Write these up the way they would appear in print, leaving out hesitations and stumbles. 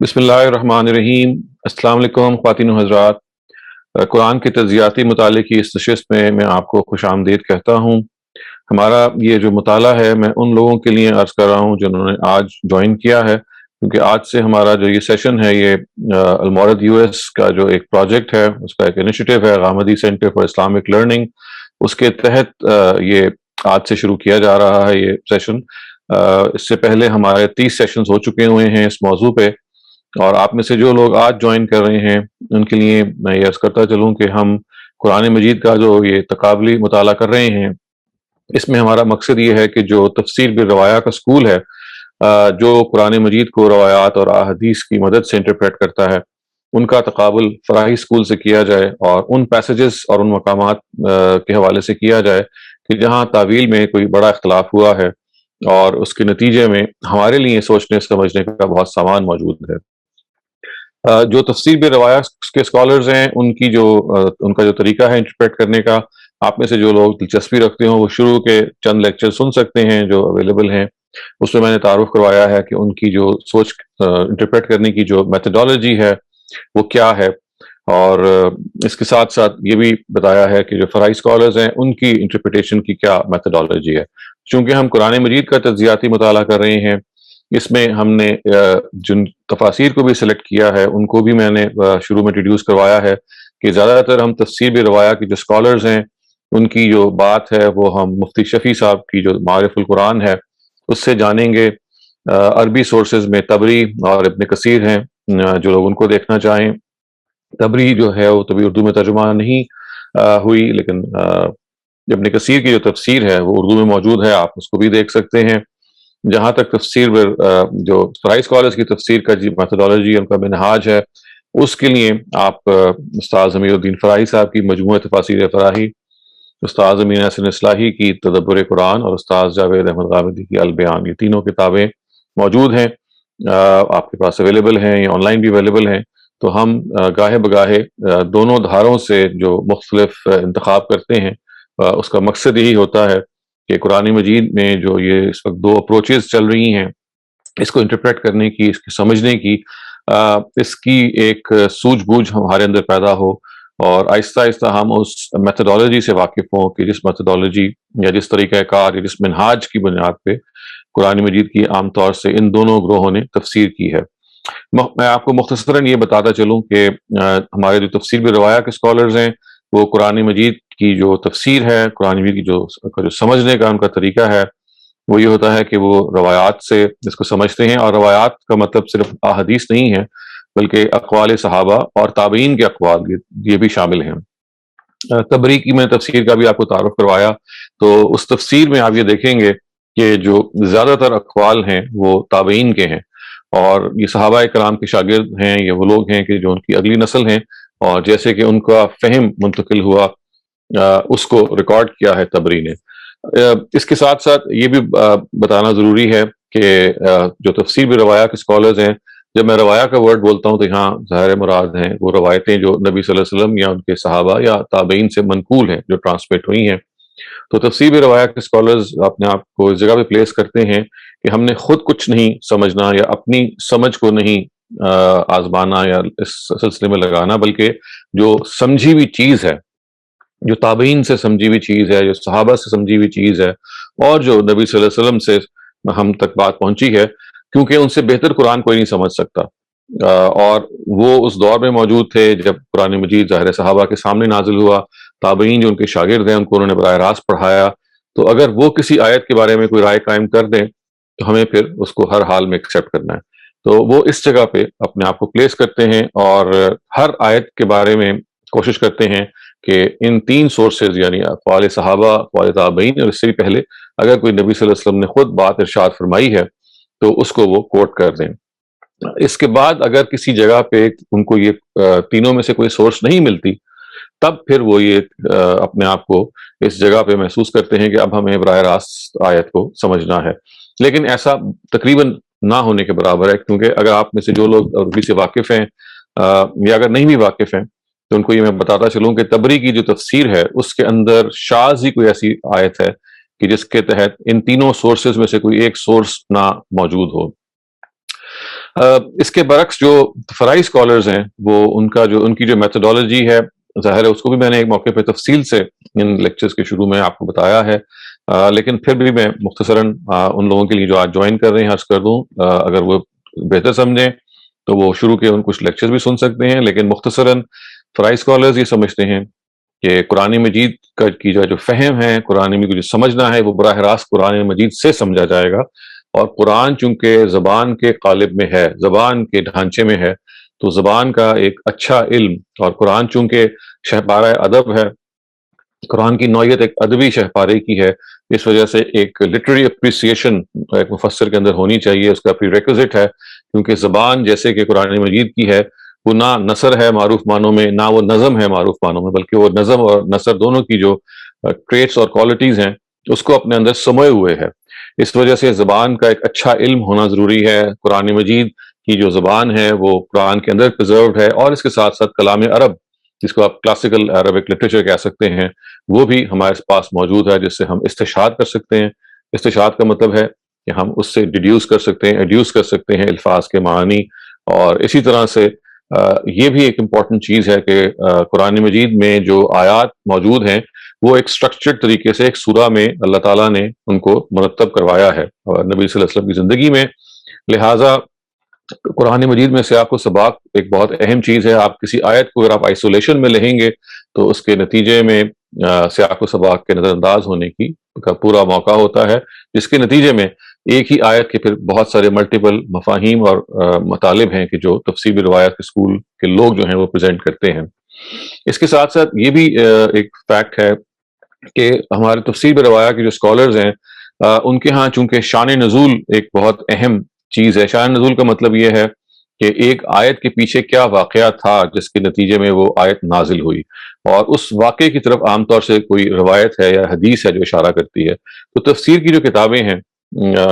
بسم اللہ الرحمن الرحیم۔ السلام علیکم خواتین و حضرات۔ قرآن کے تجزیاتی مطالعے کی اس نشست میں آپ کو خوش آمدید کہتا ہوں۔ ہمارا یہ جو مطالعہ ہے میں ان لوگوں کے لیے عرض کر رہا ہوں جنہوں نے آج جوائن کیا ہے، کیونکہ آج سے ہمارا جو یہ سیشن ہے یہ المورد یو ایس کا جو ایک پروجیکٹ ہے، اس کا ایک انیشیٹو ہے Ghamidi centre for Islamic learning, اس کے تحت یہ آج سے شروع کیا جا رہا ہے یہ سیشن۔ اس سے پہلے ہمارے 30 سیشنز ہو چکے ہوئے ہیں اس موضوع پہ، اور آپ میں سے جو لوگ آج جوائن کر رہے ہیں ان کے لیے میں یہ عرض کرتا چلوں کہ ہم قرآن مجید کا جو یہ تقابلی مطالعہ کر رہے ہیں، اس میں ہمارا مقصد یہ ہے کہ جو تفسیر بالروایہ کا سکول ہے، جو قرآن مجید کو روایات اور احادیث کی مدد سے انٹرپریٹ کرتا ہے، ان کا تقابل فراہی سکول سے کیا جائے اور ان پیسیجز اور ان مقامات کے حوالے سے کیا جائے کہ جہاں تعویل میں کوئی بڑا اختلاف ہوا ہے اور اس کے نتیجے میں ہمارے لیے سوچنے سمجھنے کا بہت سامان موجود ہے۔ جو تفسیر بالروایہ کے اسکالرز ہیں ان کا جو طریقہ ہے انٹرپریٹ کرنے کا، آپ میں سے جو لوگ دلچسپی رکھتے ہوں وہ شروع کے چند لیکچر سن سکتے ہیں جو اویلیبل ہیں۔ اس میں نے تعارف کروایا ہے کہ ان کی جو سوچ انٹرپریٹ کرنے کی جو میتھڈالوجی ہے وہ کیا ہے، اور اس کے ساتھ ساتھ یہ بھی بتایا ہے کہ جو فرائی اسکالرز ہیں ان کی انٹرپریٹیشن کی کیا میتھڈالوجی ہے۔ چونکہ ہم قرآن مجید کا تجزیاتی مطالعہ کر رہے ہیں، اس میں ہم نے جن تفاسیر کو بھی سلیکٹ کیا ہے ان کو بھی میں نے شروع میں انٹروڈیوس کروایا ہے کہ زیادہ تر ہم تفسیر بالروایہ کے جو اسکالرز ہیں ان کی جو بات ہے وہ ہم مفتی شفیع صاحب کی جو معارف القرآن ہے اس سے جانیں گے۔ عربی سورسز میں طبری اور ابن کثیر ہیں، جو لوگ ان کو دیکھنا چاہیں۔ طبری جو ہے وہ طبی اردو میں ترجمہ نہیں ہوئی، لیکن ابن کثیر کی جو تفسیر ہے وہ اردو میں موجود ہے، آپ اس کو بھی دیکھ سکتے ہیں۔ جہاں تک تفسیر جو فرائی اسکالرز کی تفسیر کا میتھڈالوجی ان کا منہاج ہے، اس کے لیے آپ استاد ضمیر الدین فرائی صاحب کی مجموعہ تفاسیر فراہی، استاد امین حسن اصلاحی کی تدبر قرآن اور استاد جاوید احمد غامدی کی البیان، یہ تینوں کتابیں موجود ہیں، آپ کے پاس اویلیبل ہیں یا آن لائن بھی اویلیبل ہیں۔ تو ہم گاہے بگاہے دونوں دھاروں سے جو مختلف انتخاب کرتے ہیں، اس کا مقصد یہی ہوتا ہے کہ قرآن مجید میں جو یہ اس وقت دو اپروچز چل رہی ہیں، اس کو انٹرپریٹ کرنے کی، اس کی سمجھنے کی، اس کی ایک سوجھ بوجھ ہمارے اندر پیدا ہو، اور آہستہ آہستہ ہم اس میتھڈالوجی سے واقف ہوں کہ جس میتھڈالوجی یا جس طریقہ کار یا جس منہاج کی بنیاد پہ قرآن مجید کی عام طور سے ان دونوں گروہوں نے تفسیر کی ہے۔ میں آپ کو مختصراً یہ بتاتا چلوں کہ ہمارے جو تفسیر بالروایہ کے اسکالرز ہیں وہ قرآن مجید کی جو تفسیر ہے، قرآن مجید کی جو سمجھنے کا ان کا طریقہ ہے وہ یہ ہوتا ہے کہ وہ روایات سے اس کو سمجھتے ہیں، اور روایات کا مطلب صرف احادیث نہیں ہے بلکہ اقوال صحابہ اور تابعین کے اقوال یہ بھی شامل ہیں۔ طبری کی میں تفسیر کا بھی آپ کو تعارف کروایا، تو اس تفسیر میں آپ یہ دیکھیں گے کہ جو زیادہ تر اقوال ہیں وہ تابعین کے ہیں، اور یہ صحابہ کرام کے شاگرد ہیں، یہ وہ لوگ ہیں کہ جو ان کی اگلی نسل ہیں، اور جیسے کہ ان کا فہم منتقل ہوا اس کو ریکارڈ کیا ہے طبری نے۔ اس کے ساتھ ساتھ یہ بھی بتانا ضروری ہے کہ جو تفسیر بالروایہ کے اسکالرز ہیں، جب میں روایہ کا ورڈ بولتا ہوں تو یہاں ظاہر مراد ہیں وہ روایتیں جو نبی صلی اللہ علیہ وسلم یا ان کے صحابہ یا تابعین سے منقول ہیں، جو ٹرانسمٹ ہوئی ہیں۔ تو تفسیر بالروایہ کے اسکالرز اپنے آپ کو اس جگہ پہ پلیس کرتے ہیں کہ ہم نے خود کچھ نہیں سمجھنا یا اپنی سمجھ کو نہیں آزمانا یا اس سلسلے میں لگانا، بلکہ جو سمجھی ہوئی چیز ہے، جو تابعین سے سمجھی ہوئی چیز ہے، جو صحابہ سے سمجھی ہوئی چیز ہے، اور جو نبی صلی اللہ علیہ وسلم سے ہم تک بات پہنچی ہے، کیونکہ ان سے بہتر قرآن کوئی نہیں سمجھ سکتا، اور وہ اس دور میں موجود تھے جب قرآن مجید ظاہر صحابہ کے سامنے نازل ہوا، تابعین جو ان کے شاگرد ہیں ان کو انہوں نے براہ راست پڑھایا، تو اگر وہ کسی آیت کے بارے میں کوئی رائے قائم کر دیں تو ہمیں پھر اس کو ہر حال میں ایکسیپٹ کرنا ہے۔ تو وہ اس جگہ پہ اپنے آپ کو پلیس کرتے ہیں اور ہر آیت کے بارے میں کوشش کرتے ہیں کہ ان تین سورسز یعنی اقوال صحابہ، اقوال تابعین اور اس سے بھی پہلے اگر کوئی نبی صلی اللہ علیہ وسلم نے خود بات ارشاد فرمائی ہے تو اس کو وہ کوٹ کر دیں۔ اس کے بعد اگر کسی جگہ پہ ان کو یہ تینوں میں سے کوئی سورس نہیں ملتی، تب پھر وہ یہ اپنے آپ کو اس جگہ پہ محسوس کرتے ہیں کہ اب ہمیں براہ راست آیت کو سمجھنا ہے، لیکن ایسا تقریباً نہ ہونے کے برابر ہے، کیونکہ اگر آپ میں سے جو لوگ عربی سے واقف ہیں یا اگر نہیں بھی واقف ہیں تو ان کو یہ میں بتاتا چلوں کہ طبری کی جو تفسیر ہے اس کے اندر شاذ ہی کوئی ایسی آیت ہے کہ جس کے تحت ان تینوں سورسز میں سے کوئی ایک سورس نہ موجود ہو۔ اس کے برعکس جو فرائی اسکالرز ہیں وہ ان کی جو میتھڈالوجی ہے، ظاہر ہے اس کو بھی میں نے ایک موقع پہ تفصیل سے ان لیکچرز کے شروع میں آپ کو بتایا ہے، لیکن پھر بھی میں مختصراً ان لوگوں کے لیے جو آج جوائن کر رہے ہیں عرض کر دوں، اگر وہ بہتر سمجھیں تو وہ شروع کے ان کچھ لیکچرز بھی سن سکتے ہیں، لیکن مختصراً فرائی اسکالرز یہ سمجھتے ہیں کہ قرآن مجید کی جو فہم ہے، قرآن مجید کو جو سمجھنا ہے وہ براہ راست قرآن مجید سے سمجھا جائے گا، اور قرآن چونکہ زبان کے قالب میں ہے، زبان کے ڈھانچے میں ہے، تو زبان کا ایک اچھا علم، اور قرآن چونکہ شہپارہ ادب ہے، قرآن کی نوعیت ایک ادبی شہپارے کی ہے، اس وجہ سے ایک لٹریری اپریسیشن ایک مفسر کے اندر ہونی چاہیے، اس کا پری ریکوزٹ ہے، کیونکہ زبان جیسے کہ قرآن مجید کی ہے وہ نہ نثر ہے معروف معنوں میں، نہ وہ نظم ہے معروف معنوں میں، بلکہ وہ نظم اور نثر دونوں کی جو ٹریٹس اور کوالٹیز ہیں اس کو اپنے اندر سموئے ہوئے ہے۔ اس وجہ سے زبان کا ایک اچھا علم ہونا ضروری ہے، قرآن مجید کی جو زبان ہے وہ قرآن کے اندر پرزروڈ ہے، اور اس کے ساتھ ساتھ کلام عرب جس کو آپ کلاسیکل عربک لٹریچر کہہ سکتے ہیں وہ بھی ہمارے پاس موجود ہے، جس سے ہم استشہاد کر سکتے ہیں۔ استشہاد کا مطلب ہے کہ ہم اس سے ڈیڈیوس کر سکتے ہیں، ایڈیوس کر سکتے ہیں الفاظ کے معانی، اور اسی طرح سے یہ بھی ایک امپورٹنٹ چیز ہے کہ قرآن مجید میں جو آیات موجود ہیں وہ ایک سٹرکچرڈ طریقے سے ایک سورہ میں اللہ تعالیٰ نے ان کو مرتب کروایا ہے اور نبی صلی اللہ علیہ وسلم کی زندگی میں، لہٰذا قرآن مجید میں سیاق و سباق ایک بہت اہم چیز ہے۔ آپ کسی آیت کو اگر آپ آئسولیشن میں لیں گے تو اس کے نتیجے میں سیاق و سباق کے نظر انداز ہونے کا پورا موقع ہوتا ہے، جس کے نتیجے میں ایک ہی آیت کے پھر بہت سارے ملٹیپل مفاہیم اور مطالب ہیں کہ جو تفسیر روایت کے اسکول کے لوگ جو ہیں وہ پریزنٹ کرتے ہیں۔ اس کے ساتھ ساتھ یہ بھی ایک فیکٹ ہے کہ ہمارے تفسیر روایت کے جو اسکالرز ہیں ان کے ہاں چونکہ شان نزول ایک بہت اہم چیز ہے۔ شان نزول کا مطلب یہ ہے کہ ایک آیت کے پیچھے کیا واقعہ تھا جس کے نتیجے میں وہ آیت نازل ہوئی، اور اس واقعے کی طرف عام طور سے کوئی روایت ہے یا حدیث ہے جو اشارہ کرتی ہے۔ تو تفسیر کی جو کتابیں ہیں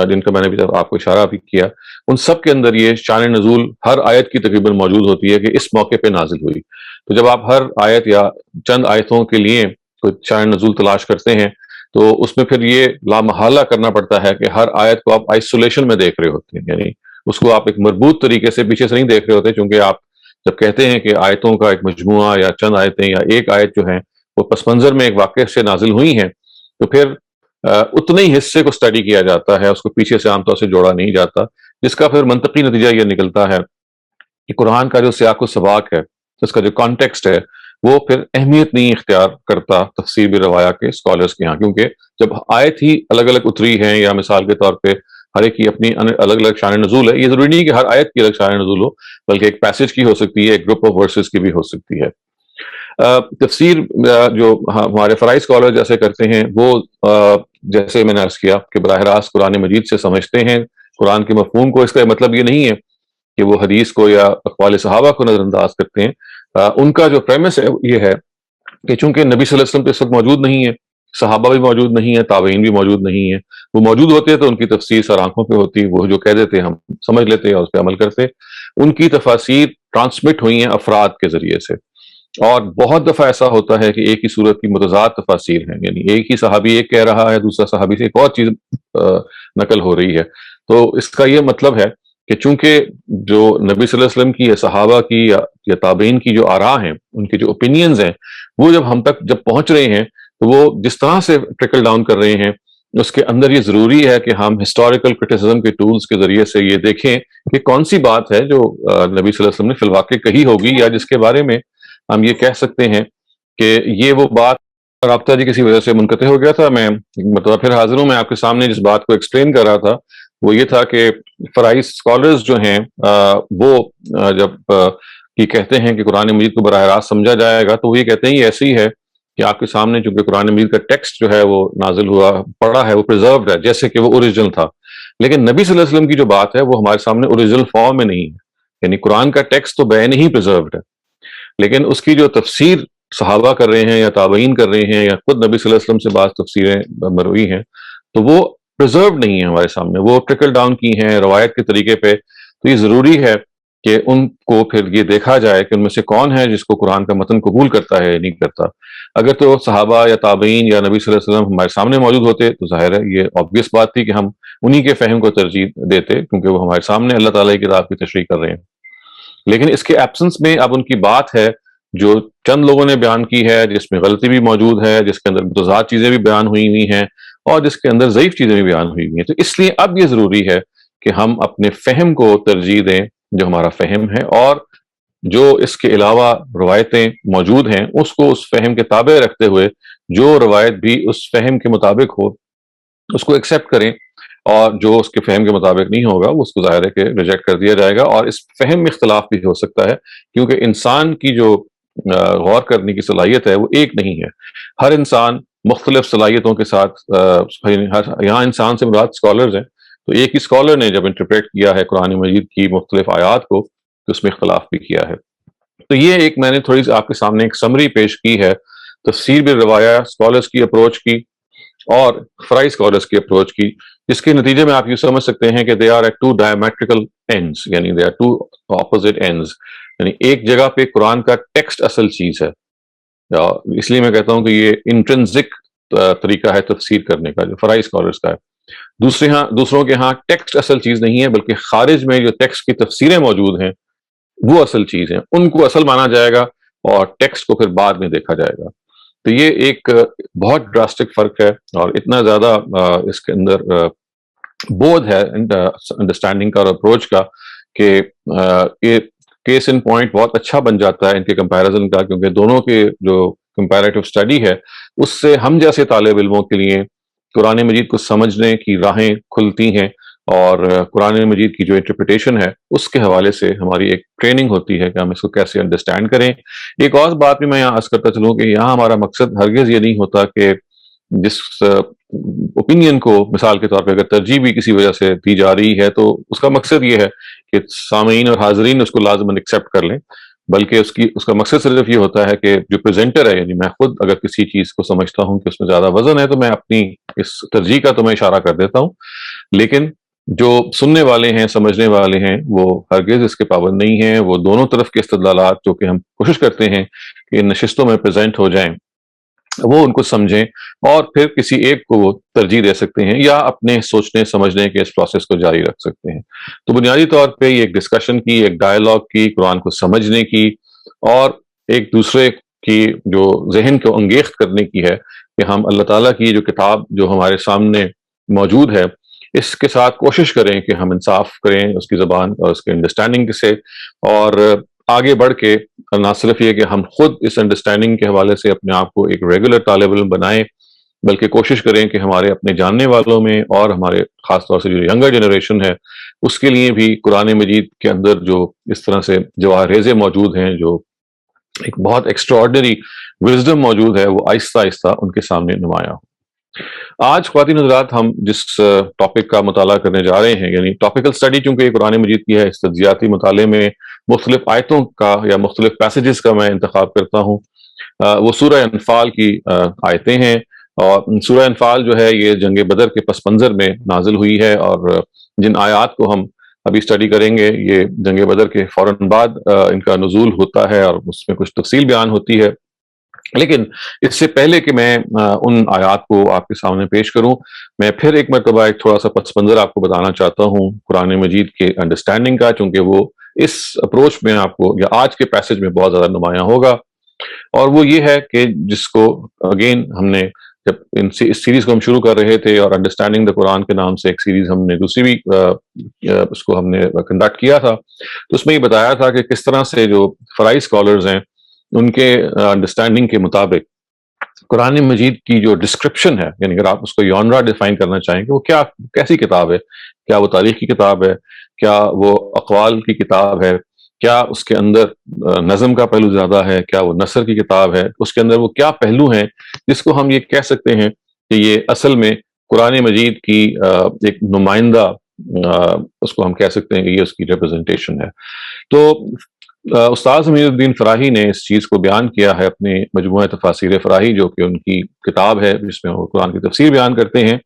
جن کا میں نے ابھی تک آپ کو اشارہ بھی کیا، ان سب کے اندر یہ شان نزول ہر آیت کی تقریباً موجود ہوتی ہے کہ اس موقع پہ نازل ہوئی۔ تو جب آپ ہر آیت یا چند آیتوں کے لیے کوئی شان نزول تلاش کرتے ہیں تو اس میں پھر یہ لامحالہ کرنا پڑتا ہے کہ ہر آیت کو آپ آئسولیشن میں دیکھ رہے ہوتے ہیں، یعنی اس کو آپ ایک مربوط طریقے سے پیچھے سے نہیں دیکھ رہے ہوتے، چونکہ آپ جب کہتے ہیں کہ آیتوں کا ایک مجموعہ یا چند آیتیں یا ایک آیت جو ہیں وہ پس منظر میں ایک واقعے سے نازل ہوئی ہیں، تو پھر اتنے ہی حصے کو اسٹڈی کیا جاتا ہے، اس کو پیچھے سے عام طور سے جوڑا نہیں جاتا، جس کا پھر منطقی نتیجہ یہ نکلتا ہے کہ قرآن کا جو سیاق و سباق ہے، اس کا جو کانٹیکسٹ ہے، وہ پھر اہمیت نہیں اختیار کرتا تفسیر روایہ کے اسکالرس کے ہاں، کیونکہ جب آیت ہی الگ الگ اتری ہیں یا مثال کے طور پہ ہر ایک کی اپنی الگ الگ شان نزول ہے، یہ ضروری نہیں کہ ہر آیت کی الگ شان نزول ہو، بلکہ ایک پیسج کی ہو سکتی ہے، ایک گروپ آف ورسز کی بھی ہو سکتی ہے۔ تفسیر جو ہمارے فرائی اسکالر جیسے کرتے ہیں وہ جیسے میں نے عرض کیا کہ براہ راست قرآن مجید سے سمجھتے ہیں قرآن کے مفہوم کو۔ اس کا مطلب یہ نہیں ہے کہ وہ حدیث کو یا اقوال صحابہ کو نظر انداز کرتے ہیں۔ ان کا جو پریمس ہے یہ ہے کہ چونکہ نبی صلی اللہ علیہ وسلم تو اس وقت موجود نہیں ہے، صحابہ بھی موجود نہیں ہیں، تابعین بھی موجود نہیں ہیں، وہ موجود ہوتے تو ان کی تفسیر سر آنکھوں پہ ہوتی، وہ جو کہہ دیتے ہم سمجھ لیتے اور اس پہ عمل کرتے۔ ان کی تفاسیر ٹرانسمٹ ہوئی ہیں افراد کے ذریعے سے، اور بہت دفعہ ایسا ہوتا ہے کہ ایک ہی صورت کی متضاد تفاسیر ہیں، یعنی ایک ہی صحابی ایک کہہ رہا ہے، دوسرا صحابی سے ایک اور چیز نقل ہو رہی ہے۔ تو اس کا یہ مطلب ہے کہ چونکہ جو نبی صلی اللہ علیہ وسلم کی یا صحابہ کی یا تابعین کی جو آراء ہیں، ان کے جو اوپینینز ہیں، وہ جب ہم تک جب پہنچ رہے ہیں تو وہ جس طرح سے ٹریکل ڈاؤن کر رہے ہیں، اس کے اندر یہ ضروری ہے کہ ہم ہسٹوریکل کرٹیسزم کے ٹولز کے ذریعے سے یہ دیکھیں کہ کون سی بات ہے جو نبی صلی اللہ علیہ وسلم نے فی الواقع کہی ہوگی، یا جس کے بارے میں ہم یہ کہہ سکتے ہیں کہ یہ وہ بات۔ رابطہ جی کسی وجہ سے منقطع ہو گیا تھا، میں مطلب پھر حاضر ہوں۔ میں آپ کے سامنے جس بات کو ایکسپلین کر رہا تھا وہ یہ تھا کہ فرائی اسکالرز جو ہیں وہ جب یہ کہتے ہیں کہ قرآن مجید کو براہ راست سمجھا جائے گا، تو وہ یہ کہتے ہیں یہ ایسے ہی ہے کہ آپ کے سامنے چونکہ قرآن مجید کا ٹیکسٹ جو ہے وہ نازل ہوا پڑا ہے، وہ پرزروڈ ہے جیسے کہ وہ اوریجنل تھا، لیکن نبی صلی اللہ علیہ وسلم کی جو بات ہے وہ ہمارے سامنے اوریجنل فارم میں نہیں ہے، یعنی قرآن کا ٹیکسٹ تو بین ہی پرزروڈ ہے، لیکن اس کی جو تفسیر صحابہ کر رہے ہیں یا تابعین کر رہے ہیں یا خود نبی صلی اللہ علیہ وسلم سے بعض تفسیریں مروی ہیں، تو وہ پرزرو نہیں ہے ہمارے سامنے، وہ ٹرکل ڈاؤن کی ہیں روایت کے طریقے پہ۔ تو یہ ضروری ہے کہ ان کو پھر یہ دیکھا جائے کہ ان میں سے کون ہے جس کو قرآن کا متن قبول کرتا ہے یا نہیں کرتا۔ اگر تو صحابہ یا تابعین یا نبی صلی اللہ علیہ وسلم ہمارے سامنے موجود ہوتے تو ظاہر ہے یہ obvious بات تھی کہ ہم انہی کے فہم کو ترجیح دیتے، کیونکہ وہ ہمارے سامنے اللہ تعالیٰ کی کتاب کی تشریح کر رہے ہیں۔ لیکن اس کے ایبسنس میں اب ان کی بات ہے جو چند لوگوں نے بیان کی ہے، جس میں غلطی بھی موجود ہے، جس کے اندر متضاد چیزیں بھی بیان ہوئی ہیں اور جس کے اندر ضعیف چیزیں بھی بیان ہوئی ہیں۔ تو اس لیے اب یہ ضروری ہے کہ ہم اپنے فہم کو ترجیح دیں، جو ہمارا فہم ہے، اور جو اس کے علاوہ روایتیں موجود ہیں اس کو اس فہم کے تابع رکھتے ہوئے جو روایت بھی اس فہم کے مطابق ہو اس کو ایکسیپٹ کریں، اور جو اس کے فہم کے مطابق نہیں ہوگا وہ اس کو ظاہر ہے کہ ریجیکٹ کر دیا جائے گا۔ اور اس فہم میں اختلاف بھی ہو سکتا ہے، کیونکہ انسان کی جو غور کرنے کی صلاحیت ہے وہ ایک نہیں ہے۔ ہر انسان مختلف صلاحیتوں کے ساتھ یہاں انسان سے مراد اسکالرز ہیں، تو ایک ہی اسکالر نے جب انٹرپریٹ کیا ہے قرآن مجید کی مختلف آیات کو تو اس میں اختلاف بھی کیا ہے۔ تو یہ ایک میں نے تھوڑی سی آپ کے سامنے ایک سمری پیش کی ہے تفسیر بالروایہ اسکالرز کی اپروچ کی اور فرائی اسکالرز کی اپروچ کی، جس کے نتیجے میں آپ یہ سمجھ سکتے ہیں کہ they are at two diametrical ends, یعنی they are two opposite ends. یعنی ایک جگہ پہ قرآن کا ٹیکسٹ اصل چیز ہے، اس لیے میں کہتا ہوں کہ یہ انٹرنزک طریقہ ہے تفسیر کرنے کا جو فرائی اسکالرز کا ہے۔ دوسروں کے ہاں ٹیکسٹ اصل چیز نہیں ہے، بلکہ خارج میں جو ٹیکسٹ کی تفسیریں موجود ہیں وہ اصل چیز ہیں، ان کو اصل مانا جائے گا اور ٹیکسٹ کو پھر بعد میں دیکھا جائے گا۔ تو یہ ایک بہت ڈراسٹک فرق ہے، اور اتنا زیادہ اس کے اندر بودھ ہے انڈرسٹینڈنگ کا اور اپروچ کا کہ یہ کیس ان پوائنٹ بہت اچھا بن جاتا ہے ان کے کمپیریزن کا، کیونکہ دونوں کے جو کمپیریٹیو اسٹڈی ہے اس سے ہم جیسے طالب علموں کے لیے قرآن مجید کو سمجھنے کی راہیں کھلتی ہیں، اور قرآن مجید کی جو انٹرپریٹیشن ہے اس کے حوالے سے ہماری ایک ٹریننگ ہوتی ہے کہ ہم اس کو کیسے انڈرسٹینڈ کریں۔ ایک اور بات بھی میں یہاں عرض کرتا چلوں کہ یہاں ہمارا مقصد ہرگز یہ نہیں ہوتا کہ جس اوپینین کو مثال کے طور پہ اگر ترجیح بھی کسی وجہ سے دی جا رہی ہے تو اس کا مقصد یہ ہے کہ سامعین اور حاضرین اس کو لازماً ایکسیپٹ کر لیں، بلکہ اس کا مقصد صرف یہ ہوتا ہے کہ جو پریزنٹر ہے، یعنی میں خود اگر کسی چیز کو سمجھتا ہوں کہ اس میں زیادہ وزن ہے تو میں اپنی اس ترجیح کا تو میں اشارہ کر دیتا ہوں، لیکن جو سننے والے ہیں، سمجھنے والے ہیں، وہ ہرگز اس کے پابند نہیں ہیں۔ وہ دونوں طرف کے استدلالات جو کہ ہم کوشش کرتے ہیں کہ ان نشستوں میں پریزنٹ ہو جائیں وہ ان کو سمجھیں، اور پھر کسی ایک کو وہ ترجیح دے سکتے ہیں یا اپنے سوچنے سمجھنے کے اس پروسیس کو جاری رکھ سکتے ہیں۔ تو بنیادی طور پہ یہ ایک ڈسکشن کی، ایک ڈائیلاگ کی، قرآن کو سمجھنے کی، اور ایک دوسرے کی جو ذہن کو انگیخت کرنے کی ہے کہ ہم اللہ تعالیٰ کی جو کتاب جو ہمارے سامنے موجود ہے اس کے ساتھ کوشش کریں کہ ہم انصاف کریں اس کی زبان اور اس کے انڈرسٹینڈنگ سے، اور آگے بڑھ کے نہ صرف یہ کہ ہم خود اس انڈرسٹینڈنگ کے حوالے سے اپنے آپ کو ایک ریگولر طالب علم بنائیں، بلکہ کوشش کریں کہ ہمارے اپنے جاننے والوں میں اور ہمارے خاص طور سے جو ینگر جنریشن ہے اس کے لیے بھی قرآن مجید کے اندر جو اس طرح سے جواہر ریزیں موجود ہیں، جو ایک بہت ایکسٹراڈنری وزڈم موجود ہے، وہ آہستہ آہستہ ان کے سامنے نمایاں ہو۔ آج خواتین حضرات ہم جس ٹاپک کا مطالعہ کرنے جا رہے ہیں، یعنی ٹاپیکل اسٹڈی چونکہ یہ قرآن مجید کی ہے، اس تجزیاتی مطالعے میں مختلف آیتوں کا یا مختلف پیسیجز کا میں انتخاب کرتا ہوں۔ وہ سورہ انفال کی آیتیں ہیں، اور سورہ انفال جو ہے یہ جنگ بدر کے پس منظر میں نازل ہوئی ہے، اور جن آیات کو ہم ابھی اسٹڈی کریں گے یہ جنگ بدر کے فوراً بعد ان کا نزول ہوتا ہے، اور اس میں کچھ تفصیل بیان ہوتی ہے۔ لیکن اس سے پہلے کہ میں ان آیات کو آپ کے سامنے پیش کروں، میں پھر ایک مرتبہ ایک تھوڑا سا پس منظر آپ کو بتانا چاہتا ہوں قرآن مجید کے انڈرسٹینڈنگ کا، چونکہ وہ اس اپروچ میں آپ کو یا آج کے پیسج میں بہت زیادہ نمایاں ہوگا۔ اور وہ یہ ہے کہ جس کو اگین ہم نے جب اس سیریز کو ہم شروع کر رہے تھے، اور انڈرسٹینڈنگ دا قرآن کے نام سے ایک سیریز ہم نے دوسری بھی اس کو ہم نے کنڈکٹ کیا تھا، تو اس میں یہ بتایا تھا کہ کس طرح سے جو فرائی اسکالرز ہیں ان کے انڈرسٹینڈنگ کے مطابق قرآن مجید کی جو ڈسکرپشن ہے، یعنی اگر آپ اس کو یونرا ڈیفائن کرنا چاہیں کہ وہ کیسی کتاب ہے، کیا وہ تاریخ کی کتاب ہے، کیا وہ اقوال کی کتاب ہے، کیا اس کے اندر نظم کا پہلو زیادہ ہے، کیا وہ نثر کی کتاب ہے، اس کے اندر وہ کیا پہلو ہیں جس کو ہم یہ کہہ سکتے ہیں کہ یہ اصل میں قرآن مجید کی ایک نمائندہ اس کو ہم کہہ سکتے ہیں کہ یہ اس کی ریپرزنٹیشن ہے۔ تو استاد حمید الدین فراہی نے اس چیز کو بیان کیا ہے اپنے مجموعہ تفاسیر فراہی، جو کہ ان کی کتاب ہے جس میں وہ قرآن کی تفسیر بیان کرتے ہیں،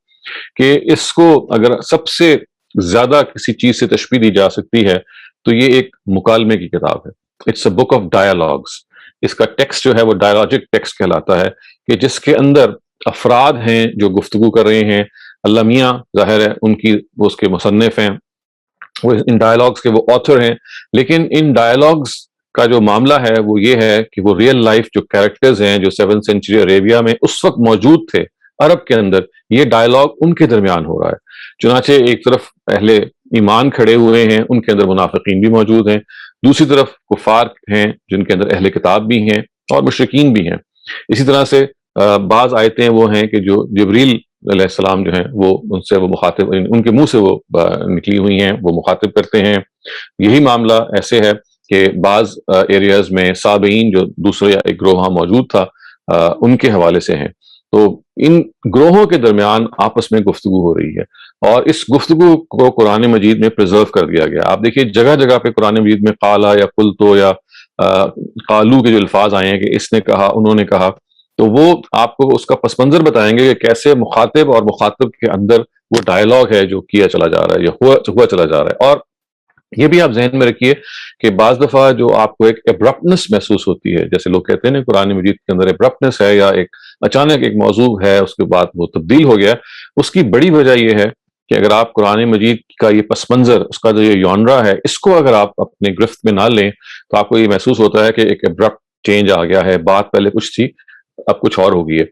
کہ اس کو اگر سب سے زیادہ کسی چیز سے تشبیہ دی جا سکتی ہے تو یہ ایک مکالمے کی کتاب ہے۔ It's a book of dialogues, اس کا ٹیکسٹ جو ہے وہ ڈائلاجک ٹیکسٹ کہلاتا ہے، کہ جس کے اندر افراد ہیں جو گفتگو کر رہے ہیں. اللہ میاں ظاہر ہے ان کی وہ اس کے مصنف ہیں، وہ ان ڈائلاگس کے وہ آتھر ہیں، لیکن ان ڈائلاگس کا جو معاملہ ہے وہ یہ ہے کہ وہ ریئل لائف جو کیریکٹرز ہیں جو 7th سینچری عربیہ میں اس وقت موجود تھے عرب کے اندر، یہ ڈائلاگ ان کے درمیان ہو رہا ہے. چنانچہ ایک طرف اہل ایمان کھڑے ہوئے ہیں، ان کے اندر منافقین بھی موجود ہیں، دوسری طرف کفار ہیں جن کے اندر اہل کتاب بھی ہیں اور مشرکین بھی ہیں. اسی طرح سے بعض آیتیں وہ ہیں کہ جو جبریل علیہ السلام جو ہیں وہ ان سے وہ مخاطب، ان کے منہ سے وہ نکلی ہوئی ہیں، وہ مخاطب کرتے ہیں. یہی معاملہ ایسے ہے کہ بعض ایریاز میں سابعین جو دوسرے ایک گروہ وہاں موجود تھا ان کے حوالے سے ہیں. تو ان گروہوں کے درمیان آپس میں گفتگو ہو رہی ہے، اور اس گفتگو کو قرآن مجید میں پرزرو کر دیا گیا. آپ دیکھیے جگہ جگہ پہ قرآن مجید میں قالا یا قلتو یا قالو کے جو الفاظ آئے ہیں کہ اس نے کہا، انہوں نے کہا، تو وہ آپ کو اس کا پس منظر بتائیں گے کہ کیسے مخاطب اور مخاطب کے اندر وہ ڈائلاگ ہے جو کیا چلا جا رہا ہے یا ہوا چلا جا رہا ہے. اور یہ بھی آپ ذہن میں رکھیے کہ بعض دفعہ جو آپ کو ایک ابرپٹنس محسوس ہوتی ہے، جیسے لوگ کہتے ہیں نا قرآن مجید کے اندر ابرپٹنس ہے، یا ایک اچانک ایک موضوع ہے اس کے بعد وہ تبدیل ہو گیا، اس کی بڑی وجہ یہ ہے کہ اگر آپ قرآن مجید کا یہ پس منظر، اس کا جو یہ یونرا ہے، اس کو اگر آپ اپنے گرفت میں نہ لیں تو آپ کو یہ محسوس ہوتا ہے کہ ایک ابرپٹ چینج آ گیا ہے، بات پہلے کچھ تھی اب کچھ اور ہو گئی ہے.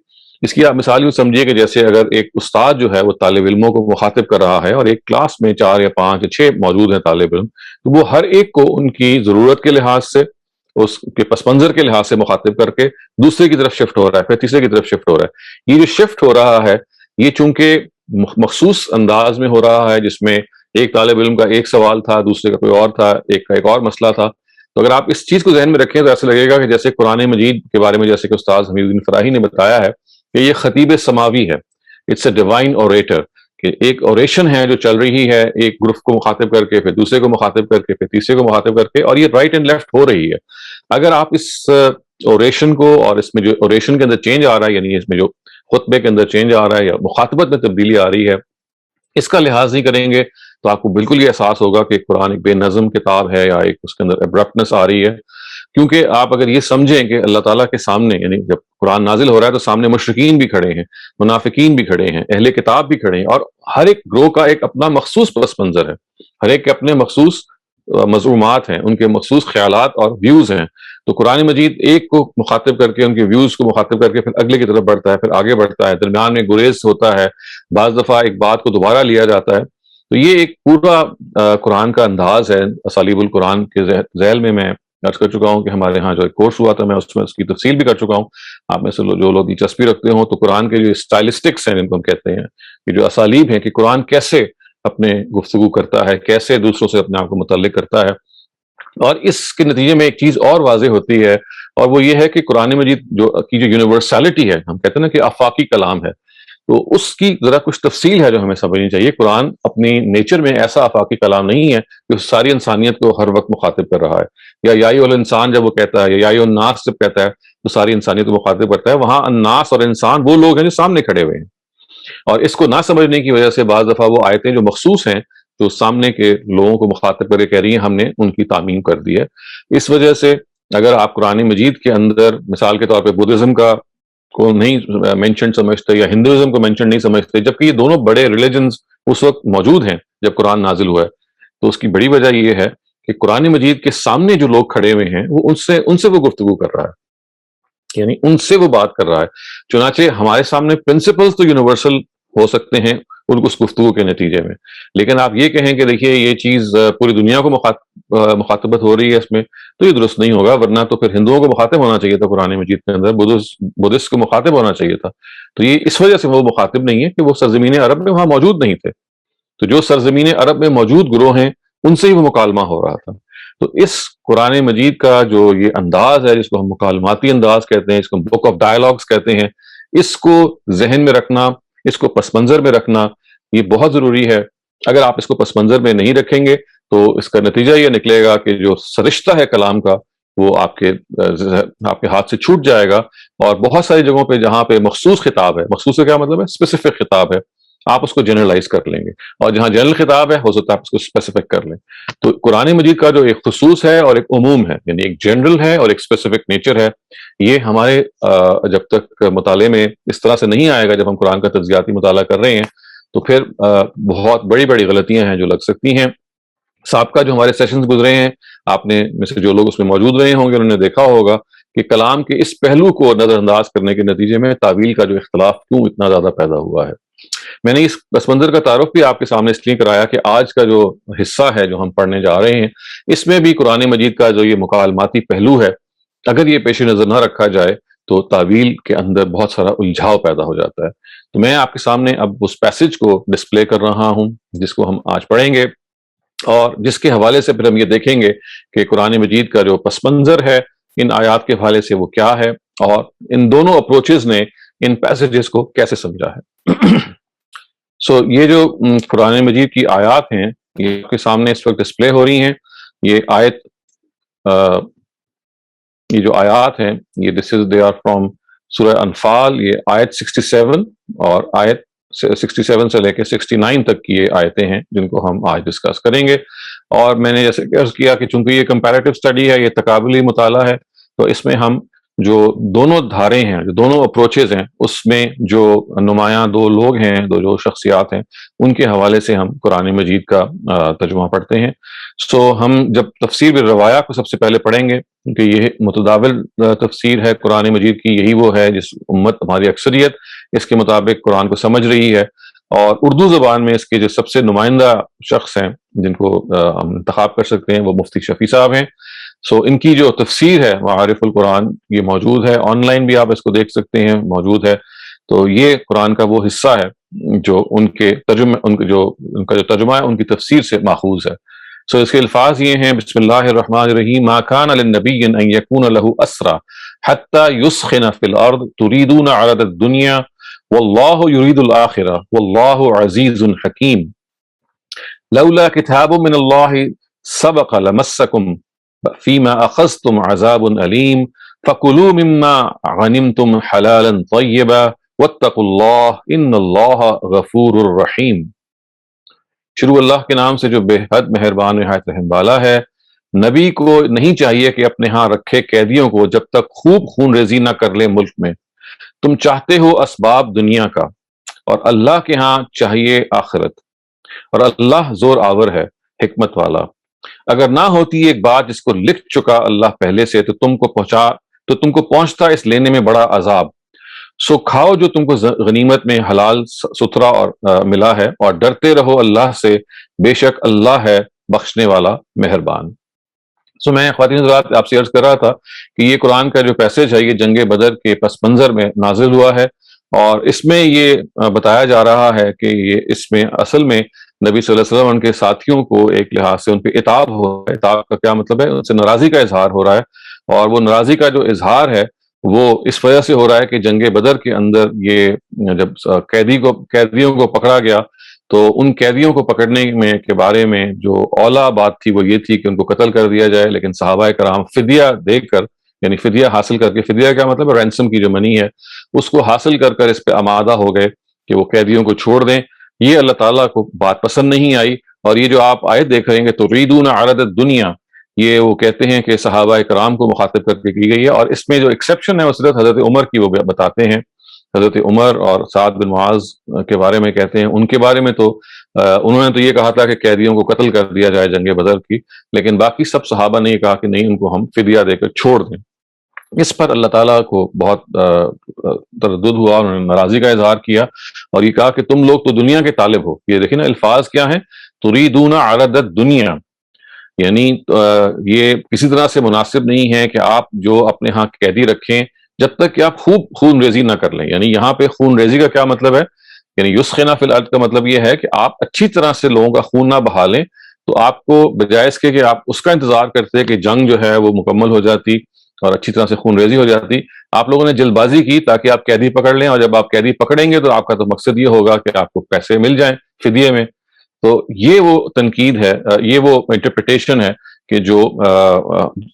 اس کی آپ مثال یوں سمجھیے کہ جیسے اگر ایک استاد جو ہے وہ طالب علموں کو مخاطب کر رہا ہے، اور ایک کلاس میں 4 یا 5 یا 6 موجود ہیں طالب علم، تو وہ ہر ایک کو ان کی ضرورت کے لحاظ سے، اس کے پس منظر کے لحاظ سے مخاطب کر کے دوسرے کی طرف شفٹ ہو رہا ہے، پھر تیسرے کی طرف شفٹ ہو رہا ہے. یہ جو شفٹ ہو رہا ہے یہ چونکہ مخصوص انداز میں ہو رہا ہے، جس میں ایک طالب علم کا ایک سوال تھا، دوسرے کا کوئی اور تھا، ایک کا ایک اور مسئلہ تھا. تو اگر آپ اس چیز کو ذہن میں رکھیں تو ایسا لگے گا کہ جیسے قرآن مجید کے بارے میں جیسے کہ استاذ حمید الدین فراہی نے بتایا ہے کہ یہ خطیب سماوی ہے، اٹس اے ڈیوائن اوریٹر، کہ ایک اوریشن ہے جو چل رہی ہے ایک گروپ کو مخاطب کر کے، پھر دوسرے کو مخاطب کر کے، پھر تیسرے کو مخاطب کر کے، اور یہ رائٹ اینڈ لیفٹ ہو رہی ہے. اگر آپ اس اوریشن کو، اور اس میں جو اوریشن کے اندر چینج آ رہا ہے، یعنی اس میں جو خطبے کے اندر چینج آ رہا ہے یا مخاطبت میں تبدیلی آ رہی ہے، اس کا لحاظ نہیں کریں گے تو آپ کو بالکل یہ احساس ہوگا کہ قرآن ایک بے نظم کتاب ہے، یا ایک اس کے اندر ابرپٹنس آ رہی ہے. کیونکہ آپ اگر یہ سمجھیں کہ اللہ تعالیٰ کے سامنے، یعنی جب قرآن نازل ہو رہا ہے تو سامنے مشرکین بھی کھڑے ہیں، منافقین بھی کھڑے ہیں، اہل کتاب بھی کھڑے ہیں، اور ہر ایک گروہ کا ایک اپنا مخصوص پس منظر ہے، ہر ایک کے اپنے مخصوص مضمومات ہیں، ان کے مخصوص خیالات اور ویوز ہیں. تو قرآن مجید ایک کو مخاطب کر کے، ان کے ویوز کو مخاطب کر کے پھر اگلے کی طرف بڑھتا ہے، پھر آگے بڑھتا ہے، درمیان میں گریز ہوتا ہے، بعض دفعہ ایک بات کو دوبارہ لیا جاتا ہے. تو یہ ایک پورا قرآن کا انداز ہے. اسالیب القرآن کے ذیل میں عرض کر چکا ہوں کہ ہمارے ہاں جو ایک کورس ہوا تھا، میں اس میں اس کی تفصیل بھی کر چکا ہوں. آپ میں سے جو لوگ دلچسپی رکھتے ہوں تو قرآن کے جو اسٹائلسٹکس ہیں جن کو ہم کہتے ہیں، کہ جو اسالیب ہیں کہ قرآن کیسے اپنے گفتگو کرتا ہے، کیسے دوسروں سے اپنے آپ کو متعلق کرتا ہے، اور اس کے نتیجے میں ایک چیز اور واضح ہوتی ہے، اور وہ یہ ہے کہ قرآن مجید کی جو یونیورسلٹی ہے، ہم کہتے ہیں نا کہ آفاقی کلام ہے، تو اس کی ذرا کچھ تفصیل ہے جو ہمیں سمجھنی چاہیے. قرآن اپنی نیچر میں ایسا آفاقی کلام نہیں ہے کہ ساری انسانیت کو ہر وقت مخاطب کر رہا ہے، یا ایھا الانسان جب وہ کہتا ہے، یا ایھا الناس جب کہتا ہے تو ساری انسانیت کو مخاطب کرتا ہے. وہاں الناس اور انسان وہ لوگ ہیں جو سامنے کھڑے ہوئے ہیں، اور اس کو نہ سمجھنے کی وجہ سے بعض دفعہ وہ آیتیں جو مخصوص ہیں جو سامنے کے لوگوں کو مخاطب کر کے کہہ رہی ہیں، ہم نے ان کی تعمیم کر دی ہے. اس وجہ سے اگر آپ قرآن مجید کے اندر مثال کے طور پہ بدھزم کا کو نہیں مینشن سمجھتے، یا ہندوازم کو مینشن نہیں سمجھتے، جبکہ یہ دونوں بڑے ریلیجنز اس وقت موجود ہیں جب قرآن نازل ہوا ہے، تو اس کی بڑی وجہ یہ ہے کہ قرآن مجید کے سامنے جو لوگ کھڑے ہوئے ہیں وہ ان سے وہ گفتگو کر رہا ہے، یعنی ان سے وہ بات کر رہا ہے. چنانچہ ہمارے سامنے پرنسپلز تو یونیورسل ہو سکتے ہیں ان اس گفتگو کے نتیجے میں، لیکن آپ یہ کہیں کہ دیکھیے یہ چیز پوری دنیا کو مخاطبت ہو رہی ہے اس میں، تو یہ درست نہیں ہوگا. ورنہ تو پھر ہندوؤں کو مخاطب ہونا چاہیے تھا قرآن مجید کے اندر، بدھسٹ کو مخاطب ہونا چاہیے تھا. تو یہ اس وجہ سے وہ مخاطب نہیں ہے کہ وہ سرزمین عرب میں وہاں موجود نہیں تھے. تو جو سرزمین عرب میں موجود گروہ ہیں ان سے ہی وہ مکالمہ ہو رہا تھا. تو اس قرآن مجید کا جو یہ انداز ہے، جس کو ہم مکالماتی انداز کہتے ہیں، اس کو بک آف ڈائلاگس کہتے ہیں، اس کو ذہن میں رکھنا، اس کو پس منظر میں رکھنا یہ بہت ضروری ہے. اگر آپ اس کو پس منظر میں نہیں رکھیں گے تو اس کا نتیجہ یہ نکلے گا کہ جو سرشتہ ہے کلام کا وہ آپ کے ہاتھ سے چھوٹ جائے گا. اور بہت ساری جگہوں پہ جہاں پہ مخصوص خطاب ہے، مخصوص کا کیا مطلب ہے، اسپیسیفک خطاب ہے، آپ اس کو جنرلائز کر لیں گے، اور جہاں جنرل خطاب ہے ہو سکتا ہے آپ اس کو اسپیسیفک کر لیں۔ تو قرآن مجید کا جو ایک خصوص ہے اور ایک عموم ہے، یعنی ایک جنرل ہے اور ایک اسپیسیفک نیچر ہے، یہ ہمارے جب تک مطالعے میں اس طرح سے نہیں آئے گا، جب ہم قرآن کا تجزیاتی مطالعہ کر رہے ہیں تو پھر بہت بڑی بڑی غلطیاں ہیں جو لگ سکتی ہیں۔ سابقہ جو ہمارے سیشنز گزرے ہیں، آپ نے میں سے جو لوگ اس میں موجود رہے ہوں گے انہوں نے دیکھا ہوگا کہ کلام کے اس پہلو کو نظر انداز کرنے کے نتیجے میں تعویل کا جو اختلاف کیوں اتنا زیادہ پیدا ہوا ہے۔ میں نے اس پس منظر کا تعارف بھی آپ کے سامنے اس لیے کرایا کہ آج کا جو حصہ ہے جو ہم پڑھنے جا رہے ہیں، اس میں بھی قرآن مجید کا جو یہ مکالماتی پہلو ہے، اگر یہ پیش نظر نہ رکھا جائے تو تعویل کے اندر بہت سارا الجھاؤ پیدا ہو جاتا ہے۔ تو میں آپ کے سامنے اب اس پیسج کو ڈسپلے کر رہا ہوں جس کو ہم آج پڑھیں گے، اور جس کے حوالے سے پھر ہم یہ دیکھیں گے کہ قرآن مجید کا جو پس منظر ہے ان آیات کے حوالے سے وہ کیا ہے، اور ان دونوں اپروچز نے ان پیسجز کو کیسے سمجھا ہے۔ یہ جو قرآن مجید کی آیات ہیں یہ آپ کے سامنے اس وقت ڈسپلے ہو رہی ہیں۔ یہ یہ جو آیات ہیں یہ دے آر فرام سورہ انفال، یہ آیت 67 اور آیت 67 سے لے کے 69 تک کی یہ آیتیں ہیں جن کو ہم آج ڈسکس کریں گے۔ اور میں نے جیسے عرض کیا کہ چونکہ یہ کمپیریٹیو اسٹڈی ہے، یہ تقابلی مطالعہ ہے، تو اس میں ہم جو دونوں دھاریں ہیں، جو دونوں اپروچز ہیں، اس میں جو نمایاں دو لوگ ہیں، دو جو شخصیات ہیں، ان کے حوالے سے ہم قرآن مجید کا ترجمہ پڑھتے ہیں۔ ہم جب تفسیر بالروایا کو سب سے پہلے پڑھیں گے کیونکہ یہ متداول تفسیر ہے قرآن مجید کی، یہی وہ ہے جس امت ہماری اکثریت اس کے مطابق قرآن کو سمجھ رہی ہے، اور اردو زبان میں اس کے جو سب سے نمائندہ شخص ہیں جن کو ہم انتخاب کر سکتے ہیں وہ مفتی شفیع صاحب ہیں۔ ان کی جو تفسیر ہے معارف القرآن یہ موجود ہے، آن لائن بھی آپ اس کو دیکھ سکتے ہیں، موجود ہے۔ تو یہ قرآن کا وہ حصہ ہے جو ان کا جو ترجمہ ہے ان کی تفسیر سے ماخوذ ہے۔ اس کے الفاظ یہ ہیں، بسم اللہ الرحمن الرحیم، ما کان للنبی ان یکون له اسرى حتى يثخن في الارض تريدون عرض الدنيا والله يريد الاخرة والله عزيز حكيم لولا كتاب من الله سبق لمسكم فيما اخذتم عذاب اليم فكلوا مما غنمتم حلالا طيبا واتقوا الله ان الله غفور رحيم۔ شروع اللہ کے نام سے جو بے حد مہربان نہایت رحم والا ہے۔ نبی کو نہیں چاہیے کہ اپنے ہاں رکھے قیدیوں کو جب تک خوب خون ریزی نہ کر لے ملک میں۔ تم چاہتے ہو اسباب دنیا کا، اور اللہ کے ہاں چاہیے آخرت، اور اللہ زور آور ہے، حکمت والا۔ اگر نہ ہوتی ایک بات جس کو لکھ چکا اللہ پہلے سے تو تم کو پہنچتا اس لینے میں بڑا عذاب۔ کھاؤ جو تم کو غنیمت میں حلال ستھرا اور ملا ہے، اور ڈرتے رہو اللہ سے، بے شک اللہ ہے بخشنے والا مہربان۔ میں خواتین حضرات آپ سے عرض کر رہا تھا کہ یہ قرآن کا جو پیسج ہے یہ جنگ بدر کے پس منظر میں نازل ہوا ہے، اور اس میں یہ بتایا جا رہا ہے کہ اس میں اصل میں نبی صلی اللہ علیہ وسلم ان کے ساتھیوں کو ایک لحاظ سے ان پہ عتاب ہو رہا ہے۔ عتاب کا کیا مطلب ہے؟ ان سے ناراضی کا اظہار ہو رہا ہے، اور وہ ناراضی کا جو اظہار ہے وہ اس وجہ سے ہو رہا ہے کہ جنگ بدر کے اندر یہ جب قیدیوں کو پکڑا گیا تو ان قیدیوں کو پکڑنے کے بارے میں جو اولا بات تھی وہ یہ تھی کہ ان کو قتل کر دیا جائے، لیکن صحابہ کرام فدیہ دے کر، یعنی فدیہ حاصل کر کے، فدیہ کیا مطلب ہے؟ رینسم کی جو منی ہے اس کو حاصل کر اس پہ آمادہ ہو گئے کہ وہ قیدیوں کو چھوڑ دیں۔ یہ اللہ تعالیٰ کو بات پسند نہیں آئی، اور یہ جو آپ آیت دیکھ رہے ہیں تریدون عرض الدنیا، یہ وہ کہتے ہیں کہ صحابہ کرام کو مخاطب کر کے کی گئی ہے، اور اس میں جو ایکسیپشن ہے وہ صرف حضرت عمر کی وہ بتاتے ہیں۔ حضرت عمر اور سعد بن معاذ کے بارے میں کہتے ہیں، ان کے بارے میں تو انہوں نے تو یہ کہا تھا کہ قیدیوں کو قتل کر دیا جائے جنگ بدر کی، لیکن باقی سب صحابہ نے یہ کہا کہ نہیں، ان کو ہم فدیہ دے کر چھوڑ دیں۔ اس پر اللہ تعالیٰ کو بہت تردد ہوا، انہوں نے ناراضی کا اظہار کیا اور یہ کہا کہ تم لوگ تو دنیا کے طالب ہو۔ یہ دیکھیں نا الفاظ کیا ہیں، تریدون عرض الدنیا، یعنی یہ کسی طرح سے مناسب نہیں ہے کہ آپ جو اپنے ہاں قیدی رکھیں جب تک کہ آپ خوب خون ریزی نہ کر لیں۔ یعنی یہاں پہ خون ریزی کا کیا مطلب ہے؟ یعنی یسخنا فی الارض کا مطلب یہ ہے کہ آپ اچھی طرح سے لوگوں کا خون نہ بہا لیں، تو آپ کو بجائے اس کے کہ آپ اس کا انتظار کرتے کہ جنگ جو ہے وہ مکمل ہو جاتی اور اچھی طرح سے خون ریزی ہو جاتی، آپ لوگوں نے جلد بازی کی تاکہ آپ قیدی پکڑ لیں، اور جب آپ قیدی پکڑیں گے تو آپ کا تو مقصد یہ ہوگا کہ آپ کو پیسے مل جائیں فدیے میں۔ تو یہ وہ تنقید ہے، یہ وہ انٹرپریٹیشن ہے کہ جو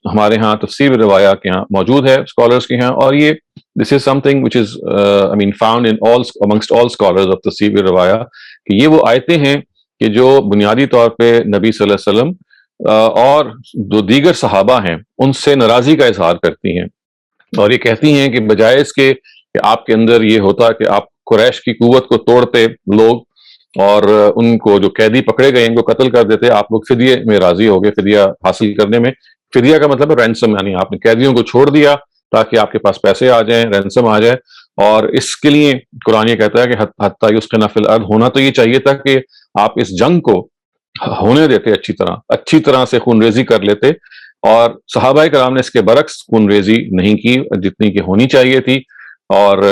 ہمارے ہاں تفسیر روایہ کے ہاں موجود ہے اسکالرس کے ہاں، اور یہ this is something which is I mean found in all amongst all scholars of تفسیر روایہ، کہ یہ وہ آیتیں ہیں کہ جو بنیادی طور پہ نبی صلی اللہ علیہ وسلم اور جو دیگر صحابہ ہیں ان سے ناراضی کا اظہار کرتی ہیں، اور یہ کہتی ہیں کہ بجائے اس کے کہ آپ کے اندر یہ ہوتا کہ آپ قریش کی قوت کو توڑتے لوگ اور ان کو جو قیدی پکڑے گئے ان کو قتل کر دیتے، آپ لوگ فدیے میں راضی ہو گئے، فدیہ حاصل کرنے میں۔ فدیہ کا مطلب ہے رینسم، یعنی آپ نے قیدیوں کو چھوڑ دیا تاکہ آپ کے پاس پیسے آ جائیں، رینسم آ جائے، اور اس کے لیے قرآن یہ کہتا ہے کہ حتیٰ یسقن فی الارض، ہونا تو یہ چاہیے تھا کہ آپ اس جنگ کو ہونے دیتے، اچھی طرح سے خون ریزی کر لیتے، اور صحابہ کرام نے اس کے برعکس خون ریزی نہیں کی جتنی کہ ہونی چاہیے تھی، اور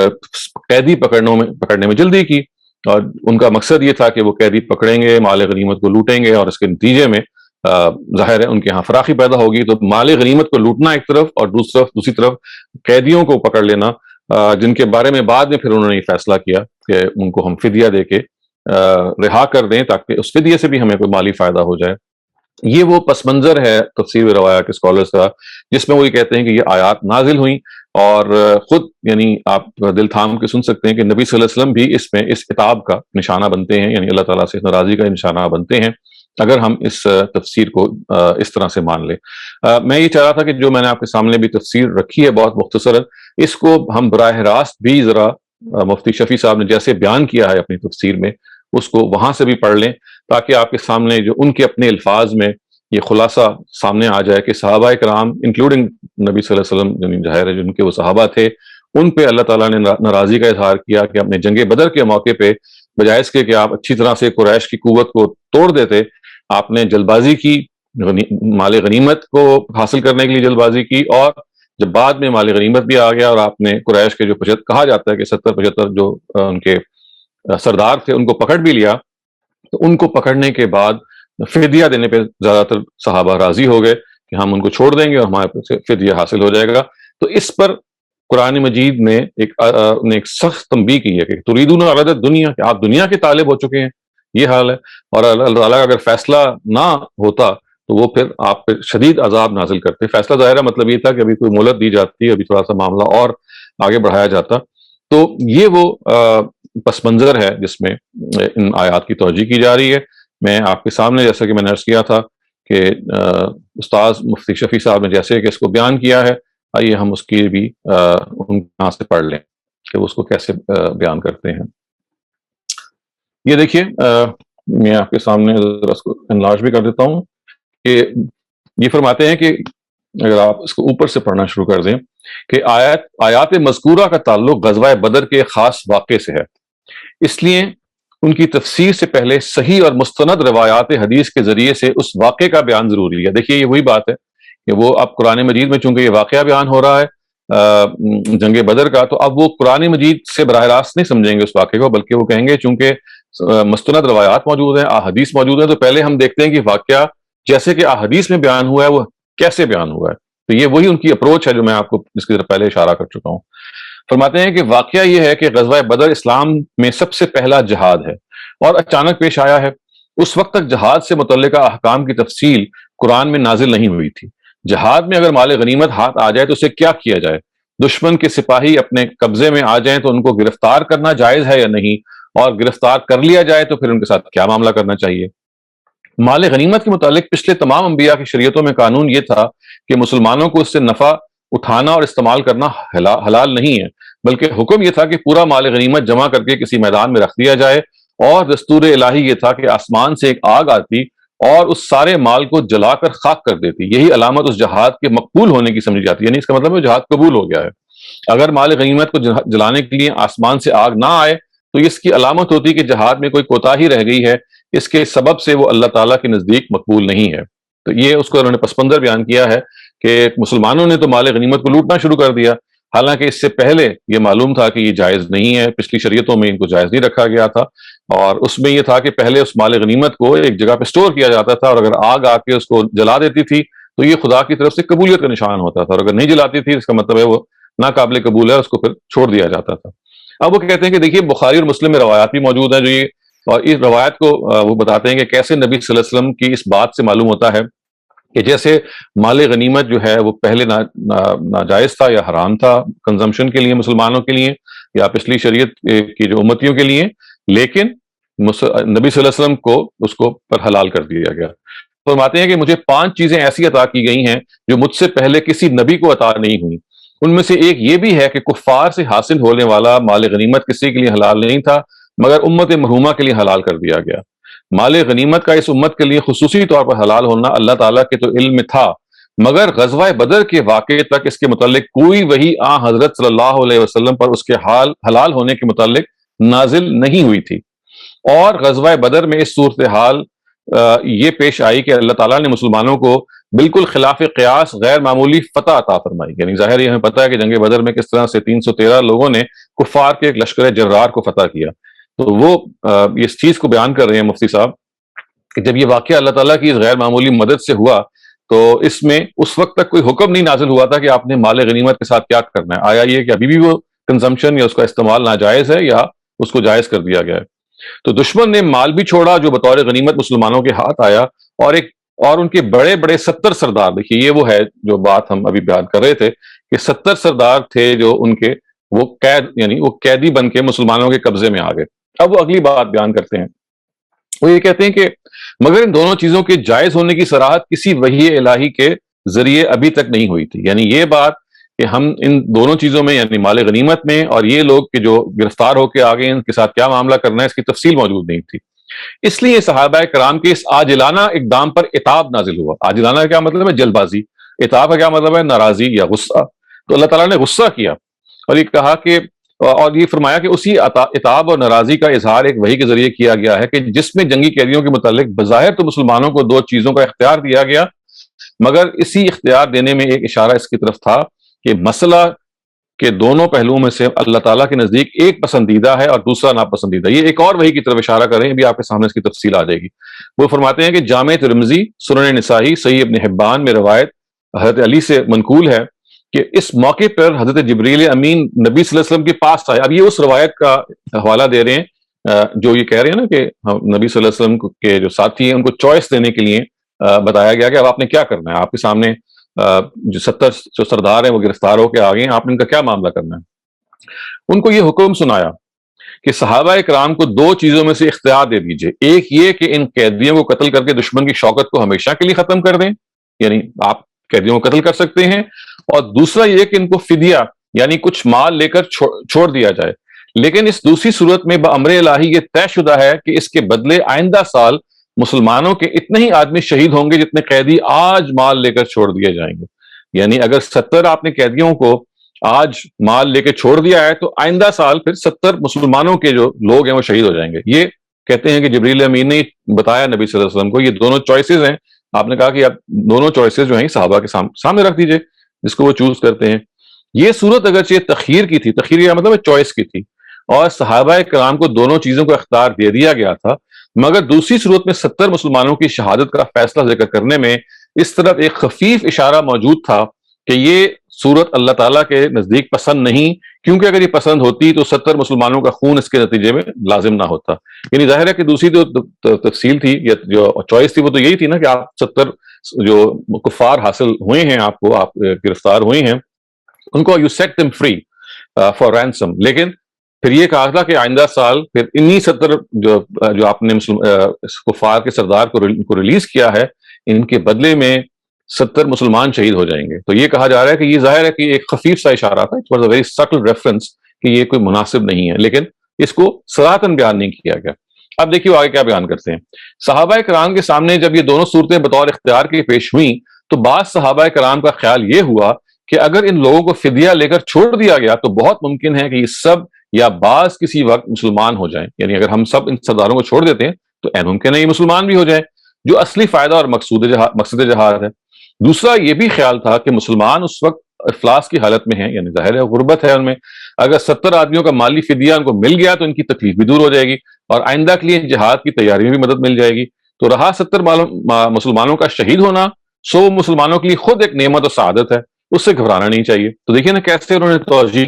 قیدی پکڑنے میں جلدی کی، اور ان کا مقصد یہ تھا کہ وہ قیدی پکڑیں گے، مال غنیمت کو لوٹیں گے، اور اس کے نتیجے میں ظاہر ہے ان کے ہاں فراخی پیدا ہوگی۔ تو مال غنیمت کو لوٹنا ایک طرف، اور دوسری طرف قیدیوں کو پکڑ لینا، جن کے بارے میں بعد میں پھر انہوں نے یہ فیصلہ کیا کہ ان کو ہم فدیہ دے کے رہا کر دیں تاکہ اس فدیے سے بھی ہمیں کوئی مالی فائدہ ہو جائے۔ یہ وہ پس منظر ہے تفسیر روایہ کے اسکالرس کا، جس میں وہ یہ کہتے ہیں کہ یہ آیات نازل ہوئیں، اور خود یعنی آپ دل تھام کے سن سکتے ہیں کہ نبی صلی اللہ علیہ وسلم بھی اس میں اس عتاب کا نشانہ بنتے ہیں، یعنی اللہ تعالیٰ سے ناراضی کا نشانہ بنتے ہیں اگر ہم اس تفسیر کو اس طرح سے مان لیں۔ میں یہ چاہ رہا تھا کہ جو میں نے آپ کے سامنے بھی تفسیر رکھی ہے بہت مختصراً، اس کو ہم براہ راست بھی ذرا مفتی شفیع صاحب نے جیسے بیان کیا ہے اپنی تفسیر میں، اس کو وہاں سے بھی پڑھ لیں، تاکہ آپ کے سامنے جو ان کے اپنے الفاظ میں یہ خلاصہ سامنے آ جائے کہ صحابہ کرام انکلوڈنگ نبی صلی اللہ علیہ وسلم، یعنی ظاہر ہے جن کے وہ صحابہ تھے، ان پہ اللہ تعالیٰ نے ناراضی کا اظہار کیا کہ اپنے جنگ بدر کے موقع پہ بجائے اس کے کہ آپ اچھی طرح سے قریش کی قوت کو توڑ دیتے، آپ نے جلد بازی کی، مال غنیمت کو حاصل کرنے کے لیے جلد بازی کی، اور جب بعد میں مال غنیمت بھی آ گیا اور آپ نے قریش کے جو کہا جاتا ہے کہ 70-75 جو ان کے سردار تھے ان کو پکڑ بھی لیا، تو ان کو پکڑنے کے بعد فدیہ دینے پہ زیادہ تر صحابہ راضی ہو گئے کہ ہم ان کو چھوڑ دیں گے اور ہمارے فدیہ حاصل ہو جائے گا۔ تو اس پر قرآن مجید نے ایک سخت تنبیہ کی ہے کہ تریدون عرض الدنیا، کہ آپ دنیا کے طالب ہو چکے ہیں، یہ حال ہے، اور اللہ تعالیٰ کا اگر فیصلہ نہ ہوتا تو وہ پھر آپ پہ شدید عذاب نازل کرتے۔ فیصلہ ظاہرہ مطلب یہ تھا کہ ابھی کوئی مہلت دی جاتی، ابھی تھوڑا سا معاملہ اور آگے بڑھایا جاتا۔ تو یہ وہ پس منظر ہے جس میں ان آیات کی توجہ کی جا رہی ہے۔ میں آپ کے سامنے جیسا کہ میں نے عرض کیا تھا کہ استاذ مفتی شفیع صاحب نے جیسے کہ اس کو بیان کیا ہے، آئیے ہم اس کی بھی ان یہاں سے پڑھ لیں کہ وہ اس کو کیسے بیان کرتے ہیں۔ یہ دیکھیے، میں آپ کے سامنے ذرا اس کو انلارج بھی کر دیتا ہوں کہ یہ فرماتے ہیں کہ اگر آپ اس کو اوپر سے پڑھنا شروع کر دیں کہ آیات مذکورہ کا تعلق غزوہ بدر کے خاص واقعے سے ہے، اس لیے ان کی تفسیر سے پہلے صحیح اور مستند روایات حدیث کے ذریعے سے اس واقعے کا بیان ضروری ہے۔ دیکھیے یہ وہی بات ہے کہ وہ اب قرآن مجید میں چونکہ یہ واقعہ بیان ہو رہا ہے جنگ بدر کا، تو اب وہ قرآن مجید سے براہ راست نہیں سمجھیں گے اس واقعے کو، بلکہ وہ کہیں گے چونکہ مستند روایات موجود ہیں، احادیث موجود ہیں، تو پہلے ہم دیکھتے ہیں کہ واقعہ جیسے کہ احادیث میں بیان ہوا ہے وہ کیسے بیان ہوا ہے۔ تو یہ وہی ان کی اپروچ ہے جو میں آپ کو جس کی طرف پہلے اشارہ کر چکا ہوں۔ فرماتے ہیں کہ واقعہ یہ ہے کہ غزوہ بدر اسلام میں سب سے پہلا جہاد ہے اور اچانک پیش آیا ہے۔ اس وقت تک جہاد سے متعلقہ احکام کی تفصیل قرآن میں نازل نہیں ہوئی تھی۔ جہاد میں اگر مال غنیمت ہاتھ آ جائے تو اسے کیا کیا جائے؟ دشمن کے سپاہی اپنے قبضے میں آ جائیں تو ان کو گرفتار کرنا جائز ہے یا نہیں، اور گرفتار کر لیا جائے تو پھر ان کے ساتھ کیا معاملہ کرنا چاہیے؟ مال غنیمت کے متعلق پچھلے تمام انبیاء کی شریعتوں میں قانون یہ تھا کہ مسلمانوں کو اس سے نفع اٹھانا اور استعمال کرنا حلال نہیں ہے، بلکہ حکم یہ تھا کہ پورا مال غنیمت جمع کر کے کسی میدان میں رکھ دیا جائے، اور دستور الہی یہ تھا کہ آسمان سے ایک آگ آتی اور اس سارے مال کو جلا کر خاک کر دیتی۔ یہی علامت اس جہاد کے مقبول ہونے کی سمجھی جاتی ہے، یعنی اس کا مطلب ہے جہاد قبول ہو گیا ہے۔ اگر مال غنیمت کو جلانے کے لیے آسمان سے آگ نہ آئے تو اس کی علامت ہوتی کہ جہاد میں کوئی کوتاہی رہ گئی ہے، اس کے سبب سے وہ اللہ تعالیٰ کے نزدیک مقبول نہیں ہے۔ تو یہ اس کو انہوں نے پس منظر بیان کیا ہے کہ مسلمانوں نے تو مال غنیمت کو لوٹنا شروع کر دیا، حالانکہ اس سے پہلے یہ معلوم تھا کہ یہ جائز نہیں ہے، پچھلی شریعتوں میں ان کو جائز نہیں رکھا گیا تھا، اور اس میں یہ تھا کہ پہلے اس مال غنیمت کو ایک جگہ پہ سٹور کیا جاتا تھا، اور اگر آگ آ کے اس کو جلا دیتی تھی تو یہ خدا کی طرف سے قبولیت کا نشان ہوتا تھا، اور اگر نہیں جلاتی تھی اس کا مطلب ہے وہ ناقابل قبول ہے، اس کو پھر چھوڑ دیا جاتا تھا۔ اب وہ کہتے ہیں کہ دیکھیے بخاری اور مسلم میں روایات بھی موجود ہیں جو یہ، اور اس روایت کو وہ بتاتے ہیں کہ کیسے نبی صلی اللہ علیہ وسلم کی اس بات سے معلوم ہوتا ہے کہ جیسے مال غنیمت جو ہے وہ پہلے ناجائز تھا یا حرام تھا کنزمپشن کے لیے مسلمانوں کے لیے یا پچھلی شریعت کی جو امتیوں کے لیے، لیکن نبی صلی اللہ علیہ وسلم کو اس کو پر حلال کر دیا گیا۔ فرماتے ہیں کہ مجھے 5 چیزیں ایسی عطا کی گئی ہیں جو مجھ سے پہلے کسی نبی کو عطا نہیں ہوئی۔ ان میں سے ایک یہ بھی ہے کہ کفار سے حاصل ہونے والا مال غنیمت کسی کے لیے حلال نہیں تھا مگر امت مرحومہ کے لیے حلال کر دیا گیا۔ مال غنیمت کا اس امت کے لیے خصوصی طور پر حلال ہونا اللہ تعالیٰ کے تو علم میں تھا، مگر غزوہ بدر کے واقعے تک اس کے متعلق کوئی وحی حضرت صلی اللہ علیہ وسلم پر اس کے حلال ہونے کے متعلق نازل نہیں ہوئی تھی۔ اور غزوہ بدر میں اس صورتحال یہ پیش آئی کہ اللہ تعالیٰ نے مسلمانوں کو بالکل خلاف قیاس غیر معمولی فتح عطا فرمائی۔ یعنی ظاہر یہ ہمیں پتہ ہے کہ جنگ بدر میں کس طرح سے 313 لوگوں نے کفار کے ایک لشکر جرار کو فتح کیا۔ تو وہ اس چیز کو بیان کر رہے ہیں مفتی صاحب کہ جب یہ واقعہ اللہ تعالیٰ کی اس غیر معمولی مدد سے ہوا تو اس میں اس وقت تک کوئی حکم نہیں نازل ہوا تھا کہ آپ نے مال غنیمت کے ساتھ کیا کرنا ہے۔ آیا یہ کہ ابھی بھی وہ کنزمپشن یا اس کا استعمال ناجائز ہے یا اس کو جائز کر دیا گیا ہے۔ تو دشمن نے مال بھی چھوڑا جو بطور غنیمت مسلمانوں کے ہاتھ آیا، اور ان کے بڑے بڑے 70 سردار، دیکھیے یہ وہ ہے جو بات ہم ابھی بیان کر رہے تھے کہ 70 سردار تھے جو ان کے وہ قید یعنی وہ قیدی بن کے مسلمانوں کے قبضے میں آ گئے۔ اب وہ اگلی بات بیان کرتے ہیں، وہ یہ کہتے ہیں کہ مگر ان دونوں چیزوں کے جائز ہونے کی صراحت کسی وحی الہی کے ذریعے ابھی تک نہیں ہوئی تھی۔ یعنی یہ بات کہ ہم ان دونوں چیزوں میں یعنی مال غنیمت میں اور یہ لوگ کہ جو گرفتار ہو کے آگے ان کے ساتھ کیا معاملہ کرنا ہے اس کی تفصیل موجود نہیں تھی۔ اس لیے صحابہ کرام کے اس عاجلانہ اقدام پر عتاب نازل ہوا۔ عاجلانہ کا کیا مطلب ہے؟ جلد بازی۔ عتاب کا کیا مطلب ہے؟ ناراضی یا غصہ۔ تو اللہ تعالیٰ نے غصہ کیا اور یہ کہا کہ اور یہ فرمایا کہ اسی عتاب اور ناراضی کا اظہار ایک وحی کے ذریعے کیا گیا ہے کہ جس میں جنگی قیدیوں کے متعلق بظاہر تو مسلمانوں کو 2 چیزوں کا اختیار دیا گیا، مگر اسی اختیار دینے میں ایک اشارہ اس کی طرف تھا کہ مسئلہ کے دونوں پہلوؤں میں سے اللہ تعالیٰ کے نزدیک ایک پسندیدہ ہے اور دوسرا ناپسندیدہ۔ یہ ایک اور وحی کی طرف اشارہ کر رہے ہیں، ابھی آپ کے سامنے اس کی تفصیل آ جائے گی۔ وہ فرماتے ہیں کہ جامع ترمذی، سنن نسائی، صحیح ابن حبان میں روایت حضرت علی سے منقول ہے کہ اس موقع پر حضرت جبریل امین نبی صلی اللہ علیہ وسلم کے پاس آئے۔ اب یہ اس روایت کا حوالہ دے رہے ہیں جو یہ کہہ رہے ہیں نا کہ نبی صلی اللہ علیہ وسلم کے جو ساتھی ہیں ان کو چوائس دینے کے لیے بتایا گیا کہ اب آپ نے کیا کرنا ہے، آپ کے سامنے جو 70 جو سردار ہیں وہ گرفتار ہو کے آ گئے ہیں، آپ نے ان کا کیا معاملہ کرنا ہے۔ ان کو یہ حکم سنایا کہ صحابہ کرام کو 2 چیزوں میں سے اختیار دے دیجئے، ایک یہ کہ ان قیدیوں کو قتل کر کے دشمن کی شوکت کو ہمیشہ کے لیے ختم کر دیں، یعنی آپ قیدیوں کو قتل کر سکتے ہیں، اور دوسرا یہ کہ ان کو فدیہ یعنی کچھ مال لے کر چھوڑ دیا جائے، لیکن اس دوسری صورت میں بامر الہی یہ طے شدہ ہے کہ اس کے بدلے آئندہ سال مسلمانوں کے اتنے ہی آدمی شہید ہوں گے جتنے قیدی آج مال لے کر چھوڑ دیے جائیں گے۔ یعنی اگر 70 آپ نے قیدیوں کو آج مال لے کے چھوڑ دیا ہے تو آئندہ سال پھر 70 مسلمانوں کے جو لوگ ہیں وہ شہید ہو جائیں گے۔ یہ کہتے ہیں کہ جبریل امین نے بتایا نبی صلی اللہ علیہ وسلم کو، یہ دونوں چوائسز ہیں۔ آپ نے کہا کہ آپ دونوں چوائسز جو ہیں صحابہ کے سامنے رکھ دیجئے جس کو وہ چوز کرتے ہیں۔ یہ صورت اگرچہ تخیر کی تھی، تخیر کا مطلب ہے چوائس کی تھی، اور صحابہ کرام کو دونوں چیزوں کو اختیار دے دیا گیا تھا، مگر دوسری صورت میں 70 مسلمانوں کی شہادت کا فیصلہ ذکر کرنے میں اس طرف ایک خفیف اشارہ موجود تھا کہ یہ صورت اللہ تعالیٰ کے نزدیک پسند نہیں، کیونکہ اگر یہ پسند ہوتی تو 70 مسلمانوں کا خون اس کے نتیجے میں لازم نہ ہوتا۔ یعنی ظاہر ہے کہ دوسری جو تفصیل تھی یا جو چوائس تھی وہ تو یہی تھی نا کہ آپ 70 جو کفار حاصل ہوئے ہیں، آپ کو آپ گرفتار ہوئے ہیں، ان کو you set them free for ransom, لیکن پھر یہ کہا تھا کہ آئندہ سال پھر انہی 70 جو آپ نے کفار کے سردار کو ریلیز کیا ہے، ان کے بدلے میں 70 مسلمان شہید ہو جائیں گے۔ تو یہ کہا جا رہا ہے کہ یہ ظاہر ہے کہ ایک خفیف سا اشارہ تھا، it was a very subtle reference کہ یہ کوئی مناسب نہیں ہے، لیکن اس کو صراحتاً بیان نہیں کیا گیا۔ اب دیکھیے وہ آگے کیا بیان کرتے ہیں۔ صحابہ کرام کے سامنے جب یہ دونوں صورتیں بطور اختیار کے پیش ہوئیں تو بعض صحابہ کرام کا خیال یہ ہوا کہ اگر ان لوگوں کو فدیہ لے کر چھوڑ دیا گیا تو بہت ممکن ہے کہ یہ سب یا بعض کسی وقت مسلمان ہو جائیں، یعنی اگر ہم سب ان سرداروں کو چھوڑ دیتے ہیں تو این ممکن ہے یہ مسلمان بھی ہو جائیں، جو اصلی فائدہ اور مقصد جہاد ہے۔ دوسرا یہ بھی خیال تھا کہ مسلمان اس وقت افلاس کی حالت میں ہیں، یعنی ظاہر ہے غربت ہے ان میں، اگر 70 آدمیوں کا مالی فدیہ ان کو مل گیا تو ان کی تکلیف بھی دور ہو جائے گی اور آئندہ کے لیے جہاد کی تیاری میں بھی مدد مل جائے گی۔ تو رہا 70 مسلمانوں کا شہید ہونا، سو وہ مسلمانوں کے لیے خود ایک نعمت و سعادت ہے، اس سے گھبرانا نہیں چاہیے۔ تو دیکھیں نا کیسے انہوں نے توجہ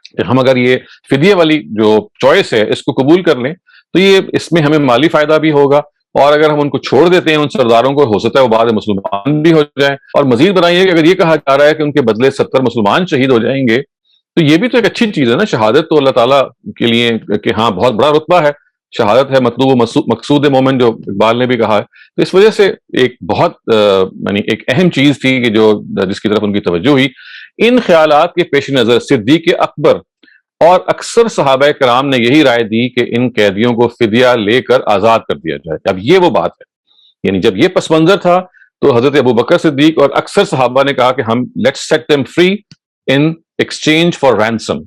کہ ہم اگر یہ فدیہ والی جو چوائس ہے اس کو قبول کر لیں تو یہ اس میں ہمیں مالی فائدہ بھی ہوگا اور اگر ہم ان کو چھوڑ دیتے ہیں ان سرداروں کو، ہو سکتا ہے وہ بعد میں مسلمان بھی ہو جائیں. اور مزید بنائیے کہ اگر یہ کہا جا رہا ہے کہ ان کے بدلے 70 مسلمان شہید ہو جائیں گے، تو یہ بھی تو ایک اچھی چیز ہے نا. شہادت تو اللہ تعالیٰ کے لیے کہ ہاں بہت بڑا رتبہ ہے، شہادت ہے مطلوب و مقصود مومن، جو اقبال نے بھی کہا ہے. تو اس وجہ سے ایک بہت یعنی ایک اہم چیز تھی کہ جس کی طرف ان کی توجہ ہوئی. ان خیالات کے پیش نظر صدیق اکبر اور اکثر صحابہ کرام نے یہی رائے دی کہ ان قیدیوں کو فدیہ لے کر آزاد کر دیا جائے. اب یہ وہ بات ہے، یعنی جب یہ پس منظر تھا تو حضرت ابو بکر صدیق اور اکثر صحابہ نے کہا کہ ہم let's set them free in exchange for ransom,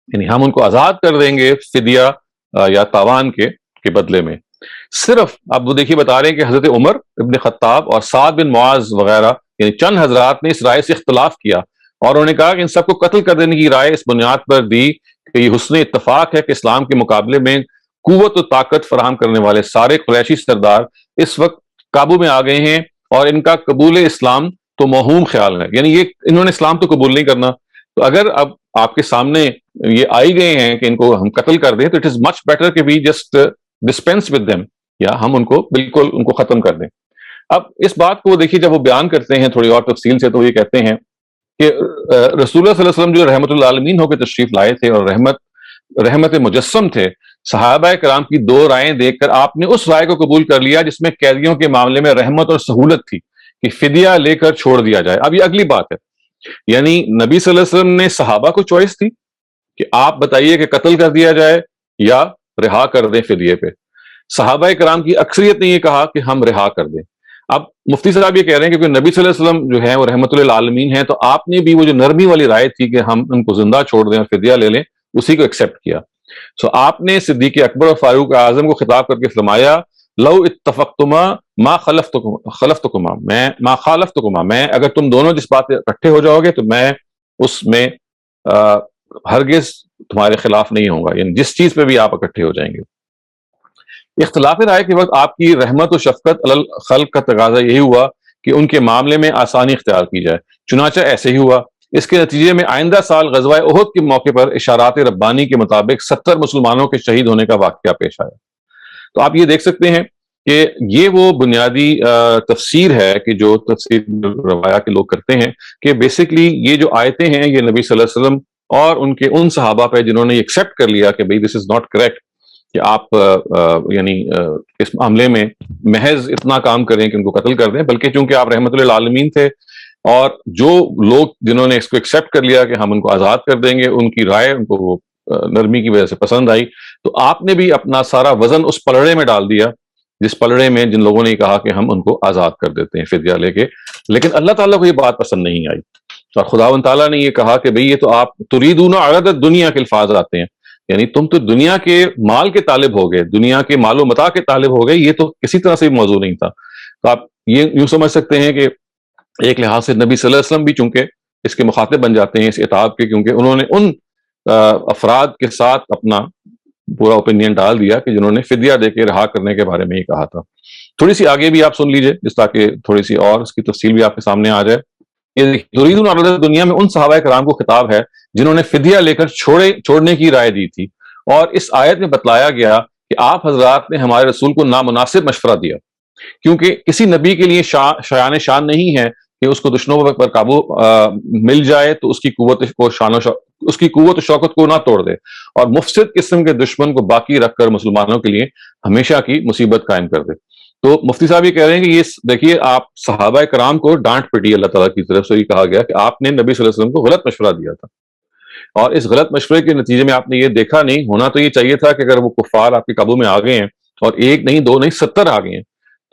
یعنی ہم ان کو آزاد کر دیں گے فدیہ یا تاوان کے بدلے میں. صرف اب وہ دیکھیے بتا رہے ہیں کہ حضرت عمر ابن خطاب اور سعد بن معاذ وغیرہ یعنی چند حضرات نے اس رائے سے اختلاف کیا، اور انہوں نے کہا کہ ان سب کو قتل کر دینے کی رائے اس بنیاد پر دی کہ یہ حسن اتفاق ہے کہ اسلام کے مقابلے میں قوت و طاقت فراہم کرنے والے سارے قریشی سردار اس وقت قابو میں آ گئے ہیں، اور ان کا قبول اسلام تو موہوم خیال ہے، یعنی یہ انہوں نے اسلام تو قبول نہیں کرنا. تو اگر اب آپ کے سامنے یہ آئی گئے ہیں کہ ان کو ہم قتل کر دیں، تو اٹ از مچ بیٹر کہ we just dispense with them, یا ہم ان کو بالکل ان کو ختم کر دیں. اب اس بات کو دیکھیے جب وہ بیان کرتے ہیں تھوڑی اور تفصیل سے، تو یہ کہتے ہیں کہ رسول اللہ صلی اللہ علیہ وسلم جو رحمت اللہ عالمین ہو کے تشریف لائے تھے اور رحمت مجسم تھے، صحابہ کرام کی دو رائیں دیکھ کر آپ نے اس رائے کو قبول کر لیا جس میں قیدیوں کے معاملے میں رحمت اور سہولت تھی کہ فدیہ لے کر چھوڑ دیا جائے. اب یہ اگلی بات ہے، یعنی نبی صلی اللہ علیہ وسلم نے صحابہ کو چوائس تھی کہ آپ بتائیے کہ قتل کر دیا جائے یا رہا کر دیں فدیے پہ. صحابہ کرام کی اکثریت نے یہ کہا کہ ہم رہا کر دیں. اب مفتی صاحب یہ کہہ رہے ہیں کہ نبی صلی اللہ علیہ وسلم جو ہیں وہ رحمت للعالمین ہیں، تو آپ نے بھی وہ جو نرمی والی رائے تھی کہ ہم ان کو زندہ چھوڑ دیں اور فدیہ لے لیں، اسی کو ایکسیپٹ کیا. سو آپ نے صدیق اکبر اور فاروق اعظم کو خطاب کر کے فرمایا لو اتفقتما ما خلفتکما ما خالفتکما، میں اگر تم دونوں جس بات پہ اکٹھے ہو جاؤ گے تو میں اس میں ہرگز تمہارے خلاف نہیں ہوں گا، یعنی جس چیز پہ بھی آپ اکٹھے ہو جائیں گے. اختلاف رائے کے وقت آپ کی رحمت و شفقت علی الخلق کا تقاضا یہی ہوا کہ ان کے معاملے میں آسانی اختیار کی جائے. چنانچہ ایسے ہی ہوا. اس کے نتیجے میں آئندہ سال غزوہ احد کے موقع پر اشارات ربانی کے مطابق 70 مسلمانوں کے شہید ہونے کا واقعہ پیش آیا. تو آپ یہ دیکھ سکتے ہیں کہ یہ وہ بنیادی تفسیر ہے کہ جو تفسیر روایہ کے لوگ کرتے ہیں کہ بیسکلی یہ جو آیتیں ہیں یہ نبی صلی اللہ علیہ وسلم اور ان کے ان صحابہ پہ جنہوں نے ایکسیپٹ کر لیا کہ بھئی دس از ناٹ کریکٹ کہ آپ یعنی اس معاملے میں محض اتنا کام کریں کہ ان کو قتل کر دیں، بلکہ چونکہ آپ رحمت للعالمین تھے اور جو لوگ جنہوں نے اس کو ایکسیپٹ کر لیا کہ ہم ان کو آزاد کر دیں گے، ان کی رائے ان کو وہ نرمی کی وجہ سے پسند آئی، تو آپ نے بھی اپنا سارا وزن اس پلڑے میں ڈال دیا جس پلڑے میں جن لوگوں نے کہا کہ ہم ان کو آزاد کر دیتے ہیں فدیہ لے کے. لیکن اللہ تعالیٰ کو یہ بات پسند نہیں آئی، اور خداوند تعالیٰ نے یہ کہا کہ بھئی یہ تو آپ تریدون عرض الدنیا کے الفاظ آتے ہیں، یعنی تم تو دنیا کے مال کے طالب ہو گئے، دنیا کے مال و متاع کے طالب ہو گئے، یہ تو کسی طرح سے موضوع نہیں تھا. تو آپ یہ یوں سمجھ سکتے ہیں کہ ایک لحاظ سے نبی صلی اللہ علیہ وسلم بھی چونکہ اس کے مخاطب بن جاتے ہیں اس عتاب کے، کیونکہ انہوں نے ان افراد کے ساتھ اپنا پورا اوپینین ڈال دیا کہ جنہوں نے فدیہ دے کے رہا کرنے کے بارے میں ہی کہا تھا. تھوڑی سی آگے بھی آپ سن لیجئے جس تاکہ تھوڑی سی اور اس کی تفصیل بھی آپ کے سامنے آ جائے. تریدون عرض الدنیا میں ان صحابہ کرام کو خطاب ہے جنہوں نے فدیہ لے کر چھوڑنے کی رائے دی تھی، اور اس آیت میں بتلایا گیا کہ آپ حضرات نے ہمارے رسول کو نامناسب مشورہ دیا، کیونکہ کسی نبی کے لیے شان نہیں ہے کہ اس کو دشمنوں پر قابو مل جائے تو اس کی قوت و شوکت کو نہ توڑ دے، اور مفسد قسم کے دشمن کو باقی رکھ کر مسلمانوں کے لیے ہمیشہ کی مصیبت قائم کر دے. تو مفتی صاحب یہ کہہ رہے ہیں کہ یہ دیکھیے آپ صحابہ کرام کو ڈانٹ پٹی اللہ تعالیٰ کی طرف سے یہ کہا گیا کہ آپ نے نبی صلی اللہ علیہ وسلم کو غلط مشورہ دیا تھا، اور اس غلط مشورے کے نتیجے میں آپ نے یہ دیکھا نہیں ہونا تو یہ چاہیے تھا کہ اگر وہ کفار آپ کے قابو میں آ گئے ہیں اور ایک نہیں دو نہیں 70 آ گئے ہیں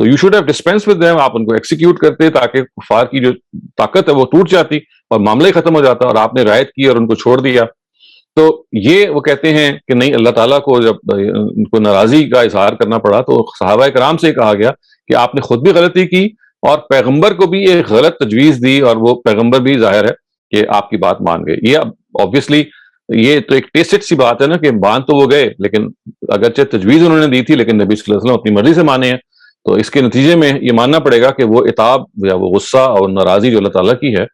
تو you should have dispense with them, آپ ان کو ایکسیکیوٹ کرتے تاکہ کفار کی جو طاقت ہے وہ ٹوٹ جاتی اور معاملہ ہی ختم ہو جاتا، اور آپ نے رعایت کی اور ان کو چھوڑ دیا. تو یہ وہ کہتے ہیں کہ نہیں، اللہ تعالیٰ کو جب ان کو ناراضی کا اظہار کرنا پڑا تو صحابہ کرام سے کہا گیا کہ آپ نے خود بھی غلطی کی اور پیغمبر کو بھی ایک غلط تجویز دی، اور وہ پیغمبر بھی ظاہر ہے کہ آپ کی بات مان گئے. یہ obviously یہ تو ایک ٹیسٹ سی بات ہے نا کہ مان تو وہ گئے، لیکن اگرچہ تجویز انہوں نے دی تھی لیکن نبی صلی اللہ علیہ وسلم اپنی مرضی سے مانے ہیں، تو اس کے نتیجے میں یہ ماننا پڑے گا کہ وہ عتاب یا وہ غصہ اور ناراضی جو اللہ تعالیٰ کی ہے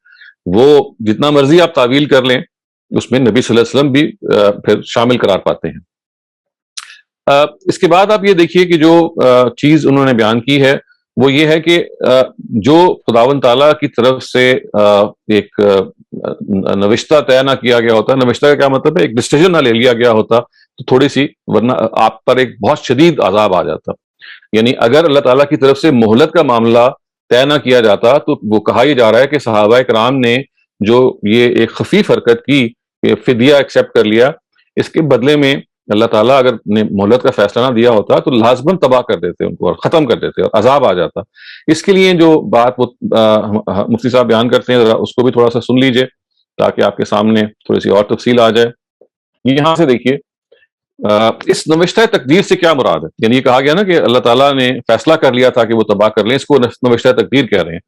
وہ جتنا مرضی آپ تعویل کر لیں اس میں نبی صلی اللہ علیہ وسلم بھی پھر شامل قرار پاتے ہیں. اس کے بعد آپ یہ دیکھیے کہ جو چیز انہوں نے بیان کی ہے وہ یہ ہے کہ جو خداوند تعالیٰ کی طرف سے ایک نوشتہ طے نہ کیا گیا ہوتا، نوشتہ کا کیا مطلب ہے، ایک ڈسیزن نہ لے لیا گیا ہوتا تو تھوڑی سی، ورنہ آپ پر ایک بہت شدید عذاب آ جاتا. یعنی اگر اللہ تعالیٰ کی طرف سے مہلت کا معاملہ طے نہ کیا جاتا تو وہ کہا یہ جا رہا ہے کہ صحابہ کرام نے جو یہ ایک خفیف حرکت کی، فدیہ ایکسیپٹ کر لیا، اس کے بدلے میں اللہ تعالیٰ اگر نے مہلت کا فیصلہ نہ دیا ہوتا تو لازماً تباہ کر دیتے ان کو اور ختم کر دیتے اور عذاب آ جاتا. اس کے لیے جو بات وہ مفتی صاحب بیان کرتے ہیں، ذرا اس کو بھی تھوڑا سا سن لیجئے تاکہ آپ کے سامنے تھوڑی سی اور تفصیل آ جائے. یہاں سے دیکھیے اس نوشتہ تقدیر سے کیا مراد ہے. یعنی یہ کہا گیا نا کہ اللہ تعالیٰ نے فیصلہ کر لیا تھا کہ وہ تباہ کر لیں، اس کو نوشتہ تقدیر کہہ رہے ہیں.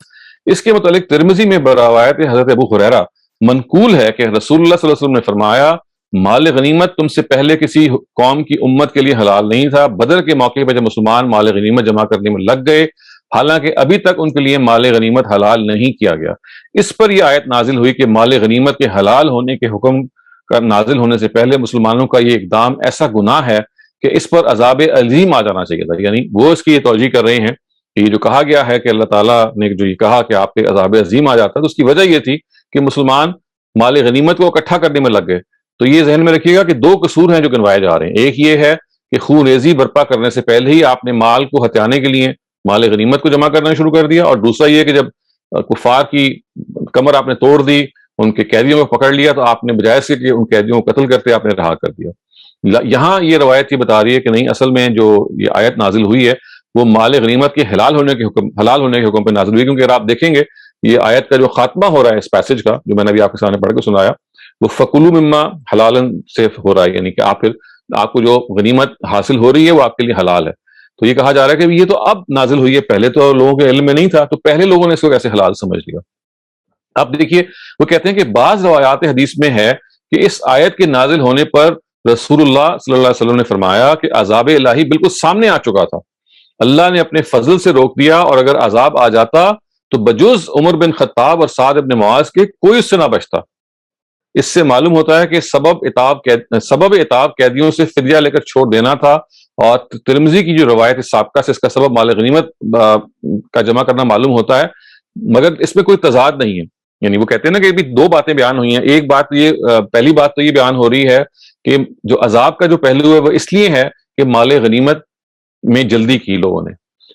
اس کے متعلق ترمذی میں بروایت حضرت ابو ہریرہ منقول ہے کہ رسول اللہ صلی اللہ علیہ وسلم نے فرمایا مال غنیمت تم سے پہلے کسی قوم کی امت کے لیے حلال نہیں تھا. بدر کے موقع پہ جب مسلمان مال غنیمت جمع کرنے میں لگ گئے، حالانکہ ابھی تک ان کے لیے مال غنیمت حلال نہیں کیا گیا. اس پر یہ آیت نازل ہوئی کہ مال غنیمت کے حلال ہونے کے حکم کا نازل ہونے سے پہلے مسلمانوں کا یہ اقدام ایسا گناہ ہے کہ اس پر عذاب عظیم آ جانا چاہیے تھا. یعنی وہ اس کی یہ توجیہ کر رہے ہیں کہ یہ جو کہا گیا ہے کہ اللہ تعالیٰ نے جو یہ کہا کہ آپ پہ عذاب عظیم آ جاتا ہے، تو اس کی وجہ یہ تھی کہ مسلمان مال غنیمت کو اکٹھا کرنے میں لگ گئے. تو یہ ذہن میں رکھیے گا کہ دو قصور ہیں جو گنوائے جا رہے ہیں. ایک یہ ہے کہ خون ریزی برپا کرنے سے پہلے ہی آپ نے مال کو ہتھیانے کے لیے مال غنیمت کو جمع کرنا شروع کر دیا، اور دوسرا یہ کہ جب کفار کی کمر آپ نے توڑ دی، ان کے قیدیوں کو پکڑ لیا، تو آپ نے بجائے سے کہ ان قیدیوں کو قتل کرتے آپ نے رہا کر دیا. یہاں یہ روایت یہ بتا رہی ہے کہ نہیں، اصل میں جو یہ آیت نازل ہوئی ہے وہ مال غنیمت کے حلال ہونے کے حکم پہ نازل ہوئی. کیونکہ اگر آپ دیکھیں گے یہ آیت کا جو خاتمہ ہو رہا ہے اس پیسج کا، جو میں نے ابھی آپ کے سامنے پڑھ کے سنایا، وہ فکلوا مما حلالن سے ہو رہا ہے. یعنی کہ آپ کو جو غنیمت حاصل ہو رہی ہے وہ آپ کے لیے حلال ہے. تو یہ کہا جا رہا ہے کہ یہ تو اب نازل ہوئی ہے، پہلے تو لوگوں کے علم میں نہیں تھا، تو پہلے لوگوں نے اس کو کیسے حلال سمجھ لیا. اب دیکھیے وہ کہتے ہیں کہ بعض روایات حدیث میں ہے کہ اس آیت کے نازل ہونے پر رسول اللہ صلی اللہ علیہ وسلم نے فرمایا کہ عذاب الہی بالکل سامنے آ چکا تھا، اللہ نے اپنے فضل سے روک دیا، اور اگر عذاب آ جاتا تو بجز عمر بن خطاب اور سعد بن معاذ کے کوئی اس سے نہ بچتا. اس سے معلوم ہوتا ہے کہ سبب عتاب قیدیوں سے فدیہ لے کر چھوڑ دینا تھا. اور ترمذی کی جو روایت سابقہ سے اس کا سبب مال غنیمت کا جمع کرنا معلوم ہوتا ہے، مگر اس میں کوئی تضاد نہیں ہے. یعنی وہ کہتے ہیں نا کہ ابھی دو باتیں بیان ہوئی ہیں. ایک بات یہ، پہلی بات تو یہ بیان ہو رہی ہے کہ جو عذاب کا جو پہلو ہے وہ اس لیے ہے کہ مال غنیمت میں جلدی کی لوگوں نے.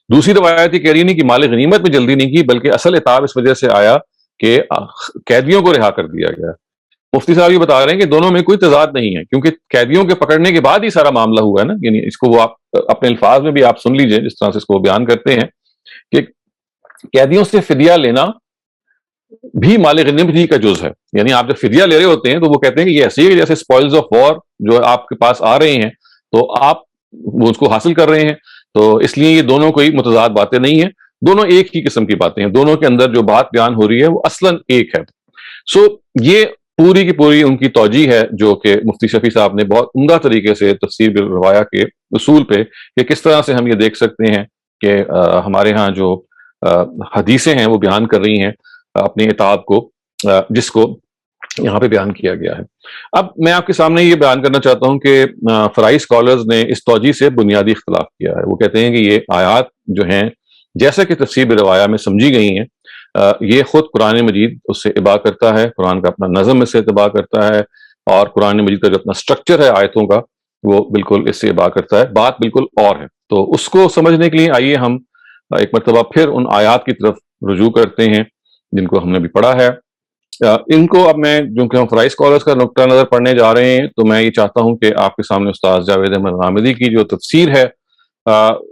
دوسری روایت یہ کہہ رہی نہیں کہ مال غنیمت میں جلدی نہیں کی، بلکہ اصل عتاب اس وجہ سے آیا کہ قیدیوں کو رہا کر دیا گیا. مفتی صاحب یہ بتا رہے ہیں کہ دونوں میں کوئی تضاد نہیں ہے، کیونکہ قیدیوں کے پکڑنے کے بعد ہی سارا معاملہ ہوا ہے نا. یعنی اس کو وہ آپ اپنے الفاظ میں بھی آپ سن لیجئے جس طرح سے اس کو بیان کرتے ہیں کہ قیدیوں سے فدیہ لینا بھی مال غنیمت ہی کا جز ہے. یعنی آپ جب فدیہ لے رہے ہوتے ہیں تو وہ کہتے ہیں کہ یہ ایسے ہی جیسے اسپوائلز آف وار جو آپ کے پاس آ رہے ہیں تو آپ وہ اس کو حاصل کر رہے ہیں. تو اس لیے یہ دونوں کوئی متضاد باتیں نہیں ہیں، دونوں ایک ہی قسم کی باتیں ہیں. دونوں کے اندر جو بات بیان ہو رہی ہے وہ اصلاً ایک ہے. سو یہ پوری کی پوری ان کی توجیہ ہے جو کہ مفتی شفیع صاحب نے بہت عمدہ طریقے سے تفسیر بالروایا کے اصول پہ کہ کس طرح سے ہم یہ دیکھ سکتے ہیں کہ ہمارے ہاں جو حدیثیں ہیں وہ بیان کر رہی ہیں اپنے عتاب کو، جس کو یہاں پہ بیان کیا گیا ہے. اب میں آپ کے سامنے یہ بیان کرنا چاہتا ہوں کہ فرائی اسکالرز نے اس توجیہ سے بنیادی اختلاف کیا ہے. وہ کہتے ہیں کہ یہ آیات جو ہیں جیسا کہ تفسیر بالروایا میں سمجھی گئی ہیں، یہ خود قرآن مجید اس سے اباع کرتا ہے، قرآن کا اپنا نظم اس سے اباع کرتا ہے، اور قرآن مجید کا جو اپنا سٹرکچر ہے آیتوں کا وہ بالکل اس سے اباع کرتا ہے. بات بالکل اور ہے. تو اس کو سمجھنے کے لیے آئیے ہم ایک مرتبہ پھر ان آیات کی طرف رجوع کرتے ہیں جن کو ہم نے بھی پڑھا ہے. ان کو اب میں چونکہ ہم فرائی اسکالرز کا نقطہ نظر پڑھنے جا رہے ہیں تو میں یہ چاہتا ہوں کہ آپ کے سامنے استاد جاوید احمد غامدی کی جو تفسیر ہے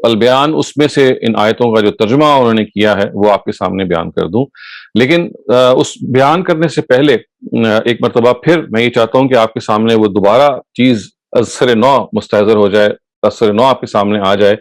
البیان، اس میں سے ان آیتوں کا جو ترجمہ انہوں نے کیا ہے وہ آپ کے سامنے بیان کر دوں. لیکن اس بیان کرنے سے پہلے ایک مرتبہ پھر میں یہ چاہتا ہوں کہ آپ کے سامنے وہ دوبارہ چیز اثر نو مستحضر ہو جائے، اثر نو آپ کے سامنے آ جائے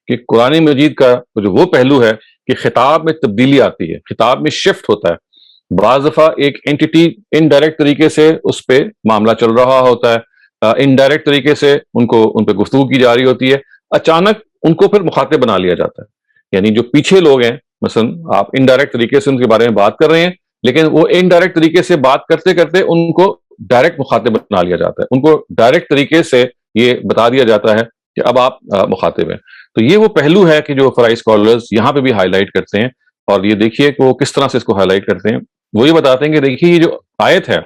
کہ قرآن مجید کا جو وہ پہلو ہے کہ خطاب میں تبدیلی آتی ہے، خطاب میں شفٹ ہوتا ہے. بعض دفعہ ایک اینٹی انڈائریکٹ طریقے سے اس پہ معاملہ چل رہا ہوتا ہے، انڈائریکٹ طریقے سے ان پہ گفتگو کی جا رہی ہوتی ہے، اچانک ان کو پھر مخاطب بنا لیا جاتا ہے. یعنی جو پیچھے لوگ ہیں مثلا آپ انڈائریکٹ طریقے سے ان کے بارے میں بات کر رہے ہیں، لیکن وہ انڈائریکٹ طریقے سے بات کرتے کرتے ان کو ڈائریکٹ مخاطب بنا لیا جاتا ہے. ان کو ڈائریکٹ طریقے سے یہ بتا دیا جاتا ہے کہ اب آپ مخاطب ہیں. تو یہ وہ پہلو ہے کہ جو فرائی اسکالرز یہاں پہ بھی ہائی لائٹ کرتے ہیں. اور یہ دیکھیے کہ وہ کس طرح سے اس کو ہائی لائٹ کرتے ہیں. وہ یہ بتاتے ہیں کہ دیکھیے یہ جو آیت ہے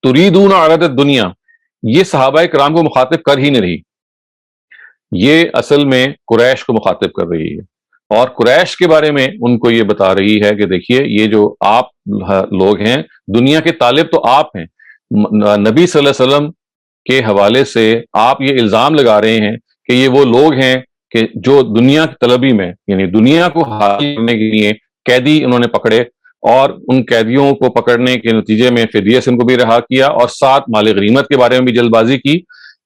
تریدون عرض الدنیا، یہ صحابہ کرام کو مخاطب کر ہی نہیں رہی، یہ اصل میں قریش کو مخاطب کر رہی ہے. اور قریش کے بارے میں ان کو یہ بتا رہی ہے کہ دیکھیے یہ جو آپ لوگ ہیں دنیا کے طالب تو آپ ہیں. نبی صلی اللہ علیہ وسلم کے حوالے سے آپ یہ الزام لگا رہے ہیں کہ یہ وہ لوگ ہیں کہ جو دنیا کی طلبی میں، یعنی دنیا کو حاصل کرنے کے لیے قیدی انہوں نے پکڑے، اور ان قیدیوں کو پکڑنے کے نتیجے میں فدیے سے ان کو بھی رہا کیا، اور ساتھ مال غنیمت کے بارے میں بھی جلد بازی کی.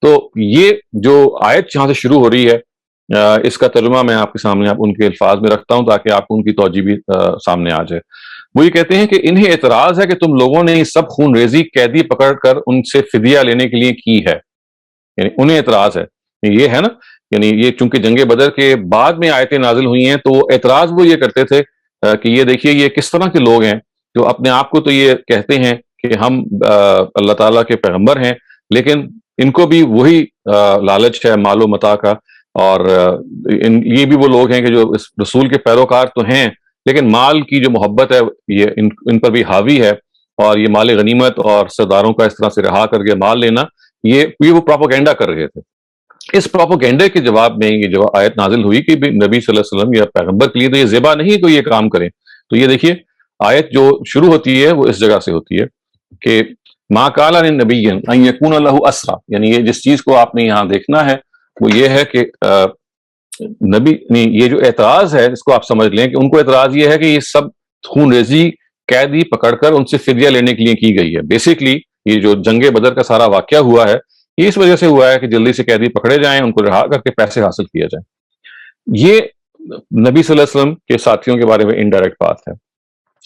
تو یہ جو آیت جہاں سے شروع ہو رہی ہے اس کا ترجمہ میں آپ کے سامنے ان کے الفاظ میں رکھتا ہوں تاکہ آپ کو ان کی توجہ بھی سامنے آ جائے. وہ یہ کہتے ہیں کہ انہیں اعتراض ہے کہ تم لوگوں نے یہ سب خون ریزی قیدی پکڑ کر ان سے فدیہ لینے کے لیے کی ہے. یعنی انہیں اعتراض ہے، یہ ہے نا، یعنی یہ چونکہ جنگ بدر کے بعد میں آیتیں نازل ہوئی ہیں تو وہ اعتراض وہ یہ کرتے تھے کہ یہ دیکھیے یہ کس طرح کے لوگ ہیں جو اپنے آپ کو تو یہ کہتے ہیں کہ ہم اللہ تعالیٰ کے پیغمبر ہیں، لیکن ان کو بھی وہی لالچ ہے مال و متاع کا. اور یہ بھی وہ لوگ ہیں کہ جو اس رسول کے پیروکار تو ہیں، لیکن مال کی جو محبت ہے یہ ان پر بھی حاوی ہے. اور یہ مال غنیمت اور سرداروں کا اس طرح سے رہا کر کے مال لینا، یہ وہ پروپیگنڈا کر رہے تھے. اس پروپیگنڈے کے جواب میں یہ جو آیت نازل ہوئی کہ نبی صلی اللہ علیہ وسلم یا پیغمبر کے لیے تو یہ زیبا نہیں کہ یہ کام کریں. تو یہ دیکھیے آیت جو شروع ہوتی ہے وہ اس جگہ سے ہوتی ہے کہ ما قال للنبی ان یکون له اسرا، یعنی یہ جس چیز کو آپ نے یہاں دیکھنا ہے وہ یہ ہے کہ نبی نہیں، یہ جو اعتراض ہے اس کو آپ سمجھ لیں کہ ان کو اعتراض یہ ہے کہ یہ سب خون ریزی قیدی پکڑ کر ان سے فدیہ لینے کے لیے کی گئی ہے. بیسکلی یہ جو جنگ بدر کا سارا واقعہ ہوا ہے یہ اس وجہ سے ہوا ہے کہ جلدی سے قیدی پکڑے جائیں، ان کو رہا کر کے پیسے حاصل کیا جائیں. یہ نبی صلی اللہ علیہ وسلم کے ساتھیوں کے بارے میں انڈائریکٹ بات ہے.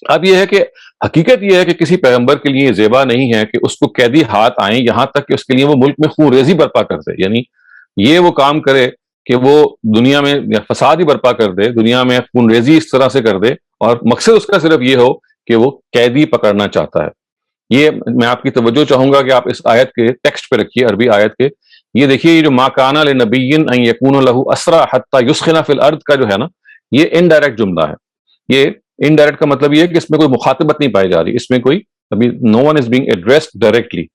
اب یہ ہے کہ حقیقت یہ ہے کہ کسی پیغمبر کے لیے زیبا نہیں ہے کہ اس کو قیدی ہاتھ آئیں یہاں تک کہ اس کے لیے وہ ملک میں خون ریزی برپا کر دے. یعنی یہ وہ کام کرے کہ وہ دنیا میں فساد ہی برپا کر دے، دنیا میں خون ریزی اس طرح سے کر دے، اور مقصد اس کا صرف یہ ہو کہ وہ قیدی پکڑنا چاہتا ہے. یہ میں آپ کی توجہ چاہوں گا کہ آپ اس آیت کے ٹیکسٹ پہ رکھیے، عربی آیت کے. یہ دیکھیے یہ جو ما کان لنبی ان یکون له اسرا حتی یسخن فی الارض کا جو ہے نا، یہ انڈائریکٹ جملہ ہے. یہ انڈائریکٹ کا مطلب یہ ہے کہ اس میں کوئی مخاطبت نہیں پائی جا رہی، اس میں کوئی ابھی no one is being addressed directly.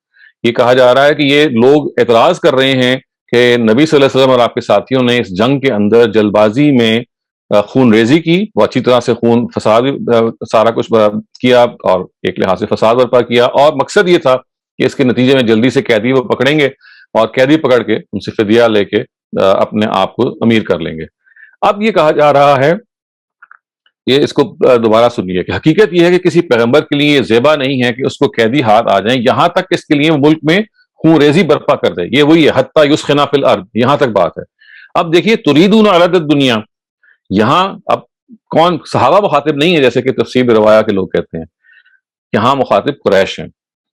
یہ کہا جا رہا ہے کہ یہ لوگ اعتراض کر رہے ہیں کہ نبی صلی اللہ علیہ وسلم اور آپ کے ساتھیوں نے اس جنگ کے اندر جلد بازی میں خون ریزی کی، وہ اچھی طرح سے خون فساد سارا کچھ کیا اور ایک لحاظ سے فساد برپا کیا، اور مقصد یہ تھا کہ اس کے نتیجے میں جلدی سے قیدی وہ پکڑیں گے اور قیدی پکڑ کے ان سے فدیہ لے کے اپنے آپ کو امیر کر لیں گے. اب یہ کہا جا رہا ہے، یہ اس کو دوبارہ سنیے کہ حقیقت یہ ہے کہ کسی پیغمبر کے لیے یہ زیبا نہیں ہے کہ اس کو قیدی ہاتھ آ جائیں یہاں تک کہ اس کے لیے وہ ملک میں خون ریزی برپا کر دے. یہ وہی ہے حتی یسخن فی الارض، یہاں تک بات ہے. اب دیکھیے تریدون عرض الدنیا، یہاں اب کون صحابہ مخاطب نہیں ہے جیسے کہ تفسیر روایا کے لوگ کہتے ہیں، یہاں مخاطب قریش ہیں.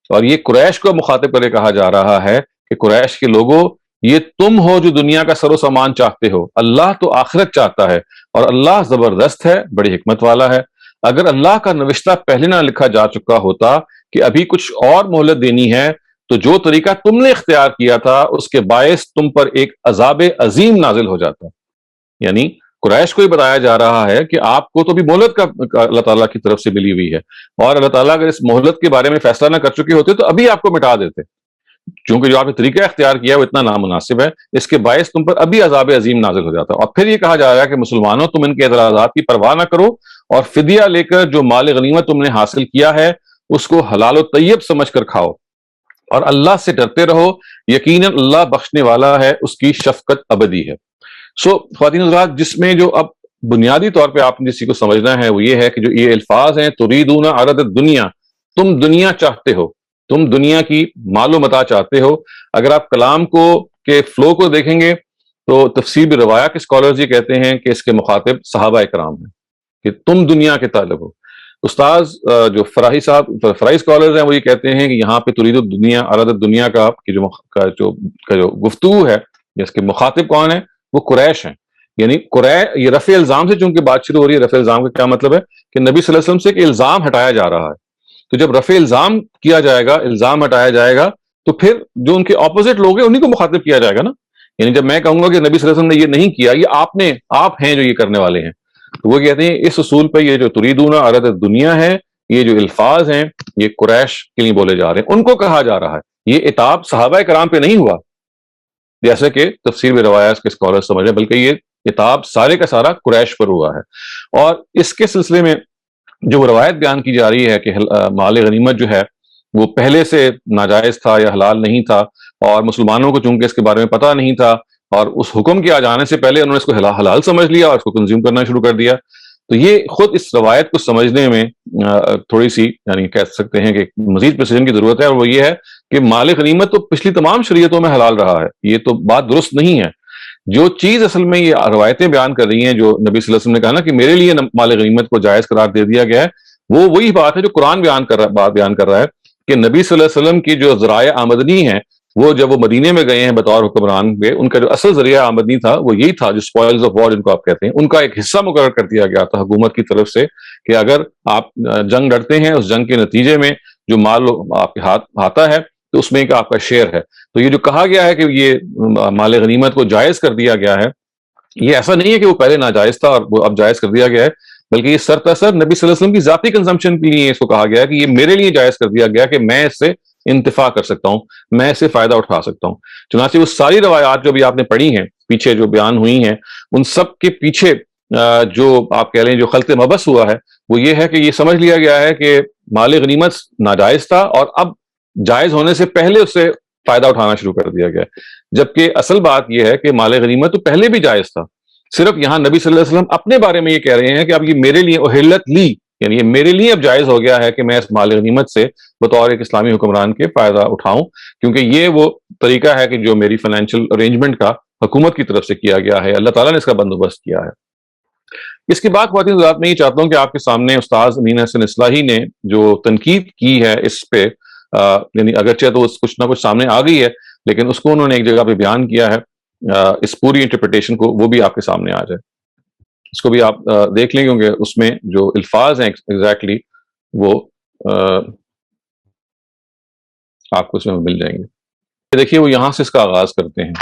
اور یہ قریش کو مخاطب کرے کہا جا رہا ہے کہ قریش کے لوگوں یہ تم ہو جو دنیا کا سر و سامان چاہتے ہو، اللہ تو آخرت چاہتا ہے اور اللہ زبردست ہے، بڑی حکمت والا ہے. اگر اللہ کا نوشتہ پہلے نہ لکھا جا چکا ہوتا کہ ابھی کچھ اور مہلت دینی ہے تو جو طریقہ تم نے اختیار کیا تھا اس کے باعث تم پر ایک عذاب عظیم نازل ہو جاتا. یعنی قریش کو ہی بتایا جا رہا ہے کہ آپ کو تو بھی مہلت کا اللہ تعالیٰ کی طرف سے ملی ہوئی ہے، اور اللہ تعالیٰ اگر اس مہلت کے بارے میں فیصلہ نہ کر چکے ہوتے تو ابھی آپ کو مٹا دیتے. چونکہ جو آپ نے طریقہ اختیار کیا وہ اتنا نامناسب ہے، اس کے باعث تم پر ابھی عذاب عظیم نازل ہو جاتا. اور پھر یہ کہا جا رہا ہے کہ مسلمانوں تم ان کے اعتراضات کی پرواہ نہ کرو اور فدیہ لے کر جو مال غنیمت تم نے حاصل کیا ہے اس کو حلال و طیب سمجھ کر کھاؤ، اور اللہ سے ڈرتے رہو، یقیناً اللہ بخشنے والا ہے، اس کی شفقت ابدی ہے. خواتین حضرات، جس میں جو اب بنیادی طور پہ آپ نے جس کو سمجھنا ہے وہ یہ ہے کہ جو یہ الفاظ ہیں تریدون عرض الدنیا، تم دنیا چاہتے ہو، تم دنیا کی مال و متاع چاہتے ہو. اگر آپ کلام کو کے فلو کو دیکھیں گے تو تفسیر روایہ کے اسکالرز یہ کہتے ہیں کہ اس کے مخاطب صحابہ کرام ہیں کہ تم دنیا کے طالب ہو. استاذ جو فراہی صاحب فراہی اسکالرز ہیں وہ یہ کہتے ہیں کہ یہاں پہ ترید الدنیا عرض الدنیا کا جو گفتگو ہے جس کے مخاطب کون ہے وہ قریش ہیں. یعنی یہ رفع الزام سے چونکہ بات شروع ہو رہی ہے، رفع الزام کا کیا مطلب ہے کہ نبی صلی اللہ علیہ وسلم سے ایک الزام ہٹایا جا رہا ہے. تو جب رفع الزام کیا جائے گا، الزام ہٹایا جائے گا، تو پھر جو ان کے اپوزٹ لوگ ہیں انہیں کو مخاطب کیا جائے گا نا. یعنی جب میں کہوں گا کہ نبی صلی اللہ علیہ وسلم نے یہ نہیں کیا، یہ آپ ہیں جو یہ کرنے والے ہیں، تو وہ کہتے ہیں اس اصول پہ یہ جو تریدون عرض دنیا ہے، یہ جو الفاظ ہیں یہ قریش کے لیے بولے جا رہے ہیں، ان کو کہا جا رہا ہے، یہ عتاب صحابہ کرام پہ نہیں ہوا جیسے کہ تفسیر میں روایات کے اسکالر سمجھ ہیں، بلکہ یہ عتاب سارے کا سارا قریش پر ہوا ہے۔ اور اس کے سلسلے میں جو وہ روایت بیان کی جا رہی ہے کہ مال غنیمت جو ہے وہ پہلے سے ناجائز تھا یا حلال نہیں تھا، اور مسلمانوں کو چونکہ اس کے بارے میں پتہ نہیں تھا اور اس حکم کے آ جانے سے پہلے انہوں نے اس کو حلال سمجھ لیا اور اس کو کنزیوم کرنا شروع کر دیا، تو یہ خود اس روایت کو سمجھنے میں تھوڑی سی یعنی کہہ سکتے ہیں کہ مزید پریسیجن کی ضرورت ہے، اور وہ یہ ہے کہ مال غنیمت تو پچھلی تمام شریعتوں میں حلال رہا ہے، یہ تو بات درست نہیں ہے۔ جو چیز اصل میں یہ روایتیں بیان کر رہی ہیں، جو نبی صلی اللہ علیہ وسلم نے کہا نا کہ میرے لیے مال غنیمت کو جائز قرار دے دیا گیا ہے، وہ وہی بات ہے جو قرآن بیان کر رہا ہے کہ نبی صلی اللہ علیہ وسلم کی جو ذرائع آمدنی ہے، وہ جب وہ مدینے میں گئے ہیں بطور حکمران کے، ان کا جو اصل ذریعہ آمدنی تھا وہ یہی تھا، جو اسپوائلز آف وار جن کو آپ کہتے ہیں، ان کا ایک حصہ مقرر کر دیا گیا تھا حکومت کی طرف سے کہ اگر آپ جنگ لڑتے ہیں، اس جنگ کے نتیجے میں جو مال آپ کے ہاتھ آتا ہے تو اس میں ایک آپ کا شیئر ہے۔ تو یہ جو کہا گیا ہے کہ یہ مال غنیمت کو جائز کر دیا گیا ہے، یہ ایسا نہیں ہے کہ وہ پہلے ناجائز تھا اور وہ اب جائز کر دیا گیا ہے، بلکہ یہ سرتاسر نبی صلی اللہ علیہ وسلم کی ذاتی کنزمپشن کے لیے اس کو کہا گیا ہے کہ یہ میرے لیے جائز کر دیا گیا کہ میں اس سے انتفاع کر سکتا ہوں، میں اس سے فائدہ اٹھا سکتا ہوں۔ چنانچہ وہ ساری روایات جو بھی آپ نے پڑھی ہیں پیچھے جو بیان ہوئی ہیں، ان سب کے پیچھے جو آپ کہہ لیں جو خلط مبس ہوا ہے وہ یہ ہے کہ یہ سمجھ لیا گیا ہے کہ مال غنیمت ناجائز تھا اور اب جائز ہونے سے پہلے اس سے فائدہ اٹھانا شروع کر دیا گیا، جبکہ اصل بات یہ ہے کہ مال غنیمت تو پہلے بھی جائز تھا، صرف یہاں نبی صلی اللہ علیہ وسلم اپنے بارے میں یہ کہہ رہے ہیں کہ اب یہ میرے لیے احلت لی، یعنی یہ میرے لیے اب جائز ہو گیا ہے کہ میں اس مال غنیمت سے بطور ایک اسلامی حکمران کے فائدہ اٹھاؤں، کیونکہ یہ وہ طریقہ ہے کہ جو میری فائنینشیل ارینجمنٹ کا حکومت کی طرف سے کیا گیا ہے، اللہ تعالیٰ نے اس کا بندوبست کیا ہے۔ اس کے بعد خواتین حضرات میں یہ چاہتا ہوں کہ آپ کے سامنے استاذ امین حسن اصلاحی نے جو تنقید کی ہے اس پہ، یعنی اگرچہ تو کچھ نہ کچھ سامنے آ گئی ہے لیکن اس کو انہوں نے ایک جگہ پہ بیان کیا ہے، اس پوری انٹرپریٹیشن کو وہ بھی آپ کے سامنے آ جائے، اس کو بھی آپ دیکھ لیں کیونکہ اس میں جو الفاظ ہیں ایگزیکٹلی وہ آپ کو اس میں مل جائیں گے۔ دیکھیے وہ یہاں سے اس کا آغاز کرتے ہیں،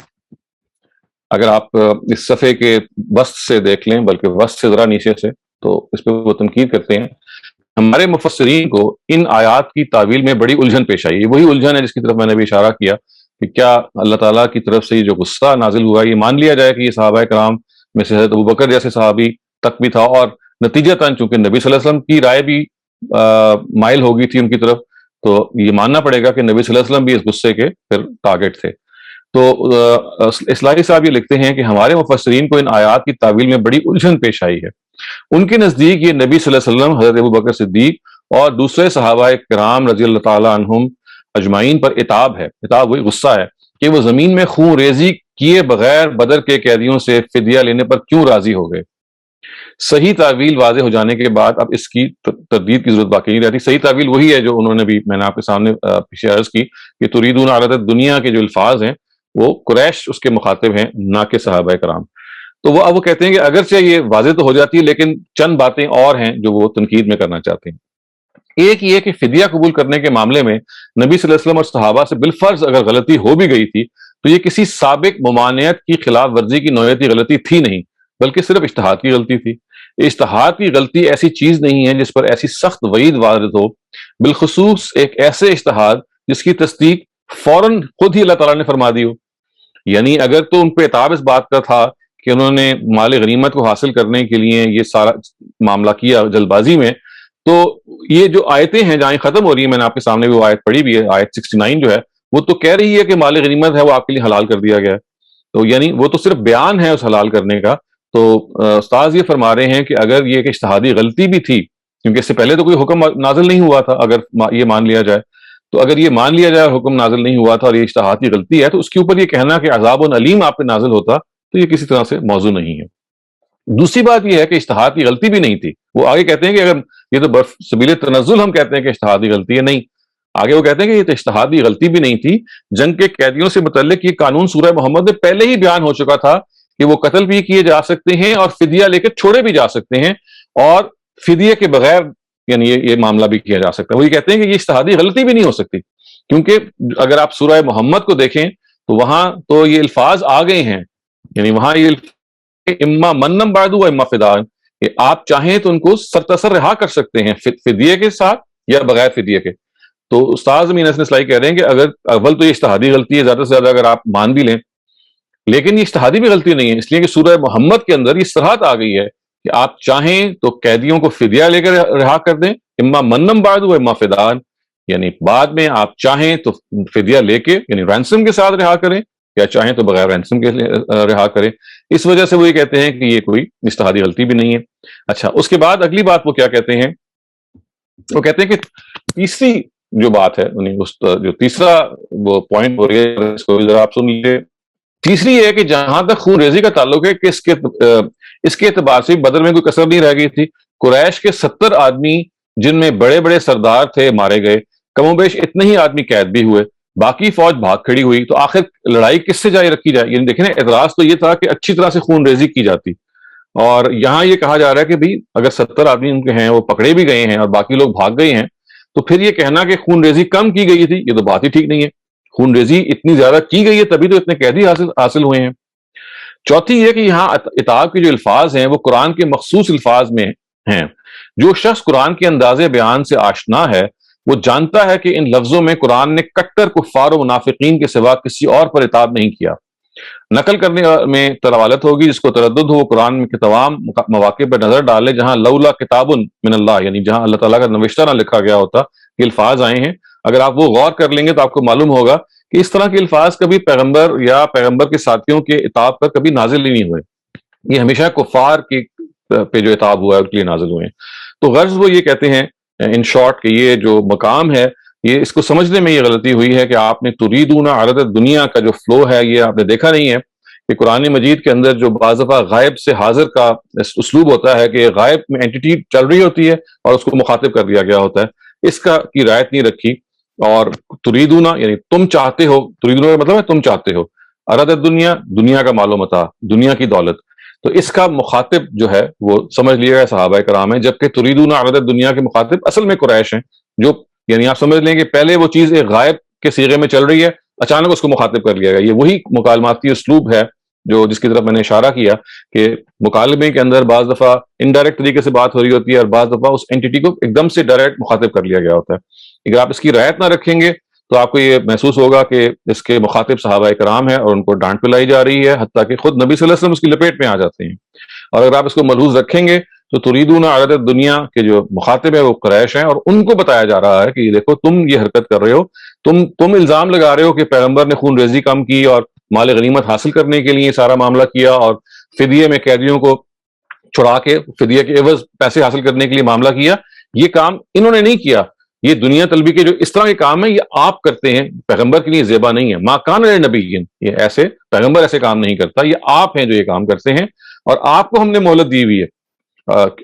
اگر آپ اس صفحے کے وسط سے دیکھ لیں، بلکہ وسط سے ذرا نیچے سے، تو اس پہ وہ تنقید کرتے ہیں، ہمارے مفسرین کو ان آیات کی تعویل میں بڑی الجھن پیش آئی۔ یہ وہی الجھن ہے جس کی طرف میں نے بھی اشارہ کیا کہ کیا اللہ تعالیٰ کی طرف سے یہ جو غصہ نازل ہوا یہ مان لیا جائے کہ یہ صحابہ کرام میں سے حضرت ابوبکر جیسے صحابی تک بھی تھا، اور نتیجتاً چونکہ نبی صلی اللہ علیہ وسلم کی رائے بھی مائل ہو گئی تھی ان کی طرف، تو یہ ماننا پڑے گا کہ نبی صلی اللہ علیہ وسلم بھی اس غصے کے پھر ٹارگٹ تھے۔ تو اصلاحی صاحب یہ لکھتے ہیں کہ ہمارے مفسرین کو ان آیات کی تعویل میں بڑی الجھن پیش آئی ہے۔ ان کے نزدیک یہ نبی صلی اللہ علیہ وسلم، حضرت ابوبکر صدیق اور دوسرے صحابہ کرام رضی اللہ تعالیٰ عنہم اجمعین پر عتاب ہے، عتاب وہی غصہ ہے کہ وہ زمین میں خون ریزی کیے بغیر بدر کے قیدیوں سے فدیہ لینے پر کیوں راضی ہو گئے۔ صحیح تعویل واضح ہو جانے کے بعد اب اس کی تردید کی ضرورت باقی نہیں رہتی۔ صحیح تعویل وہی ہے جو انہوں نے بھی میں نے آپ کے سامنے پیچھے عرض کی کہ تریدون عرض دنیا کے جو الفاظ ہیں وہ قریش اس کے مخاطب ہیں، نہ کہ صحابہ کرام۔ تو وہ اب وہ کہتے ہیں کہ اگرچہ یہ واضح تو ہو جاتی ہے لیکن چند باتیں اور ہیں جو وہ تنقید میں کرنا چاہتے ہیں۔ ایک یہ کہ فدیہ قبول کرنے کے معاملے میں نبی صلی اللہ علیہ وسلم اور صحابہ سے بالفرض اگر غلطی ہو بھی گئی تھی تو یہ کسی سابق ممانعت کی خلاف ورزی کی نوعیتی غلطی تھی نہیں، بلکہ صرف اجتہاد کی غلطی تھی۔ اجتہاد کی غلطی ایسی چیز نہیں ہے جس پر ایسی سخت وعید وارد ہو، بالخصوص ایک ایسے اجتہاد جس کی تصدیق فوراً خود ہی اللہ تعالیٰ نے فرما دی ہو۔ یعنی اگر تو ان پہ اعتاب اس بات کا تھا کہ انہوں نے مال غنیمت کو حاصل کرنے کے لیے یہ سارا معاملہ کیا جلد بازی میں، تو یہ جو آیتیں ہیں جہاں ختم ہو رہی ہیں، میں نے آپ کے سامنے بھی وہ آیت پڑھی بھی ہے، آیت 69 جو ہے وہ تو کہہ رہی ہے کہ مال غنیمت ہے وہ آپ کے لیے حلال کر دیا گیا ہے، تو یعنی وہ تو صرف بیان ہے اس حلال کرنے کا۔ تو استاذ یہ فرما رہے ہیں کہ اگر یہ ایک اجتہادی غلطی بھی تھی، کیونکہ اس سے پہلے تو کوئی حکم نازل نہیں ہوا تھا، اگر یہ مان لیا جائے تو اگر یہ مان لیا جائے اور حکم نازل نہیں ہوا تھا اور یہ اجتہادی غلطی ہے تو اس کے اوپر یہ کہنا کہ عذاب علیم آپ پہ نازل ہوتا تو یہ کسی طرح سے موضوع نہیں ہے۔ دوسری بات یہ ہے کہ اجتہاد کی غلطی بھی نہیں تھی، وہ آگے کہتے ہیں کہ اگر یہ تو سبیل تنزل ہم کہتے ہیں کہ اجتہادی غلطی ہے، نہیں، آگے وہ کہتے ہیں کہ یہ تو اجتہادی غلطی بھی نہیں تھی، جنگ کے قیدیوں سے متعلق یہ قانون سورہ محمد میں پہلے ہی بیان ہو چکا تھا کہ وہ قتل بھی کیے جا سکتے ہیں اور فدیہ لے کے چھوڑے بھی جا سکتے ہیں، اور فدیہ کے بغیر یعنی یہ معاملہ بھی کیا جا سکتا ہے۔ وہ یہ کہتے ہیں کہ یہ اجتہادی غلطی بھی نہیں ہو سکتی، کیونکہ اگر آپ سورہ محمد کو دیکھیں تو وہاں تو یہ الفاظ آ گئے ہیں، یعنی وہاں یہ اما منم بعد و اما فداء، کہ آپ چاہیں تو ان کو سرتسر رہا کر سکتے ہیں فدیے کے ساتھ یا بغیر فدیے کے۔ تو استاذ امین حسن اصلاحی کہہ رہے ہیں کہ اگر اول تو یہ اجتہادی غلطی ہے زیادہ سے زیادہ اگر آپ مان بھی لیں، لیکن یہ اجتہادی بھی غلطی نہیں ہے، اس لیے کہ سورہ محمد کے اندر یہ صراحت آ گئی ہے کہ آپ چاہیں تو قیدیوں کو فدیہ لے کر رہا کر دیں، اما منم بعد و اما فداء، یعنی بعد میں آپ چاہیں تو فدیہ لے کے یعنی رینسم کے ساتھ رہا کریں، یا چاہیں تو بغیر رینسم کے رہا کریں۔ اس وجہ سے وہ یہ کہتے ہیں کہ یہ کوئی اجتہادی غلطی بھی نہیں ہے۔ اچھا، اس کے بعد اگلی بات وہ کیا کہتے ہیں، وہ کہتے ہیں کہ تیسری جو بات ہے، یعنی جو تیسرا وہ پوائنٹ ہو رہی ہے، اس کو بھی ذرا آپ سن لیجیے۔ تیسری یہ ہے کہ جہاں تک خون ریزی کا تعلق ہے کہ اس کے اعتبار سے بدر میں کوئی کسر نہیں رہ گئی تھی۔ قریش کے 70 آدمی جن میں بڑے بڑے سردار تھے مارے گئے، کم و بیش اتنے ہی آدمی قید بھی ہوئے، باقی فوج بھاگ کھڑی ہوئی، تو آخر لڑائی کس سے جاری رکھی جائے؟ یعنی دیکھیں نا، اعتراض تو یہ تھا کہ اچھی طرح سے خون ریزی کی جاتی، اور یہاں یہ کہا جا رہا ہے کہ بھئی اگر 70 آدمی ان کے ہیں وہ پکڑے بھی گئے ہیں اور باقی لوگ بھاگ گئے ہیں، تو پھر یہ کہنا کہ خون ریزی کم کی گئی تھی، یہ تو بات ہی ٹھیک نہیں ہے۔ خون ریزی اتنی زیادہ کی گئی ہے تبھی تو اتنے قیدی حاصل ہوئے ہیں۔ چوتھی یہ کہ یہاں اتاب کے جو الفاظ ہیں وہ قرآن کے مخصوص الفاظ میں ہیں۔ جو شخص قرآن کے انداز بیان سے آشنا ہے وہ جانتا ہے کہ ان لفظوں میں قرآن نے کٹر کفار و منافقین کے سوا کسی اور پر اتاب نہیں کیا۔ نقل کرنے میں طوالت ہوگی، جس کو تردد ہو وہ قرآن کے تمام مواقع پر نظر ڈالے جہاں لولا کتاب من اللہ، یعنی جہاں اللہ تعالیٰ کا نوشتہ نہ لکھا گیا ہوتا، یہ الفاظ آئے ہیں۔ اگر آپ وہ غور کر لیں گے تو آپ کو معلوم ہوگا کہ اس طرح کے الفاظ کبھی پیغمبر یا پیغمبر کے ساتھیوں کے اتاب پر کبھی نازل ہی نہیں ہوئے، یہ ہمیشہ کفار کی پہ جو اتاب ہوا ہے اس کے لیے نازل ہوئے ہیں۔ تو غرض وہ یہ کہتے ہیں ان شارٹ کہ یہ جو مقام ہے، یہ اس کو سمجھنے میں یہ غلطی ہوئی ہے کہ آپ نے تریدون عرض دنیا کا جو فلو ہے یہ آپ نے دیکھا نہیں ہے کہ قرآن مجید کے اندر جو بعض دفعہ غائب سے حاضر کا اسلوب ہوتا ہے کہ غائب میں اینٹی چل رہی ہوتی ہے اور اس کو مخاطب کر دیا گیا ہوتا ہے، اس کا کی رعایت نہیں رکھی۔ اور تریدون یعنی تم چاہتے ہو، تریدون کا مطلب ہے تم چاہتے ہو، عرض دنیا، دنیا کا مال و متاع، دنیا کی دولت، تو اس کا مخاطب جو ہے وہ سمجھ لیا گیا صحابہ کرام ہے، جبکہ تریدون عرض دنیا کے مخاطب اصل میں قریش ہیں، جو یعنی آپ سمجھ لیں کہ پہلے وہ چیز ایک غائب کے صیغے میں چل رہی ہے، اچانک اس کو مخاطب کر لیا گیا۔ یہ وہی مکالماتی اسلوب ہے جو جس کی طرف میں نے اشارہ کیا کہ مکالمے کے اندر بعض دفعہ انڈائریکٹ طریقے سے بات ہو رہی ہوتی ہے اور بعض دفعہ اس اینٹی کو ایک دم سے ڈائریکٹ مخاطب کر لیا گیا ہوتا ہے۔ اگر آپ اس کی رعایت نہ رکھیں گے تو آپ کو یہ محسوس ہوگا کہ اس کے مخاطب صحابہ کرام ہیں اور ان کو ڈانٹ پلائی جا رہی ہے، حتیٰ کہ خود نبی صلی اللہ علیہ وسلم اس کی لپیٹ میں آ جاتے ہیں۔ اور اگر آپ اس کو ملحوظ رکھیں گے تو تریدون عرض دنیا کے جو مخاطب ہے وہ قریش ہیں، اور ان کو بتایا جا رہا ہے کہ یہ دیکھو تم یہ حرکت کر رہے ہو، تم الزام لگا رہے ہو کہ پیغمبر نے خون ریزی کم کی اور مال غنیمت حاصل کرنے کے لیے سارا معاملہ کیا، اور فدیے میں قیدیوں کو چھڑا کے فدیے کے عوض پیسے حاصل کرنے کے لیے معاملہ کیا۔ یہ کام انہوں نے نہیں کیا، یہ دنیا طلبی کے جو اس طرح کے کام ہیں یہ آپ کرتے ہیں، پیغمبر کے لیے زیبا نہیں ہے۔ ما کان لنبی، یہ ایسے پیغمبر ایسے کام نہیں کرتا، یہ آپ ہیں جو یہ کام کرتے ہیں، اور آپ کو ہم نے مہلت دی ہوئی ہے۔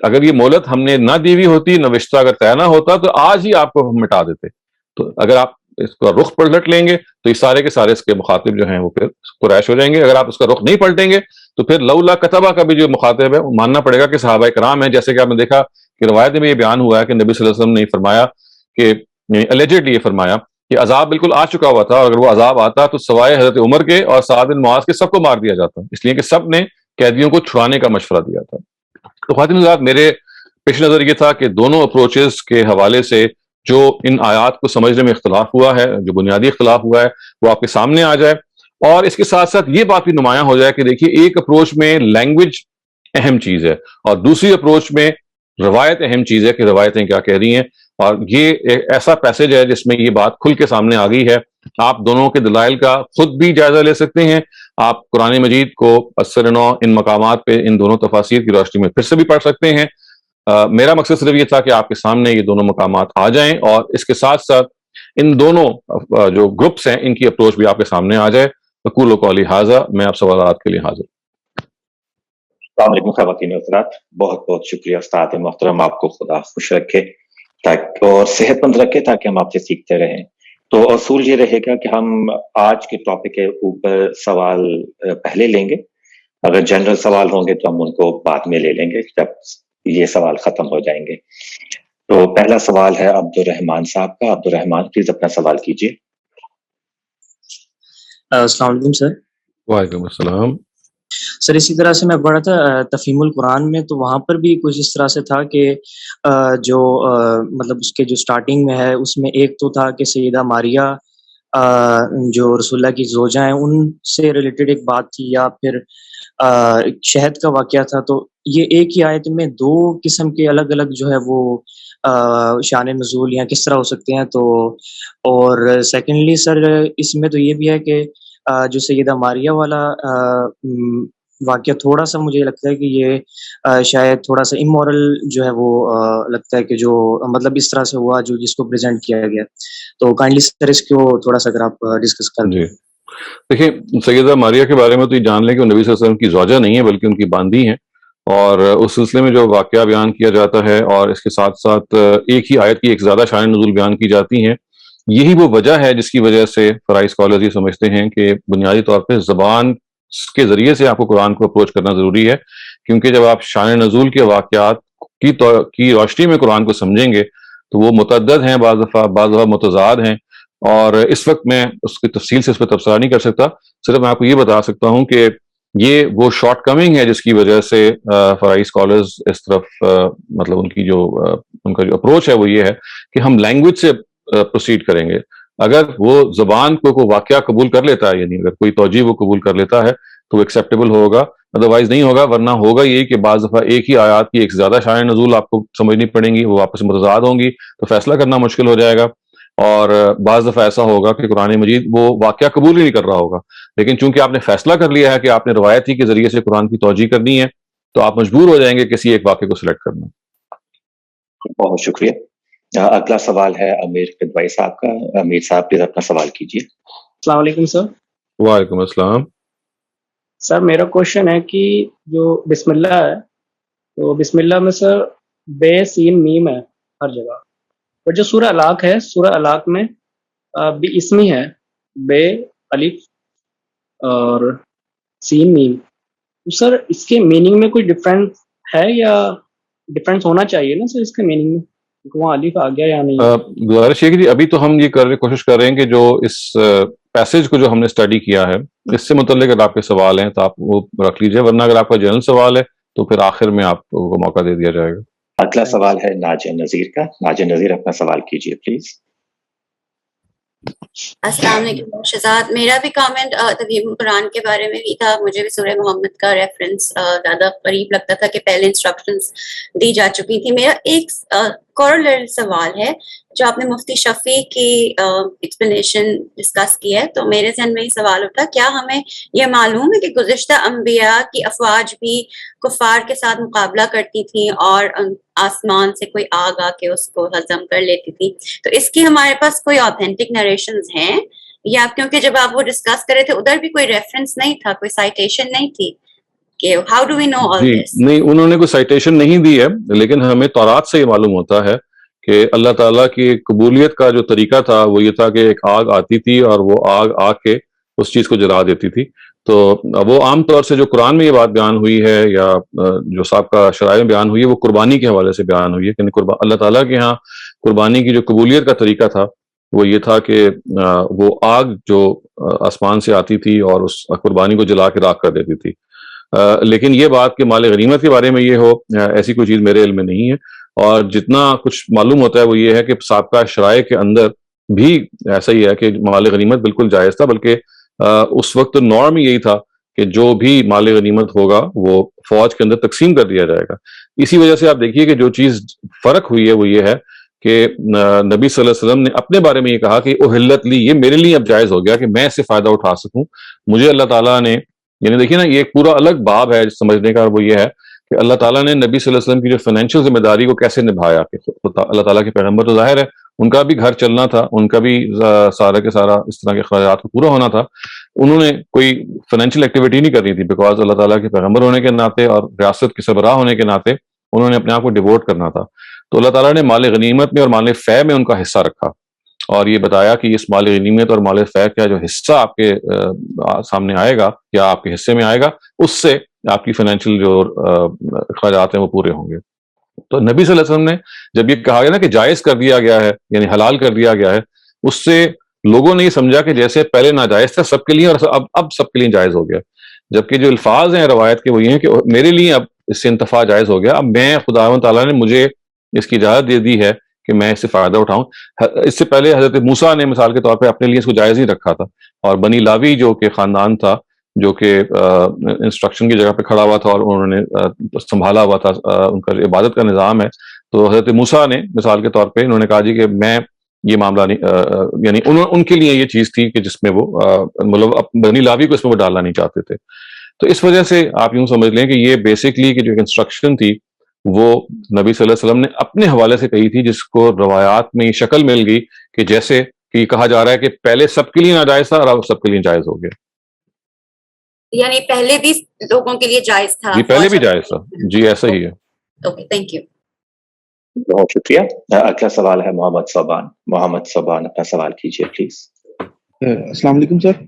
اگر یہ مہلت ہم نے نہ دی ہوئی ہوتی، نوشتہ اگر طے نہ ہوتا تو آج ہی آپ کو ہم مٹا دیتے۔ تو اگر آپ اس کا رخ پلٹ لیں گے تو یہ سارے کے سارے اس کے مخاطب جو ہیں وہ پھر قریش ہو جائیں گے۔ اگر آپ اس کا رخ نہیں پلٹیں گے تو پھر لولا کتبہ کا بھی جو مخاطب ہے وہ ماننا پڑے گا کہ صحابہ کرام ہیں، جیسے کہ آپ نے دیکھا کہ روایت میں یہ بیان ہوا ہے کہ نبی صلی اللہ علیہ وسلم نے فرمایا کہ اللیجڈلی یہ فرمایا کہ عذاب بالکل آ چکا ہوا تھا، اور اگر وہ عذاب آتا تو سوائے حضرت عمر کے اور سعد بن معاذ کے سب کو مار دیا جاتا، اس لیے کہ سب نے قیدیوں کو چھڑانے کا مشورہ دیا تھا۔ تو خواتین حضرات، میرے پیش نظر یہ تھا کہ دونوں اپروچز کے حوالے سے جو ان آیات کو سمجھنے میں اختلاف ہوا ہے، جو بنیادی اختلاف ہوا ہے، وہ آپ کے سامنے آ جائے، اور اس کے ساتھ ساتھ یہ بات بھی نمایاں ہو جائے کہ دیکھیے ایک اپروچ میں لینگویج اہم چیز ہے اور دوسری اپروچ میں روایت اہم چیز ہے کہ روایتیں کیا کہہ رہی ہیں، اور یہ ایک ایسا پیسج ہے جس میں یہ بات کھل کے سامنے آ گئی ہے۔ آپ دونوں کے دلائل کا خود بھی جائزہ لے سکتے ہیں، آپ قرآن مجید کو اثر نو ان مقامات پہ ان دونوں تفاسیر کی روشنی میں پھر سے بھی پڑھ سکتے ہیں۔ میرا مقصد صرف یہ تھا کہ آپ کے سامنے یہ دونوں مقامات آ جائیں، اور اس کے ساتھ ساتھ ان دونوں جو گروپس ہیں ان کی اپروچ بھی آپ کے سامنے آ جائے۔ اقول قولی ھذا، میں آپ سوالات کے لیے حاضر۔ السلام علیکم خواتین و حضرات، بہت بہت شکریہ استاد محترم، آپ کو خدا خوش رکھے اور صحت مند رکھے تاکہ ہم آپ سے سیکھتے رہیں۔ تو اصول یہ رہے گا کہ ہم آج کے ٹاپک کے اوپر سوال پہلے لیں گے، اگر جنرل سوال ہوں گے تو ہم ان کو بعد میں لے لیں گے جب یہ سوال ختم ہو جائیں گے۔ تو پہلا سوال ہے عبد الرحمان صاحب کا۔ عبد الرحمان پلیز اپنا سوال کیجیے۔ السلام علیکم سر. وعلیکم السلام. سر اسی طرح سے میں پڑھا تھا تفہیم القرآن میں، تو وہاں پر بھی کچھ اس طرح سے تھا کہ جو مطلب اس کے جو سٹارٹنگ میں ہے اس میں ایک تو تھا کہ سیدہ ماریہ جو رسول اللہ کی زوجہ ہیں ان سے ریلیٹڈ ایک بات تھی، یا پھر شہد کا واقعہ تھا. تو یہ ایک ہی آیت میں دو قسم کے الگ الگ جو ہے وہ شان نزول یا کس طرح ہو سکتے ہیں؟ تو اور سیکنڈلی سر اس میں تو یہ بھی ہے کہ جو سیدہ ماریہ والا واقعہ تھوڑا سا مجھے لگتا ہے کہ یہ شاید تھوڑا سا امورل جو ہے وہ لگتا ہے کہ جو مطلب اس طرح سے ہوا جو جس کو پریزنٹ کیا گیا. تو کائنڈلی سر اس کو تھوڑا سا اگر آپ ڈسکس کر دیں. جی دیکھیں، سیدہ ماریہ کے بارے میں تو یہ جان لیں کہ وہ نبی صلی اللہ علیہ وسلم کی زوجہ نہیں ہے بلکہ ان کی باندی ہیں، اور اس سلسلے میں جو واقعہ بیان کیا جاتا ہے اور اس کے ساتھ ساتھ ایک ہی آیت کی ایک زیادہ شان نزول بیان کی جاتی ہیں، یہی وہ وجہ ہے جس کی وجہ سے فرعی اسکالرز یہ سمجھتے ہیں کہ بنیادی طور پہ زبان کے ذریعے سے آپ کو قرآن کو اپروچ کرنا ضروری ہے، کیونکہ جب آپ شان نزول کے واقعات کی روشنی میں قرآن کو سمجھیں گے تو وہ متعدد ہیں، بعض دفعہ متضاد ہیں، اور اس وقت میں اس کی تفصیل سے اس پہ تبصرہ نہیں کر سکتا. صرف میں آپ کو یہ بتا سکتا ہوں کہ یہ وہ شارٹ کمنگ ہے جس کی وجہ سے فرعی اسکالرز اس طرف مطلب ان کا جو اپروچ ہے وہ یہ ہے کہ ہم لینگویج سے پروسیڈ کریں گے. اگر وہ زبان کو کوئی واقعہ قبول کر لیتا ہے، یعنی اگر کوئی توجیہ وہ قبول کر لیتا ہے تو وہ ایکسیپٹیبل ہوگا، ادروائز نہیں ہوگا. ورنہ ہوگا یہی کہ بعض دفعہ ایک ہی آیات کی ایک زیادہ شان نزول آپ کو سمجھنی پڑیں گی، وہ آپس میں متضاد ہوں گی تو فیصلہ کرنا مشکل ہو جائے گا. اور بعض دفعہ ایسا ہوگا کہ قرآن مجید وہ واقعہ قبول ہی نہیں کر رہا ہوگا، لیکن چونکہ آپ نے فیصلہ کر لیا ہے کہ آپ نے روایت ہی کے ذریعے سے قرآن کی توجیہ کرنی ہے تو آپ مجبور ہو جائیں گے کسی ایک واقعے کو سلیکٹ کرنا. بہت شکریہ. اگلا سوال ہے امیر قدوائی صاحب کا. امیر صاحب پلیز اپنا سوال کیجیے. السلام علیکم سر. وعلیکم السلام. سر میرا کوشچن ہے کہ جو بسم اللہ ہے تو بسم اللہ میں سر بے سین میم ہے ہر جگہ، اور جو سورہ الاق ہے سورہ الاق میں بھی اسمی ہے بے الف اور سین میم. تو سر اس کے میننگ میں کوئی ڈفرینس ہے یا ڈفرینس ہونا چاہیے نا سر اس کے میننگ میں، وہاں الف آ گیا یا نہیں؟ گزارش یہ کہ ابھی تو ہم یہ کوشش کر رہے ہیں کہ جو اس پیسج کو جو ہم نے اسٹڈی کیا ہے اس سے متعلق اگر آپ کے سوال ہیں تو آپ وہ رکھ لیجئے، ورنہ اگر آپ کا جنرل سوال ہے تو پھر آخر میں آپ کو موقع دے دیا جائے گا. اگلا سوال ہے ناجیہ نذیر کا. ناجیہ نذیر اپنا سوال کیجیے پلیز. السلام علیکم شہزاد. میرا بھی کامنٹ تفہیم قرآن کے بارے میں بھی تھا. مجھے بھی سورہ محمد کا ریفرنس زیادہ قریب لگتا تھا کہ پہلے انسٹرکشنز دی جا چکی تھی. میرا ایک کورلر سوال ہے جو آپ نے مفتی شفیع کی ایکسپلینیشن ڈسکس کی ہے، تو میرے ذہن میں یہ سوال اٹھا، کیا ہمیں یہ معلوم ہے کہ گزشتہ انبیاء کی افواج بھی کفار کے ساتھ مقابلہ کرتی تھیں اور آسمان سے کوئی آگ آ کے اس کو ہضم کر لیتی تھی؟ تو اس کی ہمارے پاس کوئی آتھینٹک نریشنز ہیں، یا کیونکہ جب آپ وہ ڈسکس کرے تھے ادھر بھی کوئی ریفرنس نہیں تھا، کوئی سائٹیشن نہیں تھی کہ ہاؤ ڈو وی نو آل جی دس؟ نہیں، انہوں نے کوئی سائٹیشن نہیں دی ہے، لیکن ہمیں تورات سے یہ معلوم ہوتا ہے کہ اللہ تعالیٰ کی قبولیت کا جو طریقہ تھا وہ یہ تھا کہ ایک آگ آتی تھی اور وہ آگ آ کے اس چیز کو جلا دیتی تھی. تو وہ عام طور سے جو قرآن میں یہ بات بیان ہوئی ہے یا جو سابقہ شرائع میں بیان ہوئی ہے وہ قربانی کے حوالے سے بیان ہوئی ہے کہ اللہ تعالیٰ کے ہاں قربانی کی جو قبولیت کا طریقہ تھا وہ یہ تھا کہ وہ آگ جو آسمان سے آتی تھی اور اس قربانی کو جلا کے راکھ کر دیتی تھی. لیکن یہ بات کہ مال غنیمت کے بارے میں یہ ہو، ایسی کوئی چیز میرے علم میں نہیں ہے. اور جتنا کچھ معلوم ہوتا ہے وہ یہ ہے کہ سابقہ شرائع کے اندر بھی ایسا ہی ہے کہ مال غنیمت بالکل جائز تھا، بلکہ اس وقت نارم یہی تھا کہ جو بھی مال غنیمت ہوگا وہ فوج کے اندر تقسیم کر دیا جائے گا. اسی وجہ سے آپ دیکھیے کہ جو چیز فرق ہوئی ہے وہ یہ ہے کہ نبی صلی اللہ علیہ وسلم نے اپنے بارے میں یہ کہا کہ احلت لی، یہ میرے لیے اب جائز ہو گیا کہ میں اس سے فائدہ اٹھا سکوں. مجھے اللہ تعالیٰ نے، یعنی دیکھیے نا، یہ ایک پورا الگ باب ہے سمجھنے کا، وہ یہ ہے کہ اللہ تعالیٰ نے نبی صلی اللہ علیہ وسلم کی جو فائنینشیل ذمہ داری کو کیسے نبھایا. کہ اللہ تعالیٰ کے پیغمبر تو ظاہر ہے ان کا بھی گھر چلنا تھا، ان کا بھی سارا کے سارا اس طرح کے اخراجات کو پورا ہونا تھا. انہوں نے کوئی فائنینشیل ایکٹیویٹی نہیں کرنی تھی، بیکاز اللہ تعالیٰ کے پیغمبر ہونے کے ناطے اور ریاست کے سربراہ ہونے کے ناطے انہوں نے اپنے آپ کو ڈیووٹ کرنا تھا. تو اللہ تعالیٰ نے مال غنیمت میں اور مال فے میں ان کا حصہ رکھا اور یہ بتایا کہ اس مال غنیمت اور مال فے کا جو حصہ آپ کے سامنے آئے گا یا آپ کے حصے میں آئے گا اس سے آپ کی فائنینشیل جو اخراجات ہیں وہ پورے ہوں گے. تو نبی صلی اللہ علیہ وسلم نے جب یہ کہا گیا نا کہ جائز کر دیا گیا ہے، یعنی حلال کر دیا گیا ہے، اس سے لوگوں نے یہ سمجھا کہ جیسے پہلے ناجائز تھا سب کے لیے اور اب سب کے لیے جائز ہو گیا، جبکہ جو الفاظ ہیں روایت کے وہ یہ ہیں کہ میرے لیے اب اس سے انتفاع جائز ہو گیا، اب میں خداوند تعالیٰ نے مجھے اس کی اجازت دے دی ہے کہ میں اس سے فائدہ اٹھاؤں۔ اس سے پہلے حضرت موسیٰ نے مثال کے طور پہ اپنے لیے اس کو جائز نہیں رکھا تھا، اور بنی لاوی جو کہ خاندان تھا جو کہ انسٹرکشن کی جگہ پہ کھڑا ہوا تھا اور انہوں نے سنبھالا ہوا تھا ان کا عبادت کا نظام ہے، تو حضرت موسیٰ نے مثال کے طور پہ انہوں نے کہا جی کہ میں یہ معاملہ نہیں، یعنی ان کے لیے یہ چیز تھی کہ جس میں وہ مطلب بنی لاوی کو اس میں وہ ڈالنا نہیں چاہتے تھے۔ تو اس وجہ سے آپ یوں سمجھ لیں کہ یہ بیسکلی کہ جو انسٹرکشن تھی وہ نبی صلی اللہ علیہ وسلم نے اپنے حوالے سے کہی تھی، جس کو روایات میں یہ شکل مل گئی کہ جیسے کہ یہ کہا جا رہا ہے کہ پہلے سب کے لیے ناجائز تھا اور اب سب کے لیے جائز ہو گیا۔ یعنی پہلے بھی لوگوں کے لیے جائز تھا؟ جی پہلے بھی جائز تھا، جی ایسا ہی ہے۔ Okay, thank you. بہت شکریہ۔ اگلا سوال ہے محمد صوبان۔ محمد صوبان اپنا سوال کیجیے پلیز۔ السلام علیکم سر۔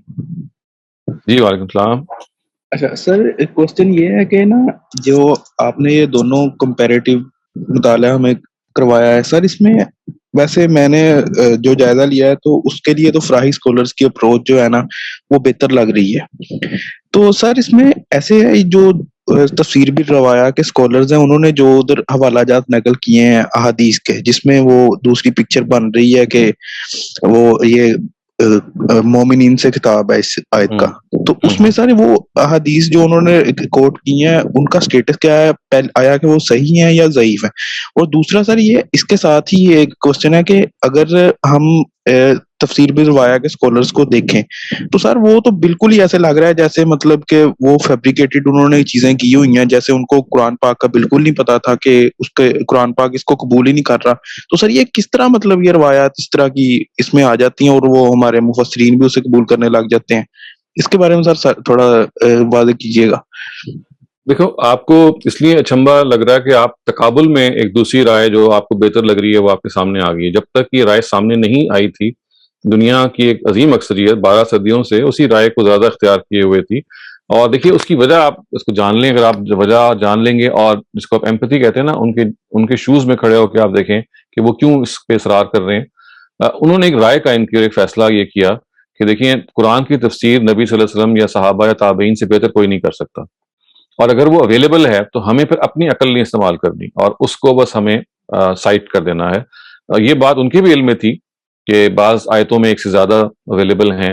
جی وعلیکم السلام۔ اچھا سر، ایک کوشچن یہ ہے کہ نا جو آپ نے یہ دونوں کمپیریٹیو مطالعہ ہمیں کروایا ہے سر، اس میں ویسے میں نے جو جائزہ لیا ہے تو اس کے لیے تو فراہی اسکالرس کی اپروچ جو ہے نا وہ بہتر لگ رہی ہے۔ تو سر اس میں ایسے ہے جو تفسیر بھی روایا کے اسکالرز ہیں، انہوں نے جو ادھر حوالہ جات نقل کیے ہیں احادیث کے، جس میں وہ دوسری پکچر بن رہی ہے کہ وہ یہ مومنین سے خطاب ہے اس آیت کا، تو اس میں سارے وہ احادیث جو انہوں نے کوٹ کی ہیں ان کا سٹیٹس کیا ہے، آیا کہ وہ صحیح ہیں یا ضعیف ہیں؟ اور دوسرا سر یہ اس کے ساتھ ہی ایک کوشچن ہے کہ اگر ہم تفسیر بھی روایا کے اسکالرس کو دیکھیں تو سر وہ تو بالکل ہی ایسے لگ رہا ہے جیسے مطلب کہ وہ فیبریکیٹڈ انہوں نے چیزیں کی ہوئی ہیں، جیسے ان کو قرآن پاک کا بالکل نہیں پتا تھا کہ اس کے قرآن پاک اس کو قبول ہی نہیں کر رہا۔ تو سر یہ کس طرح مطلب یہ روایات اس طرح کی اس میں آ جاتی ہیں اور وہ ہمارے مفسرین بھی اسے قبول کرنے لگ جاتے ہیں؟ اس کے بارے میں سر تھوڑا واضح کیجیے گا۔ دیکھو آپ کو اس لیے اچھمبا لگ رہا ہے کہ آپ تقابل میں ایک دوسری رائے جو آپ کو بہتر لگ رہی ہے وہ آپ کے سامنے آ گئی ہے۔ جب تک یہ رائے سامنے نہیں آئی تھی دنیا کی ایک عظیم اکثریت 12 صدیوں سے اسی رائے کو زیادہ اختیار کیے ہوئے تھی، اور دیکھیے اس کی وجہ آپ اس کو جان لیں، اگر آپ وجہ جان لیں گے اور جس کو آپ ایمپتھی کہتے ہیں نا، ان کے شوز میں کھڑے ہو کے آپ دیکھیں کہ وہ کیوں اس پہ اصرار کر رہے ہیں۔ انہوں نے ایک رائے قائم کی اور ایک فیصلہ یہ کیا کہ دیکھیں قرآن کی تفسیر نبی صلی اللہ علیہ وسلم یا صحابہ یا تابعین سے بہتر کوئی نہیں کر سکتا، اور اگر وہ اویلیبل ہے تو ہمیں پھر اپنی عقل نہیں استعمال کرنی اور اس کو بس ہمیں سائٹ کر دینا ہے۔ یہ بات ان کے بھی علم میں تھی کہ بعض آیتوں میں ایک سے زیادہ اویلیبل ہیں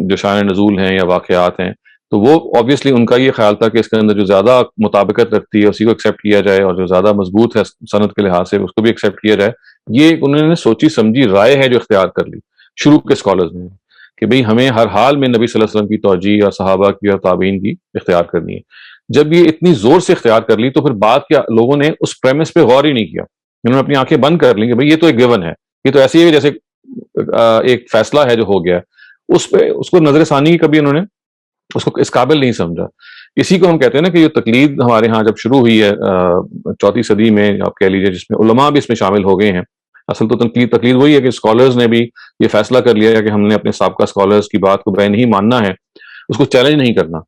جو شان نزول ہیں یا واقعات ہیں، تو وہ obviously ان کا یہ خیال تھا کہ اس کے اندر جو زیادہ مطابقت رکھتی ہے اسی کو ایکسیپٹ کیا جائے، اور جو زیادہ مضبوط ہے سند کے لحاظ سے اس کو بھی ایکسیپٹ کیا جائے۔ یہ انہوں نے سوچی سمجھی رائے ہے جو اختیار کر لی شروع کے اسکالرز نے کہ بھئی ہمیں ہر حال میں نبی صلی اللہ علیہ وسلم کی توجیہ اور صحابہ کی اور تابعین کی اختیار کرنی ہے۔ جب یہ اتنی زور سے اختیار کر لی تو پھر بعد کے لوگوں نے اس پریمس پہ غور ہی نہیں کیا، انہوں نے اپنی آنکھیں بند کر لی کہ بھئی یہ تو ایک گیون ہے، یہ تو ایسی ہے جیسے ایک فیصلہ ہے جو ہو گیا، اس پہ اس کو نظر ثانی کی کبھی انہوں نے اس کو اس قابل نہیں سمجھا۔ اسی کو ہم کہتے ہیں نا کہ یہ تقلید ہمارے ہاں جب شروع ہوئی ہے 4 صدی میں آپ کہہ لیجیے، جس میں علماء بھی اس میں شامل ہو گئے ہیں۔ اصل تو تقلید وہی ہے کہ اسکالرز نے بھی یہ فیصلہ کر لیا ہے کہ ہم نے اپنے سابقہ اسکالرز کی بات کو بے نہیں ماننا ہے، اس کو چیلنج نہیں کرنا۔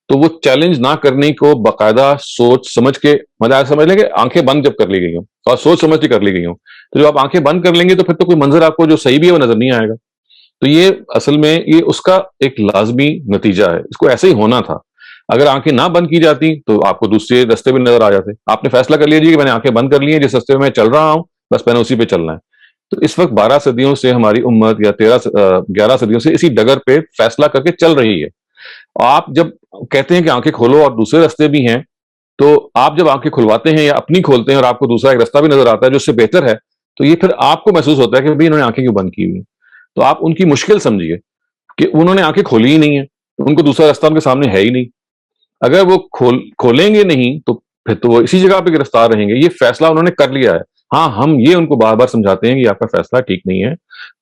تو وہ چیلنج نہ کرنے کو باقاعدہ سوچ سمجھ کے مزاج سمجھ لیں کہ آنکھیں بند جب کر لی گئی ہوں اور سوچ سمجھ کے کر لی گئی ہوں، تو جب آپ آنکھیں بند کر لیں گے تو پھر تو کوئی منظر آپ کو جو صحیح بھی ہے وہ نظر نہیں آئے گا۔ تو یہ اصل میں یہ اس کا ایک لازمی نتیجہ ہے، اس کو ایسے ہی ہونا تھا۔ اگر آنکھیں نہ بند کی جاتی تو آپ کو دوسرے رستے بھی نظر آ جاتے۔ آپ نے فیصلہ کر لیا جی کہ میں نے آنکھیں بند کر لی ہیں، جس رستے میں چل رہا ہوں بس میں نے اسی پہ چلنا ہے۔ تو اس وقت 12 صدیوں سے ہماری امت یا 11 صدیوں سے اسی ڈگر پہ فیصلہ کر کے چل رہی ہے۔ آپ جب کہتے ہیں کہ آنکھیں کھولو اور دوسرے رستے بھی ہیں، تو آپ جب آنکھیں کھلواتے ہیں یا اپنی کھولتے ہیں اور آپ کو دوسرا ایک رستہ بھی نظر آتا ہے جو اس سے بہتر ہے، تو یہ پھر آپ کو محسوس ہوتا ہے کہ بھئی انہوں نے آنکھیں کیوں بند کی ہوئی ہیں۔ تو آپ ان کی مشکل سمجھیے کہ انہوں نے آنکھیں کھولی ہی نہیں ہیں، ان کو دوسرا رستہ ان کے سامنے ہے ہی نہیں۔ اگر وہ کھولیں گے نہیں تو پھر تو وہ اسی جگہ پہ گرفتار رہیں گے۔ یہ فیصلہ انہوں نے کر لیا ہے۔ ہاں ہم یہ ان کو بار بار سمجھاتے ہیں کہ آپ کا فیصلہ ٹھیک نہیں ہے،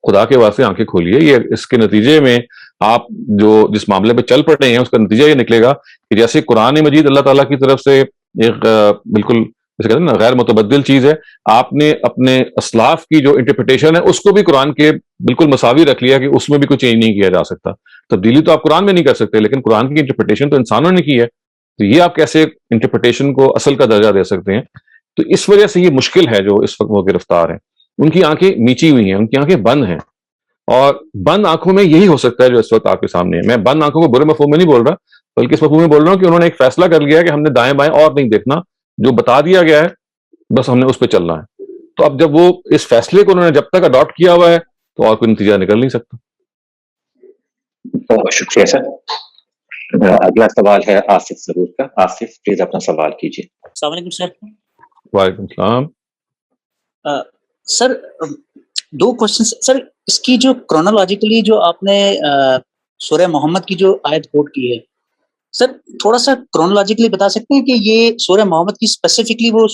خدا کے واسطے آنکھیں کھولیے۔ یہ اس کے نتیجے میں آپ جو جس معاملے پہ چل پڑے ہیں اس کا نتیجہ یہ نکلے گا کہ جیسے قرآن مجید اللہ تعالیٰ کی طرف سے ایک بالکل جیسے کہتے ہیں نا غیر متبدل چیز ہے، آپ نے اپنے اسلاف کی جو انٹرپریٹیشن ہے اس کو بھی قرآن کے بالکل مساوی رکھ لیا کہ اس میں بھی کوئی چینج نہیں کیا جا سکتا۔ تبدیلی تو آپ قرآن میں نہیں کر سکتے، لیکن قرآن کی انٹرپریٹیشن تو انسانوں نے کی ہے، تو یہ آپ کیسے انٹرپریٹیشن کو اصل کا درجہ دے سکتے ہیں؟ تو اس وجہ سے یہ مشکل ہے جو اس وقت وہ گرفتار ہیں۔ ان کی آنکھیں میچی ہوئی ہیں، ان کی آنکھیں بند ہیں، اور بند آنکھوں میں یہی ہو سکتا ہے جو اس وقت آپ کے سامنے ہے. میں بند آنکھوں کو برے مفہوم میں نہیں بول رہا, بلکہ اس مفہوم میں بول رہا ہوں کہ انہوں نے ایک فیصلہ کر لیا کہ ہم نے دائیں بائیں اور نہیں دیکھنا, جو بتا دیا گیا ہے بس ہم نے اس پہ چلنا ہے. تو اب جب وہ اس فیصلے کو انہوں نے جب تک اڈاپٹ کیا ہوا ہے تو اور کوئی نتیجہ نکل نہیں سکتا. بہت شکریہ سر. اگلا سوال ہے آصف ضرور کا. آصف پلیز اپنا سوال کیجیے. السلام علیکم سر. وعلیکم السلام. سر دو کوشچن سر. اس کی جو کرونالوجیکلی جو آپ نے سورہ محمد کی جو آیت کوٹ کی ہے سر, تھوڑا سا کرونالوجیکلی بتا سکتے ہیں کہ یہ سورہ محمد کی اسپیسیفکلی وہ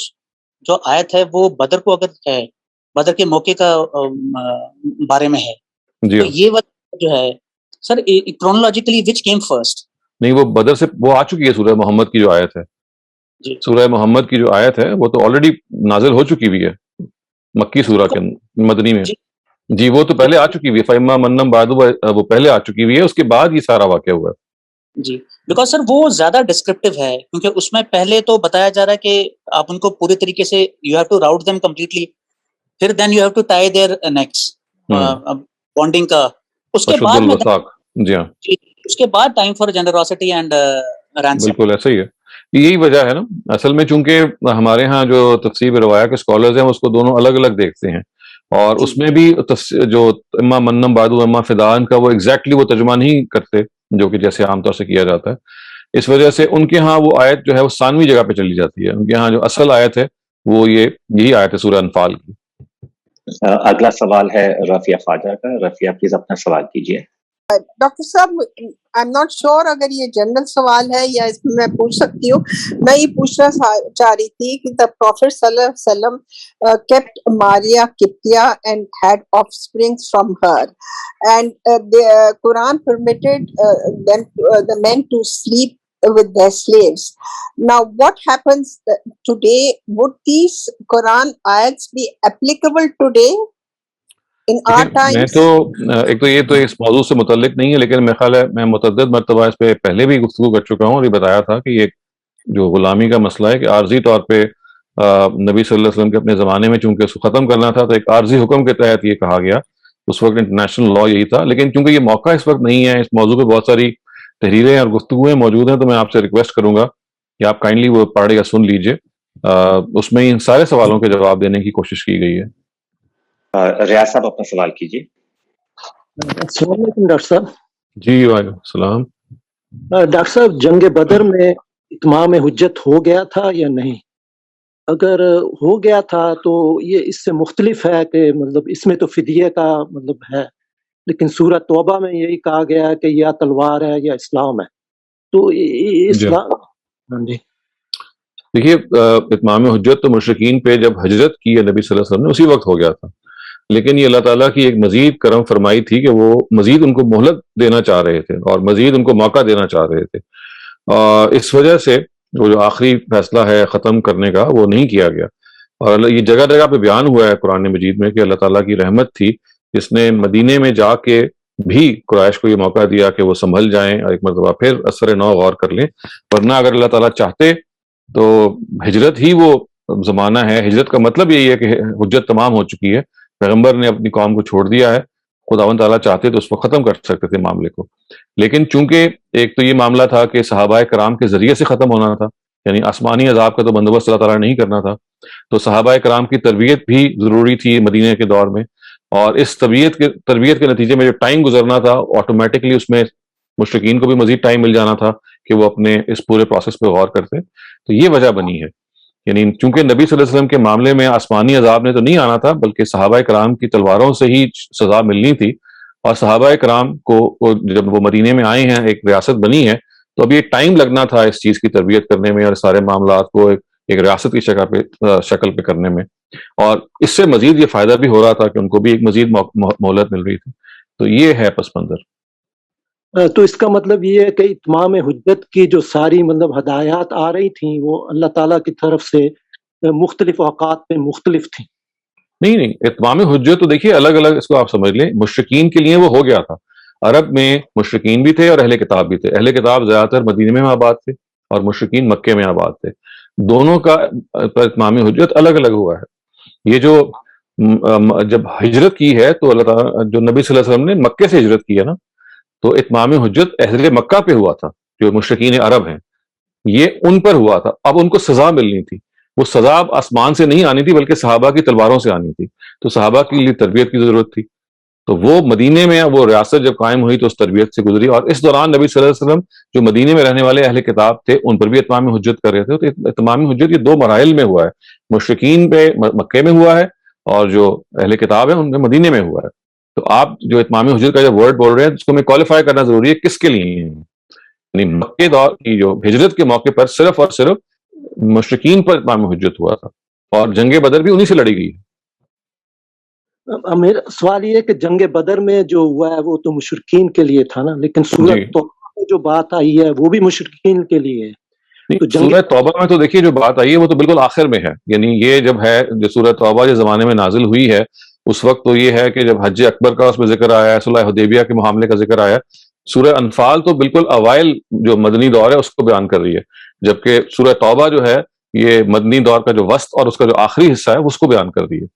جو آیت ہے وہ بدر کو اگر ہے, بدر کے موقع کا بارے میں ہے, جی تو یہ وقت جو ہے سر کرونالوجیکلی وچ کیم فرسٹ؟ نہیں, وہ بدر سے وہ آ چکی ہے سورہ محمد کی جو آیت ہے. جی سورہ محمد کی جو آیت ہے وہ تو آلریڈی نازل ہو چکی ہوئی ہے مکی سورہ کے مدنی میں. جی وہ تو پہلے آ چکی ہوئی ہے. فَإِمَّا مَنًّا بَعْدُ وہ پہلے آ چکی ہوئی ہے, اس کے بعد یہ سارا واقعہ ہوا ہے. جی بیکاز سر وہ زیادہ ڈسکرپٹیو ہے, کیونکہ اس میں پہلے تو بتایا جا رہا ہے کہ آپ ان کو پورے طریقے سے you have to route them completely, پھر then you have to tie their next bonding کا, اس کے فَشُدُّ بعد میں الْوَثَاقَ. جی ہاں اس کے بعد ٹائم فار جنرosity اینڈ رینسم. بالکل ایسا ہی ہے. یہی وجہ ہے نا اصل میں, چونکہ ہمارے ہاں جو تفسیر روایہ کے اسکالرز ہیں اس کو دونوں الگ الگ دیکھتے ہیں, اور اس میں بھی جو اما منم بادو اما فدان کا وہ ایگزیکٹلی وہ ترجمہ نہیں کرتے جو کہ جیسے عام طور سے کیا جاتا ہے. اس وجہ سے ان کے ہاں وہ آیت جو ہے وہ ثانوی جگہ پہ چلی جاتی ہے. ان کے ہاں جو اصل آیت ہے وہ یہی آیت ہے سورہ انفال کی. اگلا سوال ہے رفیہ خواجہ کا. رفیہ پلیز اپنا سوال کیجیے. ڈاکٹر صاحب آئی ایم ناٹ شیور اگر یہ جنرل سوال ہے یا اس میں پوچھ سکتی ہوں. میں یہ پوچھنا چاہ رہی تھی کہ the Prophet صلی اللہ علیہ وسلم kept Maria Kiptia and had offspring from her, and the Quran permitted the men to sleep with their slaves. Now what happens today? Would these Quran ayats be applicable today? میں تو ایک تو یہ تو اس موضوع سے متعلق نہیں ہے, لیکن میرا خیال ہے میں متعدد مرتبہ اس پہ پہلے بھی گفتگو کر چکا ہوں اور یہ بتایا تھا کہ یہ جو غلامی کا مسئلہ ہے کہ عارضی طور پہ نبی صلی اللہ علیہ وسلم کے اپنے زمانے میں چونکہ اس کو ختم کرنا تھا تو ایک عارضی حکم کے تحت یہ کہا گیا. اس وقت انٹرنیشنل لا یہی تھا, لیکن چونکہ یہ موقع اس وقت نہیں ہے, اس موضوع پہ بہت ساری تحریریں اور گفتگویں موجود ہیں, تو میں آپ سے ریکویسٹ کروں گا کہ آپ کائنڈلی وہ پڑھ یا سن لیجئے. اس میں ان سارے سوالوں کے جواب دینے کی کوشش کی گئی ہے. ریاض صاحب اپنا سوال کیجیے. السلام علیکم ڈاکٹر صاحب. جی وعلیکم السلام. ڈاکٹر صاحب جنگ بدر میں اتمام حجت ہو گیا تھا یا نہیں؟ اگر ہو گیا تھا تو یہ اس سے مختلف ہے کہ مطلب اس میں تو فدیے کا مطلب ہے, لیکن سورہ توبہ میں یہی کہا گیا ہے کہ یا تلوار ہے یا اسلام ہے. تو اسلام جی دیکھیے اتمام حجت تو مشرکین پہ جب ہجرت کی ہے نبی صلی اللہ علیہ وسلم نے اسی وقت ہو گیا تھا, لیکن یہ اللہ تعالیٰ کی ایک مزید کرم فرمائی تھی کہ وہ مزید ان کو مہلت دینا چاہ رہے تھے اور مزید ان کو موقع دینا چاہ رہے تھے. اس وجہ سے وہ جو آخری فیصلہ ہے ختم کرنے کا وہ نہیں کیا گیا. اور یہ جگہ جگہ پہ بیان ہوا ہے قرآن مجید میں کہ اللہ تعالیٰ کی رحمت تھی جس نے مدینے میں جا کے بھی قریش کو یہ موقع دیا کہ وہ سنبھل جائیں اور ایک مرتبہ پھر اثر نو غور کر لیں. ورنہ اگر اللہ تعالیٰ چاہتے تو ہجرت ہی وہ زمانہ ہے. ہجرت کا مطلب یہی ہے کہ حجت تمام ہو چکی ہے, پیغمبر نے اپنی قوم کو چھوڑ دیا ہے. خداوند تعالیٰ چاہتے تو اس کو ختم کر سکتے تھے معاملے کو, لیکن چونکہ ایک تو یہ معاملہ تھا کہ صحابہ کرام کے ذریعے سے ختم ہونا تھا, یعنی آسمانی عذاب کا تو بندوبست اللہ تعالیٰ نہیں کرنا تھا, تو صحابہ کرام کی تربیت بھی ضروری تھی مدینے کے دور میں. اور اس تربیت کے نتیجے میں جو ٹائم گزرنا تھا آٹومیٹکلی اس میں مشرکین کو بھی مزید ٹائم مل جانا تھا کہ وہ اپنے اس پورے پروسیس پہ غور کرتے. تو یہ وجہ بنی ہے. یعنی چونکہ نبی صلی اللہ علیہ وسلم کے معاملے میں آسمانی عذاب نے تو نہیں آنا تھا, بلکہ صحابہ کرام کی تلواروں سے ہی سزا ملنی تھی. اور صحابہ کرام کو جب وہ مدینے میں آئے ہیں, ایک ریاست بنی ہے, تو اب یہ ٹائم لگنا تھا اس چیز کی تربیت کرنے میں اور سارے معاملات کو ایک ریاست کی شکل پہ کرنے میں. اور اس سے مزید یہ فائدہ بھی ہو رہا تھا کہ ان کو بھی ایک مزید مہلت مل رہی تھی. تو یہ ہے پس منظر. تو اس کا مطلب یہ ہے کہ اتمام حجت کی جو ساری مطلب ہدایات آ رہی تھیں وہ اللہ تعالیٰ کی طرف سے مختلف اوقات میں مختلف تھیں. نہیں, اتمام حجت تو دیکھیے الگ الگ, اس کو آپ سمجھ لیں. مشرکین کے لیے وہ ہو گیا تھا. عرب میں مشرکین بھی تھے اور اہل کتاب بھی تھے. اہل کتاب زیادہ تر مدینے میں آباد تھے اور مشرکین مکے میں آباد تھے. دونوں کا اتمام حجت الگ الگ ہوا ہے. یہ جو جب ہجرت کی ہے تو اللہ تعالیٰ جو نبی صلی اللہ علیہ وسلم نے مکے سے ہجرت کی ہے نا، تو اتمام حجت اہل مکہ پہ ہوا تھا، جو مشرکین عرب ہیں یہ ان پر ہوا تھا. اب ان کو سزا ملنی تھی، وہ سزا اب آسمان سے نہیں آنی تھی بلکہ صحابہ کی تلواروں سے آنی تھی. تو صحابہ کے لیے تربیت کی ضرورت تھی، تو وہ مدینے میں وہ ریاست جب قائم ہوئی تو اس تربیت سے گزری، اور اس دوران نبی صلی اللہ علیہ وسلم جو مدینے میں رہنے والے اہل کتاب تھے ان پر بھی اتمام حجت کر رہے تھے. تو اتمام حجت یہ 2 مراحل میں ہوا ہے، مشرکین پہ مکے میں ہوا ہے اور جو اہل کتاب ہیں ان پہ مدینے میں ہوا ہے. تو آپ جو اتمام حجت کا جو ورڈ بول رہے ہیں اس کو میں کوالیفائی کرنا ضروری ہے کس کے لیے ہے. یعنی مکے دور کی جو ہجرت کے موقع پر صرف اور صرف مشرکین پر اتمام حجت ہوا تھا، اور جنگ بدر بھی انہی سے لڑی گئی. میرا سوال یہ ہے کہ جنگ بدر میں جو ہوا ہے وہ تو مشرکین کے لیے تھا نا، لیکن سورۃ توبہ میں جو بات آئی ہے وہ بھی مشرکین کے لیے ہے. تو سورہ توبہ میں تو دیکھیے جو بات آئی ہے وہ تو بالکل آخر میں ہے. یعنی یہ جب ہے جو سورہ توبہ جس زمانے میں نازل ہوئی ہے اس وقت تو یہ ہے کہ جب حج اکبر کا اس میں ذکر آیا ہے، صلح حدیبیہ کے معاملے کا ذکر آیا. سورہ انفال تو بالکل اوائل جو مدنی دور ہے اس کو بیان کر رہی ہے، جبکہ سورہ توبہ جو ہے یہ مدنی دور کا جو وسط اور اس کا جو آخری حصہ ہے اس کو بیان کر رہی ہے.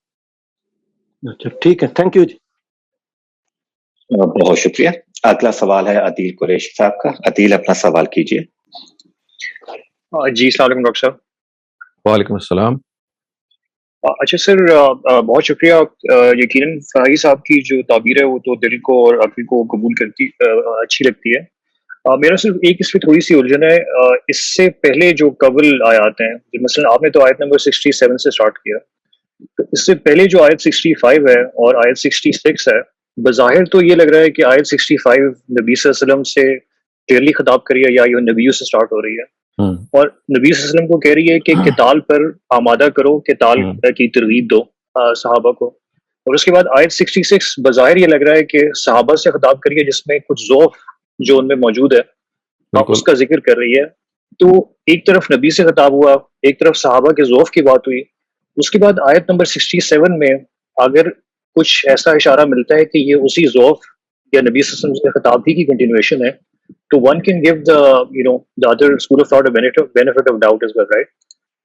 اچھا ٹھیک ہے، تھینک یو جی. بہت شکریہ. اگلا سوال ہے عدیل قریشی صاحب کا. عدیل اپنا سوال کیجیے. جی السلام علیکم ڈاکٹر صاحب. وعلیکم السلام. اچھا سر، بہت شکریہ. یقیناً فہی صاحب کی جو تعبیر ہے وہ تو دل کو اور عقل کو قبول کرتی اچھی لگتی ہے. میرا صرف ایک اس میں تھوڑی سی الجھن ہے. اس سے پہلے جو قبل آیات ہیں، مثلا آپ نے تو آیت نمبر 67 سے سٹارٹ کیا، تو اس سے پہلے جو آیت 65 ہے اور آیت 66 ہے، بظاہر تو یہ لگ رہا ہے کہ آیت 65 نبی صلی اللہ علیہ وسلم سے ڈیرلی خطاب کری ہے یا یہ نبیوں سے سٹارٹ ہو رہی ہے، اور نبی صلی اللہ علیہ وسلم کو کہہ رہی ہے کہ قتال پر آمادہ کرو، قتال کی ترغیب دو صحابہ کو. اور اس کے بعد آیت 66 بظاہر یہ لگ رہا ہے کہ صحابہ سے خطاب کری ہے جس میں کچھ ذوف جو ان میں موجود ہے اس کا ذکر کر رہی ہے. تو ایک طرف نبی سے خطاب ہوا، ایک طرف صحابہ کے ذوف کی بات ہوئی. اس کے بعد آیت نمبر 67 میں اگر کچھ ایسا اشارہ ملتا ہے کہ یہ اسی ذوف یا نبی صلی اللہ علیہ وسلم سے خطاب کی کنٹینویشن ہے، تو one can give the other school of thought a benefit of doubt as well, right?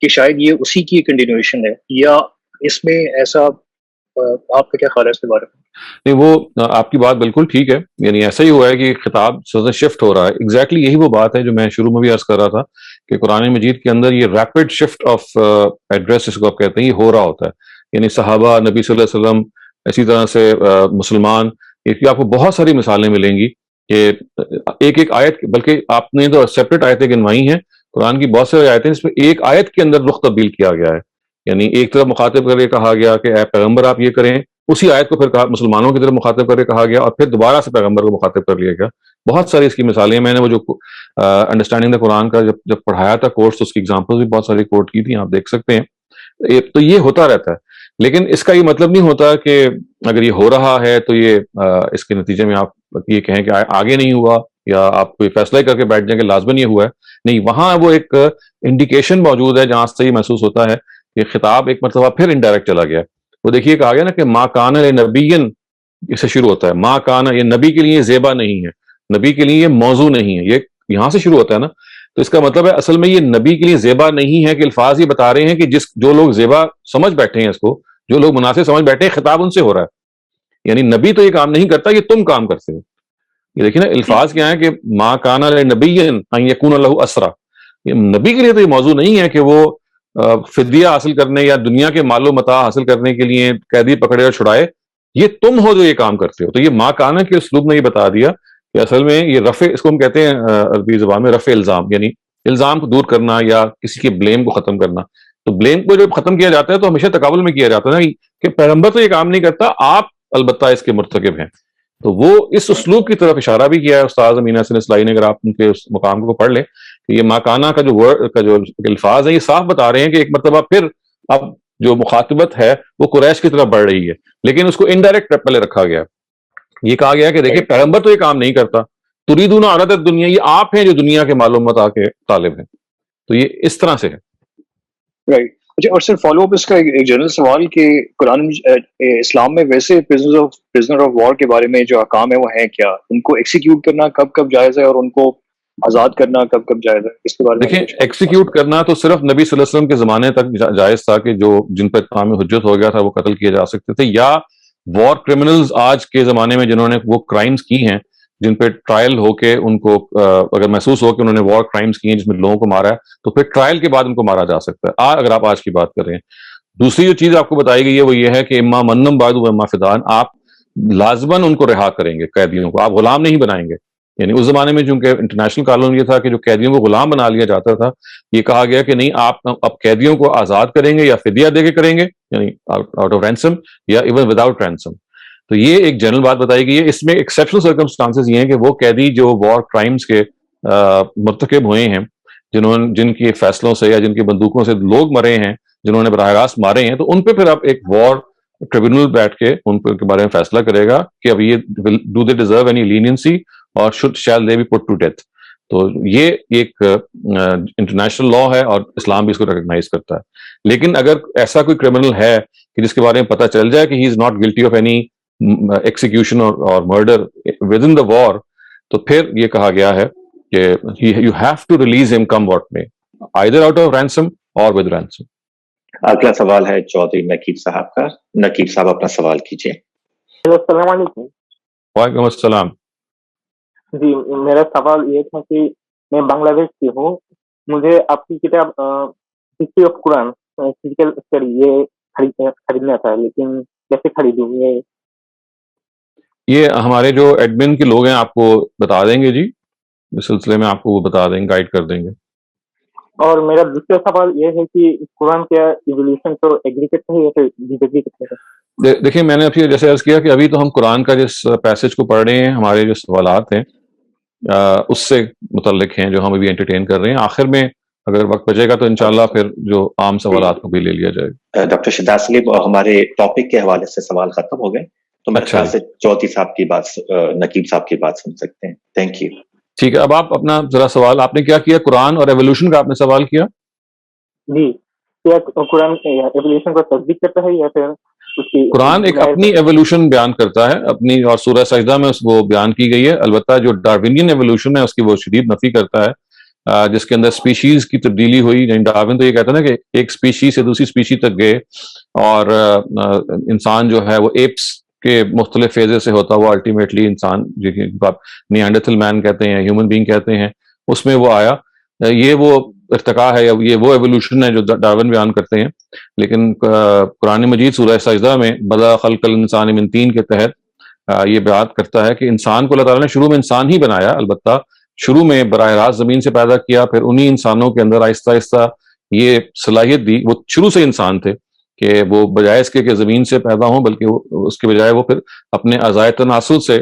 کہ شاید یہ اسی کی کنٹینویشن ہے، یا اس میں ایسا آپ کا کیا خیال ہے اس کے بارے میں؟ نہیں، وہ آپ کی بات بالکل ٹھیک ہے. یعنی ایسا ہی ہوا ہے کہ خطاب شفٹ ہو رہا ہے. ایگزیکٹلی یہی وہ بات ہے جو میں شروع میں بھی عرض کر رہا تھا کہ قرآن مجید کے اندر یہ ریپڈ شفٹ آف ایڈریس جس کو آپ کہتے ہیں یہ ہو رہا ہوتا ہے. یعنی صحابہ، نبی صلی اللہ علیہ وسلم، اسی طرح سے مسلمان. یہ آپ کو بہت ساری مثالیں ملیں گی کہ ایک ایک آیت، بلکہ آپ نے تو سیپریٹ آیتیں گنوائی ہیں. قرآن کی بہت ساری آیتیں اس میں ایک آیت کے اندر رخ تبدیل کیا گیا ہے. یعنی ایک طرف مخاطب کر کے کہا گیا کہ اے پیغمبر آپ یہ کریں، اسی آیت کو پھر مسلمانوں کی طرف مخاطب کر کے کہا گیا، اور پھر دوبارہ سے پیغمبر کو مخاطب کر لیا گیا. بہت ساری اس کی مثالیں. میں نے وہ جو انڈرسٹینڈنگ دا قرآن کا جب پڑھایا تھا کورس، تو اس کی ایگزامپل بھی بہت ساری کوٹ کی تھی، آپ دیکھ سکتے ہیں. تو یہ ہوتا رہتا ہے، لیکن اس کا یہ مطلب نہیں ہوتا کہ اگر یہ ہو رہا ہے تو یہ اس کے نتیجے میں آپ یہ کہیں کہ آگے نہیں ہوا، یا آپ کوئی فیصلہ کر کے بیٹھ جائیں کہ لازماً یہ ہوا ہے. نہیں، وہاں وہ ایک انڈیکیشن موجود ہے جہاں سے یہ محسوس ہوتا ہے کہ خطاب ایک مرتبہ پھر انڈائریکٹ چلا گیا. وہ دیکھیے کہا گیا نا کہ ما کان لنبیٍ، اس سے شروع ہوتا ہے. ما کان، یہ نبی کے لیے زیبا نہیں ہے، نبی کے لیے یہ موضوع نہیں ہے، یہ یہاں سے شروع ہوتا ہے نا. تو اس کا مطلب ہے اصل میں یہ نبی کے لیے زیبا نہیں ہے، کہ الفاظ یہ بتا رہے ہیں کہ جو لوگ زیبا سمجھ بیٹھے ہیں اس کو، جو لوگ مناسب سمجھ بیٹھے ہیں، خطاب ان سے ہو رہا ہے. یعنی نبی تو یہ کام نہیں کرتا، یہ تم کام کرتے ہو. یہ دیکھیں نا الفاظ کیا ہیں کہ ما کان لنبیٍ ان یکون لہ اسرا. نبی کے لیے تو یہ موضوع نہیں ہے کہ وہ فدیہ حاصل کرنے یا دنیا کے مال و متاع حاصل کرنے کے لیے قیدی پکڑے اور چھڑائے. یہ تم ہو جو یہ کام کرتے ہو. تو یہ ما کانا کے اسلوب میں یہ بتا دیا کہ اصل میں یہ رفع، اس کو ہم کہتے ہیں عربی زبان میں رفع الزام، یعنی الزام کو دور کرنا یا کسی کے بلیم کو ختم کرنا. تو بلیم کو جب ختم کیا جاتا ہے تو ہمیشہ تقابل میں کیا جاتا ہے نا کہ پیغمبر تو یہ کام نہیں کرتا، آپ البتہ اس کے مرتکب ہیں. تو وہ اس اسلوب کی طرف اشارہ بھی کیا ہے استاد امین حسن اصلاحی نے. اگر آپ ان کے اس مقام کو پڑھ لیں کہ یہ ماکانہ کا جو ورڈ کا جو الفاظ ہیں یہ صاف بتا رہے ہیں کہ ایک مرتبہ پھر اب جو مخاطبت ہے وہ قریش کی طرف بڑھ رہی ہے، لیکن اس کو انڈائریکٹ پہلے رکھا گیا. یہ کہا گیا کہ دیکھیں پیغمبر تو یہ کام نہیں کرتا، تریدون عرض الدنیا، یہ آپ ہیں جو دنیا کے معلومات آ کے طالب ہیں. تو یہ اس طرح سے ہے. رائٹ. اچھا، اور سر فالو اپ اس کا ایک جنرل سوال کہ قرآن اسلام میں ویسے پرزنر آف وار کے بارے میں جو احکام ہے وہ ہیں کیا؟ ان کو ایکسیکیوٹ کرنا کب کب جائز ہے، اور ان کو آزاد کرنا کب کب جائز ہے، اس کے بارے میں دیکھیں ایکسیکیوٹ کرنا تو صرف نبی صلی اللہ علیہ وسلم کے زمانے تک جائز تھا کہ جو جن پر اتمام حجت ہو گیا تھا وہ قتل کیے جا سکتے تھے، یا وار کرمنلز آج کے زمانے میں جنہوں نے وہ کرائمز کی ہیں جن پہ ٹرائل ہو کے ان کو اگر محسوس ہو کہ انہوں نے وار کرائمز کی ہیں جس میں لوگوں کو مارا ہے تو پھر ٹرائل کے بعد ان کو مارا جا سکتا ہے، اگر آپ آج کی بات کر رہے ہیں۔ دوسری جو چیز آپ کو بتائی گئی ہے وہ یہ ہے کہ اما منم بعد و اما فدان، آپ لازماً ان کو رہا کریں گے، قیدیوں کو آپ غلام نہیں بنائیں گے۔ یعنی اس زمانے میں چونکہ انٹرنیشنل قانون یہ تھا کہ جو قیدیوں کو غلام بنا لیا جاتا تھا، یہ کہا گیا کہ نہیں، آپ اب قیدیوں کو آزاد کریں گے یا فدیہ دے کے کریں گے، یعنی آؤٹ آف رینسم یا ایون وداؤٹ رینسم۔ تو یہ ایک جنرل بات بتائی گئی ہے۔ اس میں ایکسیپشنل سرکمسٹانسز یہ ہیں کہ وہ قیدی جو وار کرائمز کے مرتکب ہوئے ہیں، جن کے فیصلوں سے یا جن کی بندوقوں سے لوگ مرے ہیں، جنہوں نے براہ راست مارے ہیں، تو ان پہ پھر آپ ایک وار ٹریبیونل بیٹھ کے ان کے بارے میں فیصلہ کرے گا کہ اب یہ do they deserve any leniency اور shall they be put to death. تو یہ ایک انٹرنیشنل لا ہے اور اسلام بھی اس کو ریکگنائز کرتا ہے۔ لیکن اگر ایسا کوئی کرمنل ہے کہ جس کے بارے میں پتہ چل جائے کہ he is not guilty of any execution اور murder within the war, تو پھر یہ کہا گیا ہے کہ یو ہیو ٹو ریلیز ہم کم واٹ میں، آئیدر آؤٹ آف رینسم اور ود رینسم۔ اگلا سوال ہے چودھری نقیب صاحب کا۔ نقیب صاحب اپنا سوال کیجیے۔ السلام علیکم۔ وعلیکم السلام۔ جی میرا سوال یہ تھا کہ میں بنگلہ دیش سے ہوں، مجھے آپ کی کتاب history of Quran physical study یہ خریدنا تھا، لیکن کیسے خریدوں؟ یہ ہمارے جو ایڈمن کے لوگ ہیں آپ کو بتا دیں گے، جی اس سلسلے میں آپ کو وہ بتا دیں گے، گائیڈ کر دیں گے۔ اور میرا دوسرا سوال یہ ہے کہ قرآن کیا ایولیوشن تو ایگری کرتا ہے یا پھر ڈس ایگری کرتا ہے؟ دیکھیں میں نے ابھی جیسے عرض کیا کہ ابھی تو ہم قرآن کا جس پیسج کو پڑھ رہے ہیں، ہمارے جو سوالات ہیں اس سے متعلق ہیں جو ہم ابھی انٹرٹین کر رہے ہیں۔ آخر میں اگر وقت بچے گا تو انشاءاللہ پھر جو عام سوالات کو بھی لے لیا جائے گا۔ ڈاکٹر شہزاد سلیم، ہمارے ٹاپک کے حوالے سے سوال ختم ہو گئے، تو میرے خیال سے چودھری صاحب کی بات، نقیب صاحب کی بات سن سکتے ہیں۔ Thank you. ٹھیک ہے، اب آپ اپنا ذرا سوال، آپ نے کیا کیا؟ قرآن اور ایولیوشن کا آپ نے سوال کیا؟ جی، کیا قرآن ایولیوشن کو تصدیق کرتا ہے یا پھر قرآن ایک اپنی ایولیوشن بیان کرتا ہے اپنی، اور سورہ سجدہ میں وہ بیان کی گئی ہے۔ البتہ جو ڈارونین ایولیوشن ہے اس کی وہ شدید نفی کرتا ہے، جس کے اندر سپیشیز کی تبدیلی ہوئی۔ یعنی ڈارون تو یہ کہتا ہے نا کہ ایک سپیشی سے دوسری سپیشی تک گئے، اور انسان جو ہے وہ ایپس کے مختلف فیزز سے ہوتا ہوا الٹیمیٹلی انسان، جو آپ نیانڈرتھل مین کہتے ہیں، ہیومن بینگ کہتے ہیں، اس میں وہ آیا۔ یہ وہ ارتقاء ہے، یہ وہ ایولیوشن ہے جو ڈارون بیان کرتے ہیں۔ لیکن قرآن مجید سورہ سجدہ میں بدأ خلق الانسان من طین کے تحت یہ بات کرتا ہے کہ انسان کو اللہ تعالیٰ نے شروع میں انسان ہی بنایا، البتہ شروع میں براہ راست زمین سے پیدا کیا، پھر انہی انسانوں کے اندر آہستہ آہستہ یہ صلاحیت دی۔ وہ شروع سے انسان تھے کہ وہ بجائے اس کے کہ زمین سے پیدا ہوں، بلکہ اس کے بجائے وہ پھر اپنے اعضائے تناسل سے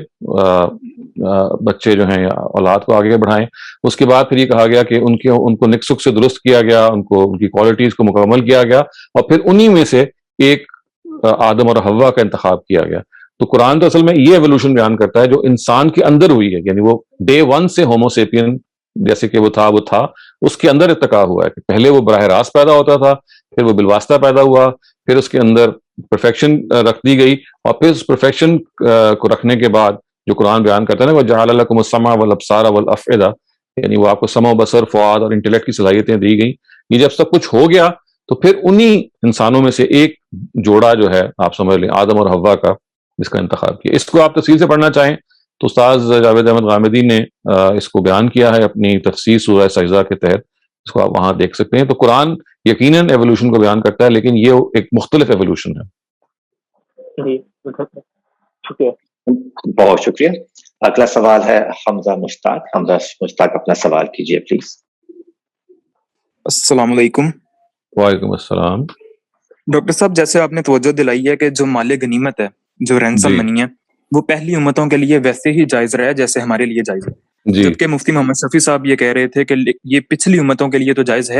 بچے جو ہیں یا اولاد کو آگے بڑھائیں۔ اس کے بعد پھر یہ کہا گیا کہ ان کو نک سک سے درست کیا گیا، ان کی کوالٹیز کو مکمل کیا گیا، اور پھر انہی میں سے ایک آدم اور حوا کا انتخاب کیا گیا۔ تو قرآن تو اصل میں یہ ایولیوشن بیان کرتا ہے جو انسان کے اندر ہوئی ہے، یعنی وہ ڈے ون سے ہومو سیپین جیسے کہ وہ تھا اس کے اندر ارتقاء ہوا ہے کہ پہلے وہ براہ راست پیدا ہوتا تھا، پھر وہ بالواسطہ پیدا ہوا، پھر اس کے اندر پرفیکشن رکھ دی گئی، اور پھر اس پرفیکشن کو رکھنے کے بعد جو قرآن بیان کرتا ہے نا، وَجَعَلَ لَكُمُ السَّمْعَ وَالْأَبْصَارَ وَالْأَفْئِدَةَ، یعنی وہ آپ کو سمع و بصر، فؤاد اور انٹلیکٹ کی صلاحیتیں دی گئیں۔ یہ جب سب کچھ ہو گیا تو پھر انہی انسانوں میں سے ایک جوڑا جو ہے آپ سمجھ لیں آدم اور حوا کا، جس کا انتخاب کیا۔ اس کو آپ تفصیل سے پڑھنا چاہیں تو استاذ جاوید احمد غامدی نے اس کو بیان کیا ہے اپنی تفسیر سورہ سجدہ کے تحت، اس کو آپ وہاں دیکھ سکتے ہیں۔ تو قرآن یقیناً ایولیوشن کو بیان کرتا ہے، لیکن یہ ایک مختلف ایولیوشن ہے۔ جی شکریہ، بہت شکریہ۔ اگلا سوال ہے حمزہ مشتاق۔ حمزہ مشتاق اپنا سوال کیجیے پلیز۔ السلام علیکم۔ وعلیکم السلام۔ ڈاکٹر صاحب، جیسے آپ نے توجہ دلائی ہے کہ جو مال غنیمت ہے، جو رینسم منی ہے، وہ پہلی امتوں کے لیے ویسے ہی جائز رہا ہے جیسے ہمارے لیے جائز ہے، جبکہ مفتی محمد شفیع صاحب یہ کہہ رہے تھے کہ یہ پچھلی امتوں کے لیے تو جائز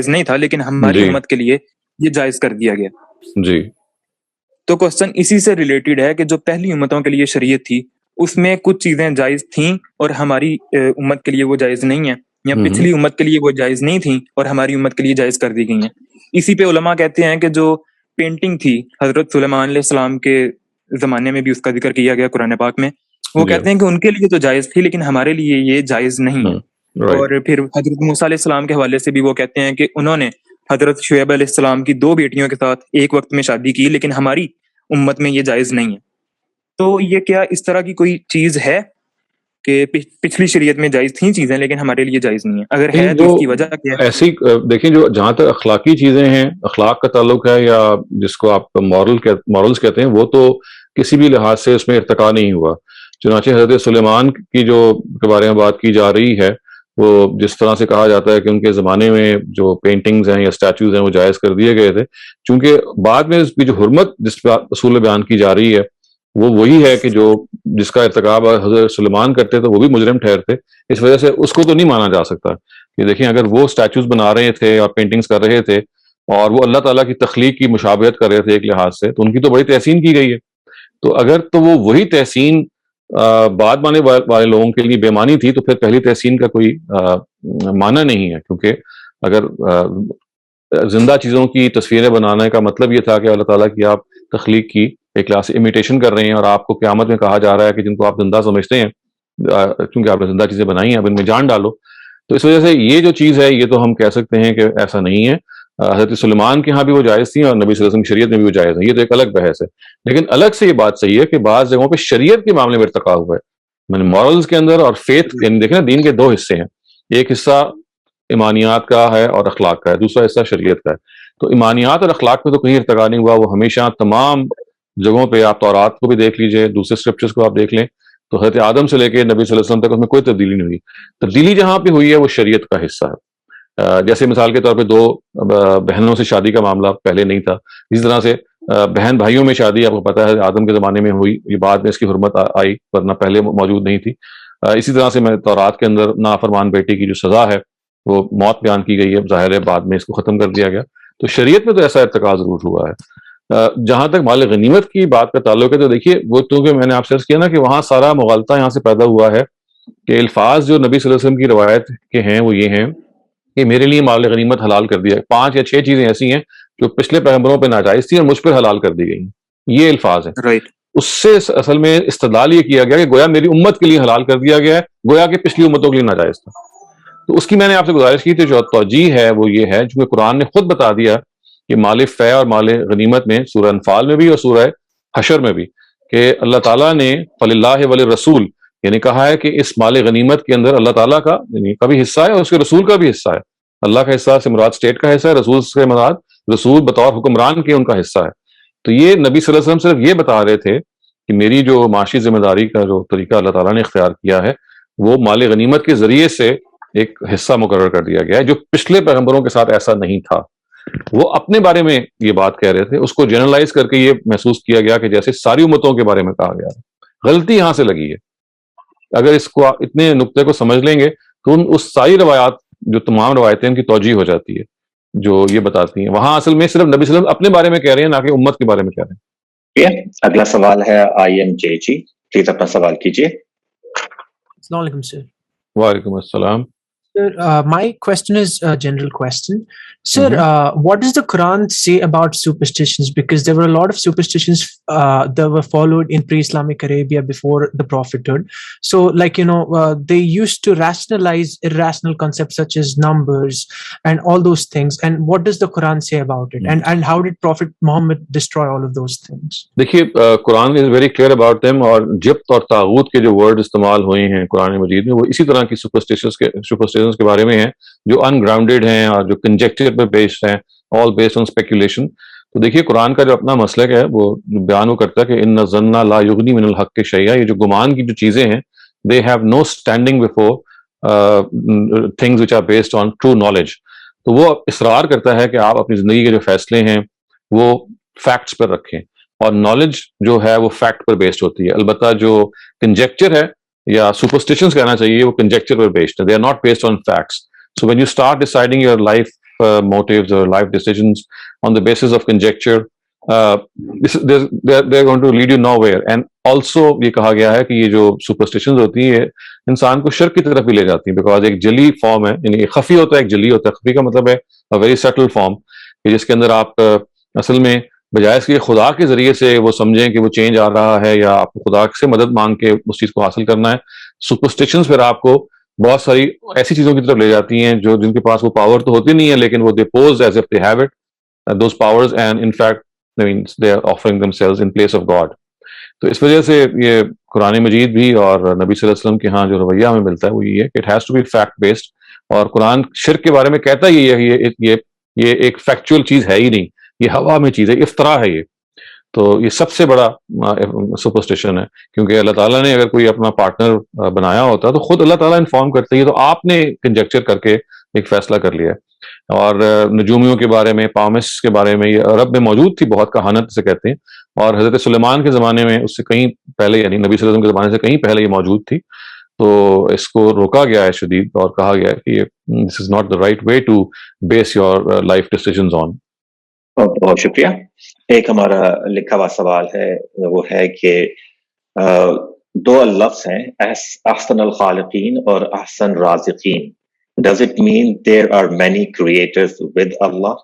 نہیں تھا، لیکن ہماری امت کے لیے یہ جائز کر دیا گیا۔ جی، تو کوسچن اسی سے ریلیٹڈ ہے کہ جو پہلی امتوں کے لیے شریعت تھی اس میں کچھ چیزیں جائز تھیں اور ہماری امت کے لیے وہ جائز نہیں ہیں، یا پچھلی امت کے لیے وہ جائز نہیں تھیں اور ہماری امت کے لیے جائز کر دی گئی ہیں۔ اسی پہ علماء کہتے ہیں کہ جو پینٹنگ تھی حضرت سلیمان علیہ السلام کے زمانے میں بھی اس کا ذکر کیا گیا قرآن پاک میں، وہ کہتے ہیں کہ ان کے لیے تو جائز تھی لیکن ہمارے لیے یہ جائز نہیں ہے۔ اور پھر حضرت موسیٰ علیہ السلام کے حوالے سے بھی وہ کہتے ہیں کہ انہوں نے حضرت شعیب علیہ السلام کی 2 بیٹیوں کے ساتھ ایک وقت میں شادی کی، لیکن ہماری امت میں یہ جائز نہیں ہے. تو یہ کیا اس طرح کی کوئی چیز ہے کہ پچھلی شریعت میں جائز تھیں چیزیں لیکن ہمارے لیے جائز نہیں ہے؟ اگر ہے تو اس کی وجہ کیا ہے؟ ایسی دیکھیں، جو جہاں تک اخلاقی چیزیں ہیں، اخلاق کا تعلق ہے یا جس کو آپ مورلز کہتے ہیں، وہ تو کسی بھی لحاظ سے اس میں ارتقا نہیں ہوا. چنانچہ حضرت سلیمان کی جو کے بارے میں بات کی جا رہی ہے، وہ جس طرح سے کہا جاتا ہے کہ ان کے زمانے میں جو پینٹنگز ہیں یا اسٹیچوز ہیں وہ جائز کر دیے گئے تھے، چونکہ بعد میں اس کی جو حرمت جس پہ اصول بیان کی جا رہی ہے وہ وہی ہے کہ جو جس کا ارتکاب حضرت سلیمان کرتے تو وہ بھی مجرم ٹھہرتے. اس وجہ سے اس کو تو نہیں مانا جا سکتا کہ دیکھیں اگر وہ اسٹیچوز بنا رہے تھے اور پینٹنگز کر رہے تھے اور وہ اللہ تعالیٰ کی تخلیق کی مشابہت کر رہے تھے ایک لحاظ سے، تو ان کی تو بڑی تحسین کی گئی ہے. تو اگر تو وہ وہی تحسین بعد مانے والے لوگوں کے لیے بے معنی تھی تو پھر پہلی تحسین کا کوئی معنی نہیں ہے، کیونکہ اگر زندہ چیزوں کی تصویریں بنانے کا مطلب یہ تھا کہ اللہ تعالیٰ کی آپ تخلیق کی ایک کلاس سے امیٹیشن کر رہے ہیں اور آپ کو قیامت میں کہا جا رہا ہے کہ جن کو آپ زندہ سمجھتے ہیں کیونکہ آپ نے زندہ چیزیں بنائی ہیں اب ان میں جان ڈالو. تو اس وجہ سے یہ جو چیز ہے یہ تو ہم کہہ سکتے ہیں کہ ایسا نہیں ہے. حضرت سلیمان کے ہاں بھی وہ جائز تھیں اور نبی صلی اللہ علیہ وسلم کی شریعت میں بھی وہ جائز ہیں، یہ تو ایک الگ بحث ہے. لیکن الگ سے یہ بات صحیح ہے کہ بعض جگہوں پہ شریعت کے معاملے میں ارتقا ہوا ہے، میں نے مورلز کے اندر اور فیتھ، یعنی دیکھیں نا دین کے 2 حصے ہیں، ایک حصہ ایمانیات کا ہے اور اخلاق کا ہے، دوسرا حصہ شریعت کا ہے. تو ایمانیات اور اخلاق پہ تو کہیں ارتقا نہیں ہوا، وہ ہمیشہ تمام جگہوں پہ، آپ تورات کو بھی دیکھ لیجئے، دوسرے اسکرپچرز کو آپ دیکھ لیں، تو حضرت آدم سے لے کے نبی صلی اللہ علیہ وسلم تک اس میں کوئی تبدیلی نہیں ہوئی. تبدیلی جہاں پہ ہوئی ہے وہ شریعت کا حصہ ہے. جیسے مثال کے طور پہ 2 بہنوں سے شادی کا معاملہ پہلے نہیں تھا، اسی طرح سے بہن بھائیوں میں شادی آپ کو پتا ہے آدم کے زمانے میں ہوئی، یہ بعد میں اس کی حرمت آئی ورنہ پہلے موجود نہیں تھی. اسی طرح سے میں تورات کے اندر نافرمان بیٹی کی جو سزا ہے وہ موت بیان کی گئی ہے، ظاہر ہے بعد میں اس کو ختم کر دیا گیا. تو شریعت میں تو ایسا ارتقا ضرور ہوا ہے. جہاں تک مال غنیمت کی بات کا تعلق ہے تو دیکھیے وہ کیونکہ میں نے آپ سے عرض کیا نا کہ وہاں سارا مغالطہ یہاں سے پیدا ہوا ہے کہ الفاظ جو نبی صلی اللہ علیہ وسلم کی روایت کے ہیں وہ یہ ہیں کہ میرے لیے مال غنیمت حلال کر دیا ہے. 5 یا 6 چیزیں ایسی ہیں جو پچھلے پیغمبروں پہ ناجائز تھی اور مجھ پر حلال کر دی گئی ہیں، یہ الفاظ ہیں. اس سے اصل میں استدلال یہ کیا گیا کہ گویا میری امت کے لیے حلال کر دیا گیا ہے، گویا کہ پچھلی امتوں کے لیے ناجائز تھا. تو اس کی میں نے آپ سے گزارش کی تھی، جو توجیہ ہے وہ یہ ہے چونکہ قرآن نے خود بتا دیا کہ مال فے اور مال غنیمت میں سورہ انفال میں بھی اور سورہ حشر میں بھی کہ اللہ تعالیٰ نے فللہ وللرسول یعنی کہا ہے کہ اس مال غنیمت کے اندر اللہ تعالیٰ کا یعنی کا بھی حصہ ہے اور اس کے رسول کا بھی حصہ ہے. اللہ کا حصہ سے مراد اسٹیٹ کا حصہ ہے، رسول سے مراد رسول بطور حکمران کے ان کا حصہ ہے. تو یہ نبی صلی اللہ علیہ وسلم صرف یہ بتا رہے تھے کہ میری جو معاشی ذمہ داری کا جو طریقہ اللہ تعالیٰ نے اختیار کیا ہے وہ مال غنیمت کے ذریعے سے ایک حصہ مقرر کر دیا گیا ہے، جو پچھلے پیغمبروں کے ساتھ ایسا نہیں تھا. وہ اپنے بارے میں یہ بات کہہ رہے تھے، اس کو جنرلائز کر کے یہ محسوس کیا گیا کہ جیسے ساری امتوں کے بارے میں کہا گیا ہے. غلطی یہاں سے لگی ہے. اگر اس کو اتنے نقطے کو سمجھ لیں گے تو اس ساری روایات جو تمام روایتیں ان کی توجیہ ہو جاتی ہے جو یہ بتاتی ہیں. وہاں اصل میں صرف نبی صلی اللہ علیہ وسلم اپنے بارے میں کہہ رہے ہیں، نہ کہ امت کے بارے میں کہہ رہے ہیں. اگلا سوال ہے IMJ جی، پلیز اپنا سوال کیجیے. السلام علیکم سر. وعلیکم السلام. Sir, my question is a general question. Sir, what does the Quran say about superstitions? Because there were a lot of superstitions that were followed in pre-Islamic Arabia before the prophethood. So, like, they used to rationalize irrational concepts such as numbers and all those things. And what does the Quran say about it? And how did Prophet Muhammad destroy all of those things? دیکھیے قرآن is very clear about them، اور جبت اور طاغوت کے جو word استعمال ہوئے ہیں قرآن مجید میں وہ اسی طرح کی superstitions کے بارے میں ہیں جو ان گراؤنڈیڈ ہیں اور جو کنجیکچر پہ بیسڈ ہیں، all based on speculation. تو دیکھیے قرآن کا جو اپنا مسلک ہے وہ بیان وہ کرتا ہے کہ ان الظن لا یغنی من الحق شیئا، یہ جو گمان کی جو چیزیں ہیں they have no standing before things which are based on true knowledge. تو وہ اصرار کرتا ہے کہ آپ اپنی زندگی کے جو فیصلے ہیں وہ فیکٹس پر رکھیں، اور نالج جو ہے وہ فیکٹ پر بیسڈ ہوتی ہے. البتہ جو کنجیکچر ہے یا سپرسٹیشنز کہنا چاہیے وہ کنجیکچر پر بیسڈ ہے، they are not based on facts. So when you start deciding your life motives or life decisions on the basis of conjecture, they're going to lead you nowhere. And also یہ کہا گیا ہے کہ یہ جو superstitions ہوتی ہیں انسان کو شرک کی طرف بھی لے جاتی ہیں، because ایک جلی فارم ہے، یعنی خفی ہوتا ہے، ایک جلی ہوتا ہے. خفی کا مطلب ہے a very subtle form، کہ جس کے اندر آپ اصل میں بجائے اس کے خدا کے ذریعے سے وہ سمجھیں کہ وہ چینج آ رہا ہے یا آپ کو خدا سے مدد مانگ کے اس چیز کو حاصل کرنا ہے، سپرسٹیشنز پھر آپ کو بہت ساری ایسی چیزوں کی طرف لے جاتی ہیں جو جن کے پاس وہ پاور تو ہوتی نہیں ہے, لیکن وہ they pose as if they have it those powers, and in fact they are offering themselves in place of God. تو اس وجہ سے یہ قرآن مجید بھی اور نبی صلی اللہ علیہ وسلم کے ہاں جو رویہ ہمیں ملتا ہے وہ یہ ہے کہ it has to be fact based, اور قرآن شرک کے بارے میں کہتا ہی ہے یہ ایک فیکچوئل چیز ہے ہی نہیں, یہ ہوا میں چیز ہے, افطرا ہے یہ. تو یہ سب سے بڑا سپرسٹیشن ہے, کیونکہ اللہ تعالیٰ نے اگر کوئی اپنا پارٹنر بنایا ہوتا تو خود اللہ تعالیٰ انفارم کرتے ہی, تو آپ نے کنجیکچر کر کے ایک فیصلہ کر لیا ہے. اور نجومیوں کے بارے میں, پامس کے بارے میں, یہ عرب میں موجود تھی بہت کہانت سے کہتے ہیں, اور حضرت سلیمان کے زمانے میں اس سے کہیں پہلے, یعنی نبی صلی اللہ علیہ وسلم کے زمانے سے کہیں پہلے یہ موجود تھی. تو اس کو روکا گیا ہے شدید, اور کہا گیا ہے کہ this is not the right way to base your life decisions on. بہت شکریہ. ایک ہمارا لکھا ہوا سوال ہے, وہ ہے کہ دو لفظ ہیں, احسن الخالقین اور احسن Raziqeen. Does it mean there are many creators with Allah?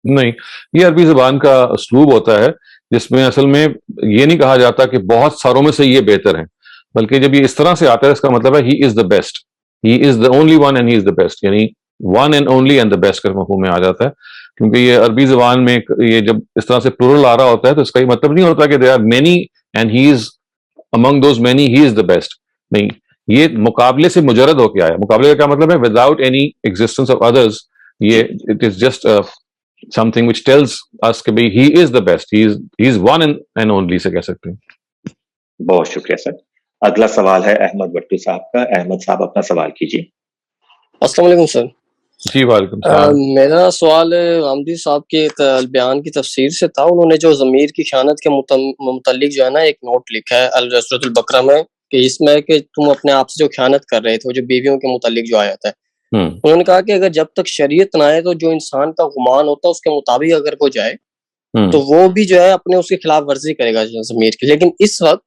نہیں, یہ عربی زبان کا اسلوب ہوتا ہے جس میں اصل میں یہ نہیں کہا جاتا کہ بہت ساروں میں سے یہ بہتر ہیں, بلکہ جب یہ اس طرح سے آتا ہے اس کا مطلب ہے he is the best, he is the only one and he is the best, یعنی one and only and the best کا مفہوم میں آ جاتا ہے. کیونکہ یہ عربی زبان میں یہ جب اس طرح سے پلورل آ رہا ہوتا ہے تو اس کا یہ مطلب نہیں ہوتا کہ they are many and he is among those many he is the best. نہیں, یہ مقابلے سے مجرد ہو کے آیا. مقابلے کا کیا مطلب ہے؟ Without any existence of others. یہ it is just something which tells us کہ بھئی he is the best, he is one and only سے کہہ سکتے ہیں. بہت شکریہ سر. اگلا سوال ہے احمد بٹو صاحب کا. احمد صاحب اپنا سوال کیجیے. السلام علیکم سر. جی وعلیکم السلام. میرا سوال غامدی صاحب کے بیان کی تفسیر سے تھا. انہوں نے جو ضمیر کی خیانت کے متعلق جو ہے نا ایک نوٹ لکھا ہے سورۃ البقرہ میں, کہ اس میں کہ تم اپنے آپ سے جو خیانت کر رہے تھے, جو بیویوں کے متعلق جو آیت ہے, انہوں نے کہا کہ اگر جب تک شریعت نہ آئے تو جو انسان کا گمان ہوتا ہے اس کے مطابق اگر وہ جائے تو وہ بھی جو ہے اپنے اس کی خلاف ورزی کرے گا ضمیر کی. لیکن اس وقت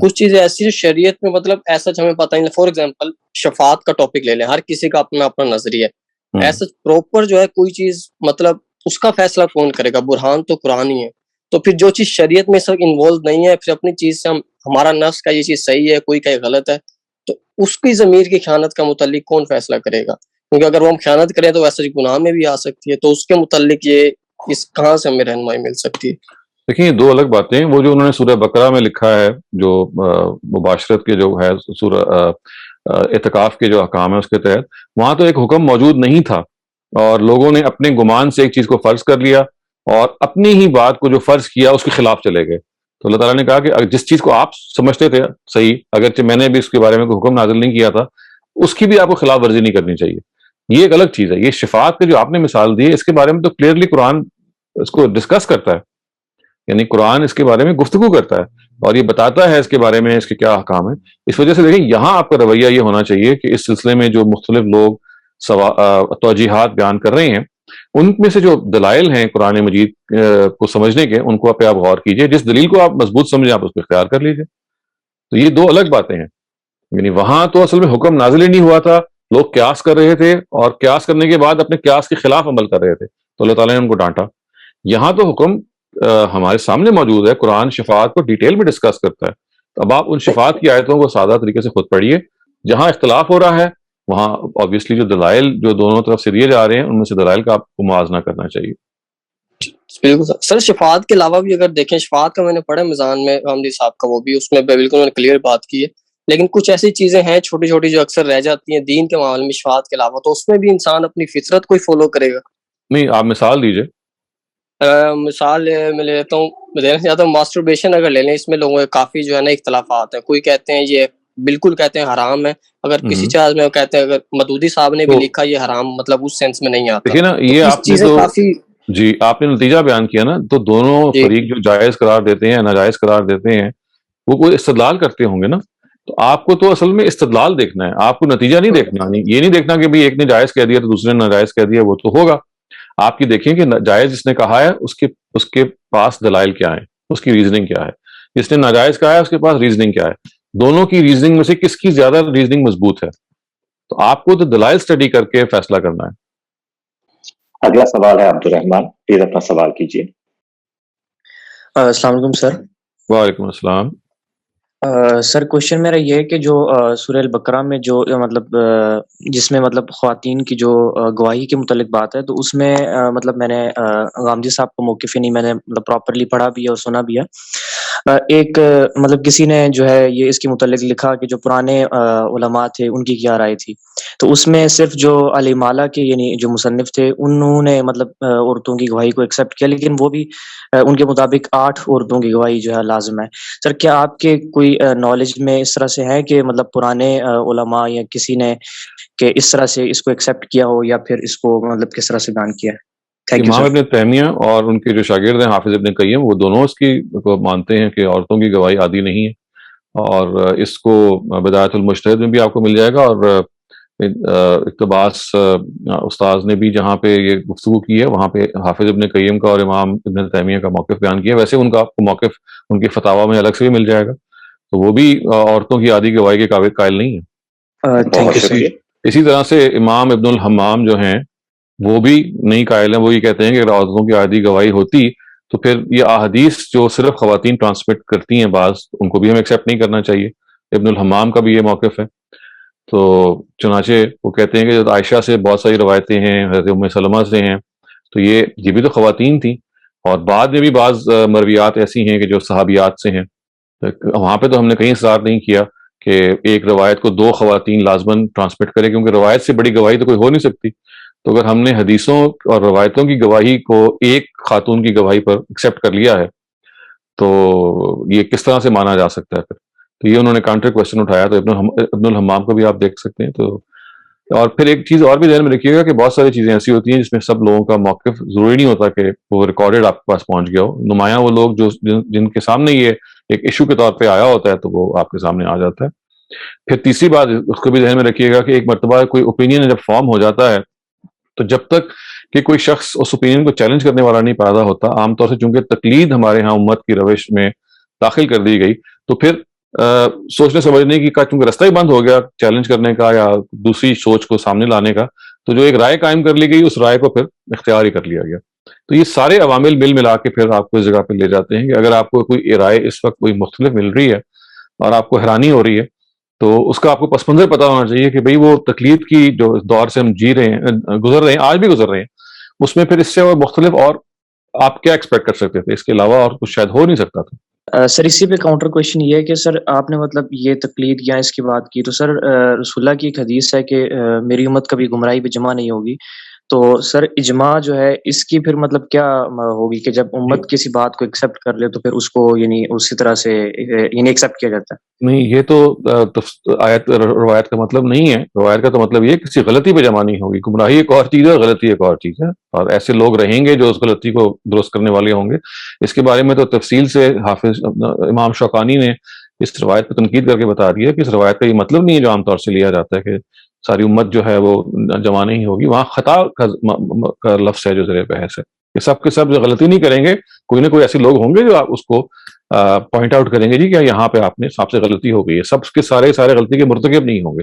کچھ چیزیں ایسی جو شریعت میں مطلب ایسا ہمیں پتہ نہیں. فار ایگزامپل شفاعت کا ٹاپک لے لیں, ہر کسی کا اپنا اپنا نظریہ ہے. ایسا پروپر جو ہے کوئی چیز مطلب اس کا فیصلہ کون کرے گا؟ برہان تو قرآن ہی ہے. تو پھر جو چیز شریعت میں اس وقت انوالو نہیں ہے, پھر اپنی چیز سے ہمارا نفس کا یہ چیز صحیح ہے, کوئی کہ غلط ہے, تو اس کی ضمیر کی خیانت کا متعلق کون فیصلہ کرے گا؟ کیونکہ اگر وہ ہم خیانت کریں تو ویسے گناہ میں بھی آ سکتی ہے. تو اس کے متعلق یہ اس کہاں سے ہمیں رہنمائی مل سکتی ہے؟ دیکھیں, یہ دو الگ باتیں ہیں. وہ جو انہوں نے سورہ بقرہ میں لکھا ہے, جو مباشرت کے جو ہے سورہ اعتکاف کے جو احکام ہے اس کے تحت, وہاں تو ایک حکم موجود نہیں تھا, اور لوگوں نے اپنے گمان سے ایک چیز کو فرض کر لیا اور اپنی ہی بات کو جو فرض کیا اس کے خلاف چلے گئے. تو اللہ تعالیٰ نے کہا کہ جس چیز کو آپ سمجھتے تھے صحیح, اگرچہ میں نے بھی اس کے بارے میں کوئی حکم نازل نہیں کیا تھا, اس کی بھی آپ کو خلاف ورزی نہیں کرنی چاہیے. یہ ایک الگ چیز ہے. یہ شفاعت کے جو آپ نے مثال دی ہے, اس کے بارے میں تو کلیئرلی قرآن اس کو ڈسکس کرتا ہے, یعنی قرآن اس کے بارے میں گفتگو کرتا ہے اور یہ بتاتا ہے اس کے بارے میں اس کے کیا احکام ہیں. اس وجہ سے دیکھیں, یہاں آپ کا رویہ یہ ہونا چاہیے کہ اس سلسلے میں جو مختلف لوگ توجیحات بیان کر رہے ہیں, ان میں سے جو دلائل ہیں قرآن مجید کو سمجھنے کے, ان کو پہ آپ غور کیجئے. جس دلیل کو آپ مضبوط سمجھیں آپ اس پہ اختیار کر لیجئے. تو یہ دو الگ باتیں ہیں. یعنی وہاں تو اصل میں حکم نازل ہی نہیں ہوا تھا, لوگ قیاس کر رہے تھے, اور قیاس کرنے کے بعد اپنے قیاس کے خلاف عمل کر رہے تھے, تو اللہ تعالیٰ نے ان کو ڈانٹا. یہاں تو حکم ہمارے سامنے موجود ہے. قرآن شفاعت کو ڈیٹیل میں ڈسکس کرتا ہے. تو اب آپ ان شفاعت کی آیتوں کو سادہ طریقے سے خود پڑھیے. جہاں اختلاف ہو رہا ہے وہاں obviously جو دلائل جو دونوں طرف سے دیے جا رہے ہیں, ان میں سے دلائل کا آپ کو موازنہ کرنا چاہیے. بالکل سر. شفاعت کے علاوہ بھی اگر دیکھیں, شفاعت کا میں نے پڑھا میزان میں غامدی صاحب کا, وہ بھی اس میں بالکل انہوں نے کلیئر بات کی ہے. لیکن کچھ ایسی چیزیں ہیں چھوٹی چھوٹی جو اکثر رہ جاتی ہیں دین کے معاملے میں شفاعت کے علاوہ, تو اس میں بھی انسان اپنی فطرت کو ہی فالو کرے گا. نہیں, آپ مثال دیجئے. مثال میں لے لیتا ہوں, میں دینا چاہتا ہوں ماسٹربیشن اگر لے لیں, اس میں لوگوں کے کافی جو ہے نا اختلافات ہیں. کوئی کہتے ہیں یہ بالکل کہتے ہیں حرام ہے, اگر کسی چیز میں کہتے ہیں, اگر مدودی صاحب نے بھی لکھا یہ حرام, مطلب اس سینس میں نہیں آتا. دیکھیے نا, یہ آپ نے تو کافی جی آپ نے نتیجہ بیان کیا نا, تو دونوں فریق جو جائز قرار دیتے ہیں ناجائز قرار دیتے ہیں, وہ کوئی استدلال کرتے ہوں گے نا. تو آپ کو تو اصل میں استدلال دیکھنا ہے, آپ کو نتیجہ نہیں دیکھنا. یہ نہیں دیکھنا کہ بھئی ایک نے جائز کہہ دیا تو دوسرے نے ناجائز کہہ دیا, وہ تو ہوگا. آپ یہ دیکھیں کہ جائز جس نے کہا ہے اس کے پاس دلائل کیا ہے, اس کی ریزننگ کیا ہے. جس نے ناجائز کہا ہے اس کے پاس ریزننگ کیا ہے. دونوں کی ریزننگ میں سے کس کی زیادہ ریزننگ مضبوط ہے. تو آپ کو تو دلائل سٹڈی کر کے فیصلہ کرنا ہے. اگلا سوال ہے عبد الرحمان, پلیز اپنا سوال کیجیے. السلام علیکم سر. وعلیکم السلام. سر کوشچن میرا یہ ہے کہ جو سورہ البقرہ میں جو مطلب جس میں مطلب خواتین کی جو گواہی کے متعلق بات ہے، تو اس میں مطلب میں نے غامدی صاحب کو موقف ہی نہیں، میں نے مطلب پراپرلی پڑھا بھی ہے اور سنا بھی ہے۔ ایک مطلب کسی نے جو ہے یہ اس کے متعلق لکھا کہ جو پرانے علماء تھے ان کی کیا رائے تھی، تو اس میں صرف جو علی مالا کے یعنی جو مصنف تھے انہوں نے مطلب عورتوں کی گواہی کو ایکسیپٹ کیا، لیکن وہ بھی ان کے مطابق 8 عورتوں کی گواہی جو ہے لازم ہے۔ سر کیا آپ کے کوئی نالج میں اس طرح سے ہے کہ مطلب پرانے علماء یا کسی نے کہ اس طرح سے اس کو ایکسیپٹ کیا ہو یا پھر اس کو مطلب کس طرح سے بیان کیا ہے؟ امام ابن تیمیہ اور ان کے جو شاگرد ہیں حافظ ابن قیم، وہ دونوں اس کی کو مانتے ہیں کہ عورتوں کی گواہی عادی نہیں ہے، اور اس کو بدایت المجتہد میں بھی آپ کو مل جائے گا، اور اقتباس استاذ نے بھی جہاں پہ یہ گفتگو کی ہے وہاں پہ حافظ ابن قیم کا اور امام ابن تیمیہ کا موقف بیان کیا ہے۔ ویسے ان کا آپ کو موقف ان کے فتاویٰ میں الگ سے بھی مل جائے گا، تو وہ بھی عورتوں کی عادی گواہی کے قائل نہیں ہے۔ اسی طرح سے امام ابن الحمام جو ہیں وہ بھی نہیں قائل ہیں، وہ یہ کہتے ہیں کہ اگر عورتوں کی عادی گواہی ہوتی تو پھر یہ احادیث جو صرف خواتین ٹرانسمٹ کرتی ہیں بعض، ان کو بھی ہم ایکسیپٹ نہیں کرنا چاہیے۔ ابن الحمام کا بھی یہ موقف ہے۔ تو چنانچہ وہ کہتے ہیں کہ جو عائشہ سے بہت ساری روایتیں ہیں، حضرت ام سلمہ سے ہیں، تو یہ بھی تو خواتین تھیں، اور بعد میں بھی بعض مرویات ایسی ہیں کہ جو صحابیات سے ہیں۔ وہاں پہ تو ہم نے کہیں اصرار نہیں کیا کہ ایک روایت کو 2 خواتین لازماً ٹرانسمٹ کرے، کیونکہ روایت سے بڑی گواہی تو کوئی ہو نہیں سکتی۔ تو اگر ہم نے حدیثوں اور روایتوں کی گواہی کو ایک خاتون کی گواہی پر ایکسیپٹ کر لیا ہے تو یہ کس طرح سے مانا جا سکتا ہے پھر؟ تو یہ انہوں نے کاؤنٹر کوشچن اٹھایا، تو ابن الحمام کو بھی آپ دیکھ سکتے ہیں۔ تو اور پھر ایک چیز اور بھی ذہن میں رکھیے گا کہ بہت ساری چیزیں ایسی ہوتی ہیں جس میں سب لوگوں کا موقف ضروری نہیں ہوتا کہ وہ ریکارڈڈ آپ کے پاس پہنچ گیا ہو۔ نمایاں وہ لوگ جو جن کے سامنے یہ ایک ایشو کے طور پہ آیا ہوتا ہے تو وہ آپ کے سامنے آ جاتا ہے۔ پھر تیسری بات اس کو بھی ذہن میں رکھیے گا کہ ایک مرتبہ کوئی اوپینین جب فارم ہو جاتا ہے تو جب تک کہ کوئی شخص اس اوپینین کو چیلنج کرنے والا نہیں پیدا ہوتا، عام طور سے چونکہ تقلید ہمارے ہاں امت کی روش میں داخل کر دی گئی، تو پھر سوچنے سمجھنے کی کا چونکہ رستہ ہی بند ہو گیا چیلنج کرنے کا یا دوسری سوچ کو سامنے لانے کا، تو جو ایک رائے قائم کر لی گئی اس رائے کو پھر اختیار ہی کر لیا گیا۔ تو یہ سارے عوامل مل ملا کے پھر آپ کو اس جگہ پہ لے جاتے ہیں کہ اگر آپ کو کوئی رائے اس وقت کوئی مختلف مل رہی ہے اور آپ کو حیرانی ہو رہی ہے تو اس کا آپ کو پس منظر پتہ ہونا چاہیے کہ بھئی وہ تقلید کی جو دور سے ہم جی رہے ہیں، گزر رہے ہیں، آج بھی گزر رہے ہیں، اس میں پھر اس سے اور مختلف اور آپ کیا ایکسپیکٹ کر سکتے تھے؟ اس کے علاوہ اور کچھ شاید ہو نہیں سکتا تھا۔ سر اسی پہ کاؤنٹر کویشچن یہ ہے کہ سر آپ نے مطلب یہ تقلید یا اس کی بات کی، تو سر رسول اللہ کی ایک حدیث ہے کہ میری امت کبھی گمراہی پہ جمع نہیں ہوگی، تو سر اجماع جو ہے اس کی پھر مطلب کیا ہوگی کہ جب امت کسی بات کو ایکسیپٹ کر لے تو پھر اس کو یعنی اسی طرح سے یعنی ایکسیپٹ کیا جاتا ہے؟ نہیں، یہ تو آیت روایت کا مطلب نہیں ہے۔ روایت کا تو مطلب یہ کسی غلطی پہ جمع نہیں ہوگی۔ گمراہی ایک اور چیز ہے اور غلطی ایک اور چیز ہے، اور ایسے لوگ رہیں گے جو اس غلطی کو درست کرنے والے ہوں گے۔ اس کے بارے میں تو تفصیل سے حافظ امام شوکانی نے اس روایت پہ تنقید کر کے بتا دیا کہ اس روایت کا یہ مطلب نہیں ہے جو عام طور سے لیا جاتا ہے کہ ساری امت جو ہے وہ جمع نہیں ہوگی۔ وہاں خطا کا لفظ ہے جو زیر بحث ہے، کہ سب کے سب جو غلطی نہیں کریں گے، کوئی نہ کوئی ایسے لوگ ہوں گے جو آپ اس کو پوائنٹ آؤٹ کریں گے جی کہ یہاں پہ آپ سے غلطی ہو گئی ہے، سب کے سارے غلطی کے مرتکب نہیں ہوں گے۔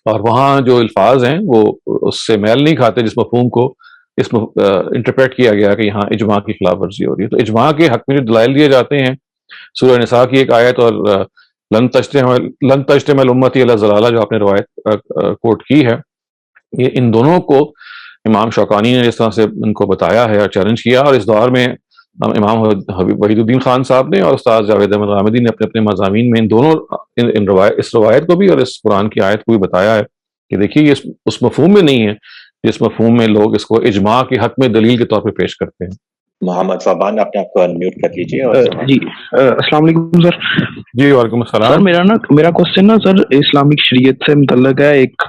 اور وہاں جو الفاظ ہیں وہ اس سے میل نہیں کھاتے جس مفہوم کو اس میں انٹرپریٹ کیا گیا کہ یہاں اجماع کی خلاف ورزی ہو رہی ہے۔ تو اجماع کے حق میں جو دلائل دیے جاتے ہیں، سورہ نساء کی ایک آیت اور لن تجتمع الامتی علی ضلالہ جو آپ نے روایت کوٹ کی ہے، یہ ان دونوں کو امام شوکانی نے جس طرح سے ان کو بتایا ہے اور چیلنج کیا، اور اس دور میں امام وحید الدین خان صاحب نے اور استاد جاوید احمد غامدی نے اپنے اپنے مضامین میں ان دونوں اس روایت کو بھی اور اس قرآن کی آیت کو بھی بتایا ہے کہ دیکھیے یہ اس مفہوم میں نہیں ہے جس مفہوم میں لوگ اس کو اجماع کے حق میں دلیل کے طور پہ پیش کرتے ہیں۔ محمد فابان اپنے آپ کو انمیوٹ کر لیجیے۔ جی السلام علیکم سر۔ جی وعلیکم السلام سر میرا کوشچن نا سر اسلامک شریعت سے متعلق ہے۔ ایک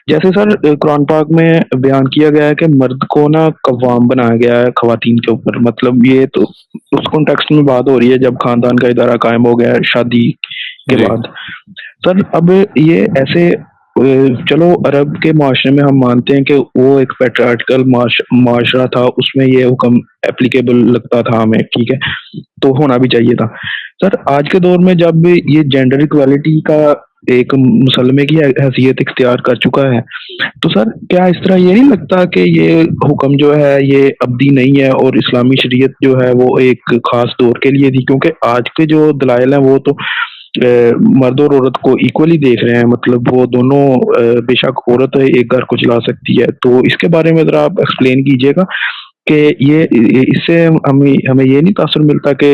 جیسے سر قرآن پاک میں بیان کیا گیا ہے کہ مرد کو نا قوام بنایا گیا ہے خواتین کے اوپر، مطلب یہ تو اس کانٹیکسٹ میں بات ہو رہی ہے جب خاندان کا ادارہ قائم ہو گیا ہے شادی کے بعد۔ سر اب یہ ایسے چلو عرب کے معاشرے میں ہم مانتے ہیں کہ وہ ایک پیٹریارکل معاشرہ تھا، اس میں یہ حکم اپلیکیبل لگتا تھا ہمیں، ٹھیک ہے، تو ہونا بھی چاہیے تھا۔ سر آج کے دور میں جب یہ جینڈر ایکویلٹی کا ایک مسلمے کی حیثیت اختیار کر چکا ہے. تو سر کیا اس طرح یہ نہیں لگتا کہ یہ حکم جو ہے یہ ابدی نہیں ہے اور اسلامی شریعت جو ہے وہ ایک خاص دور کے لیے تھی؟ کیونکہ آج کے جو دلائل ہیں وہ تو مرد اور عورت کو ایکولی دیکھ رہے ہیں، مطلب وہ دونوں بے شک عورت ہے ایک گھر کو چلا سکتی ہے. تو اس کے بارے میں ذرا آپ ایکسپلین کیجیے گا کہ اس سے ہمیں یہ نہیں تاثر ملتا کہ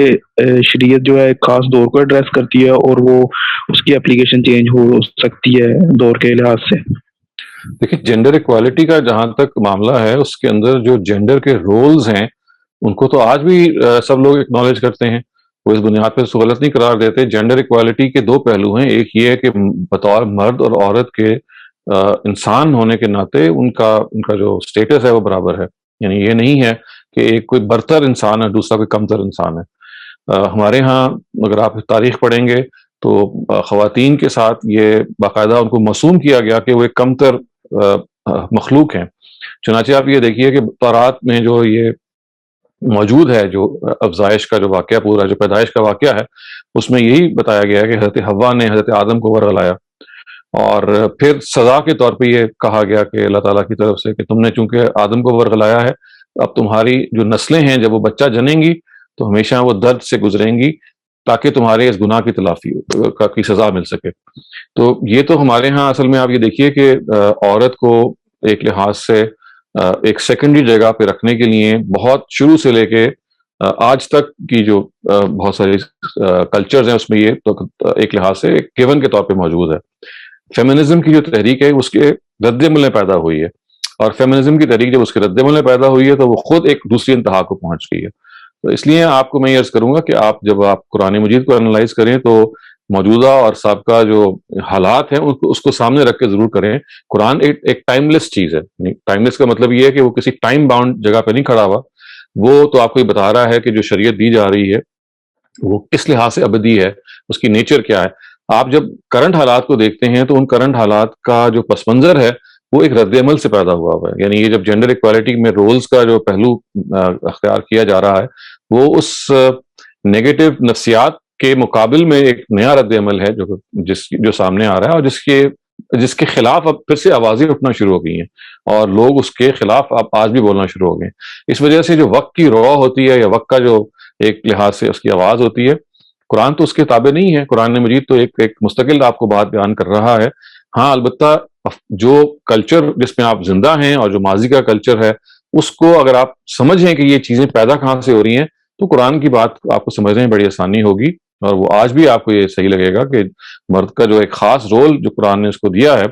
شریعت جو ہے ایک خاص دور کو ایڈریس کرتی ہے اور وہ اس کی اپلیکیشن چینج ہو سکتی ہے دور کے لحاظ سے. دیکھیں جینڈر ایکوالٹی کا جہاں تک معاملہ ہے اس کے اندر جو جینڈر کے رولز ہیں ان کو تو آج بھی سب لوگ اکنالج کرتے ہیں، وہ اس بنیاد پہ غلط نہیں قرار دیتے. جینڈر ایکوالٹی کے دو پہلو ہیں، ایک یہ ہے کہ بطور مرد اور عورت کے انسان ہونے کے ناطے ان کا جو سٹیٹس ہے وہ برابر ہے. یعنی یہ نہیں ہے کہ ایک کوئی برتر انسان ہے دوسرا کوئی کمتر انسان ہے. ہمارے ہاں اگر آپ تاریخ پڑھیں گے تو خواتین کے ساتھ یہ باقاعدہ ان کو معصوم کیا گیا کہ وہ ایک کمتر مخلوق ہیں. چنانچہ آپ یہ دیکھیے کہ تورات میں جو یہ موجود ہے جو افزائش کا جو واقعہ پورا جو پیدائش کا واقعہ ہے اس میں یہی بتایا گیا ہے کہ حضرت حوا نے حضرت آدم کو ورغلایا، اور پھر سزا کے طور پہ یہ کہا گیا کہ اللہ تعالیٰ کی طرف سے کہ تم نے چونکہ آدم کو ورغلایا ہے اب تمہاری جو نسلیں ہیں جب وہ بچہ جنیں گی تو ہمیشہ وہ درد سے گزریں گی تاکہ تمہارے اس گناہ کی تلافی کی سزا مل سکے. تو یہ تو ہمارے ہاں اصل میں آپ یہ دیکھیے کہ عورت کو ایک لحاظ سے ایک سیکنڈری جگہ پہ رکھنے کے لیے بہت شروع سے لے کے آج تک کی جو بہت ساری کلچرز ہیں اس میں یہ تو ایک لحاظ سے ایک گیون کے طور پہ موجود ہے. فیمنزم کی جو تحریک ہے اس کے رد عمل میں پیدا ہوئی ہے، اور فیمنزم کی تحریک جب اس کے رد عمل میں پیدا ہوئی ہے تو وہ خود ایک دوسری انتہا کو پہنچ گئی ہے. تو اس لیے آپ کو میں یہ عرض کروں گا کہ جب آپ قرآن مجید کو انالائز کریں تو موجودہ اور سابقہ جو حالات ہیں اس کو سامنے رکھ کے ضرور کریں. قرآن ایک ٹائم لیس چیز ہے. ٹائم لیس کا مطلب یہ ہے کہ وہ کسی ٹائم باؤنڈ جگہ پہ نہیں کھڑا ہوا، وہ تو آپ کو یہ بتا رہا ہے کہ جو شریعت دی جا رہی ہے وہ کس لحاظ سے ابدی ہے، اس کی نیچر کیا ہے. آپ جب کرنٹ حالات کو دیکھتے ہیں تو ان کرنٹ حالات کا جو پس منظر ہے وہ ایک رد عمل سے پیدا ہوا ہے. یعنی یہ جب جینڈر ایکوالٹی میں رولز کا جو پہلو اختیار کیا جا رہا ہے وہ اس نیگیٹو نفسیات کے مقابل میں ایک نیا رد عمل ہے جو سامنے آ رہا ہے، اور جس کے خلاف اب پھر سے آوازیں اٹھنا شروع ہو گئی ہیں اور لوگ اس کے خلاف اب آج بھی بولنا شروع ہو گئے ہیں. اس وجہ سے جو وقت کی رو ہوتی ہے یا وقت کا جو ایک لحاظ سے اس کی آواز ہوتی ہے، قرآن تو اس کے تابع نہیں ہے. قرآن مجید تو ایک مستقل آپ کو بات بیان کر رہا ہے. ہاں البتہ جو کلچر جس میں آپ زندہ ہیں اور جو ماضی کا کلچر ہے اس کو اگر آپ سمجھیں کہ یہ چیزیں پیدا کہاں سے ہو رہی ہیں تو قرآن کی بات آپ کو سمجھنے میں بڑی آسانی ہوگی، اور وہ آج بھی آپ کو یہ صحیح لگے گا کہ مرد کا جو ایک خاص رول جو قرآن نے اس کو دیا ہے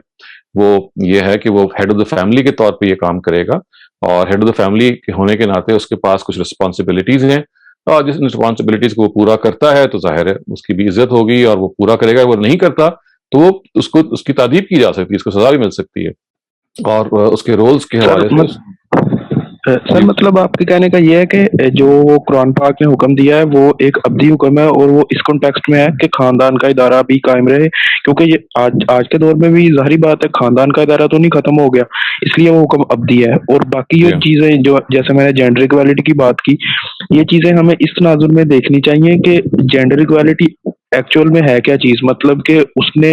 وہ یہ ہے کہ وہ ہیڈ آف دا فیملی کے طور پہ یہ کام کرے گا، اور ہیڈ آف دا فیملی کے ہونے کے ناطے اس کے پاس کچھ رسپانسبلٹیز ہیں، اور جس رسپانسبلٹیز کو وہ پورا کرتا ہے تو ظاہر ہے اس کی بھی عزت ہوگی اور وہ پورا کرے گا. وہ نہیں کرتا تو وہ اس کی تعدیب کی جا سکتی ہے، اس کو سزا بھی مل سکتی ہے. اور اس کے رولز کے حوالے سے سر مطلب آپ کے کہنے کا یہ ہے کہ جو وہ قرآن پاک نے حکم دیا ہے وہ ایک ابدی حکم ہے اور وہ اس کانٹیکسٹ میں ہے کہ خاندان کا ادارہ بھی قائم رہے، کیونکہ یہ آج کے دور میں بھی ظاہری بات ہے خاندان کا ادارہ تو نہیں ختم ہو گیا، اس لیے وہ حکم ابدی ہے. اور باقی جو چیزیں جو جیسے میں نے جینڈر ایکوالٹی کی بات کی، یہ چیزیں ہمیں اس تناظر میں دیکھنی چاہیے کہ جینڈر ایکوالٹی ایکچوئل میں ہے کیا چیز. مطلب کہ اس نے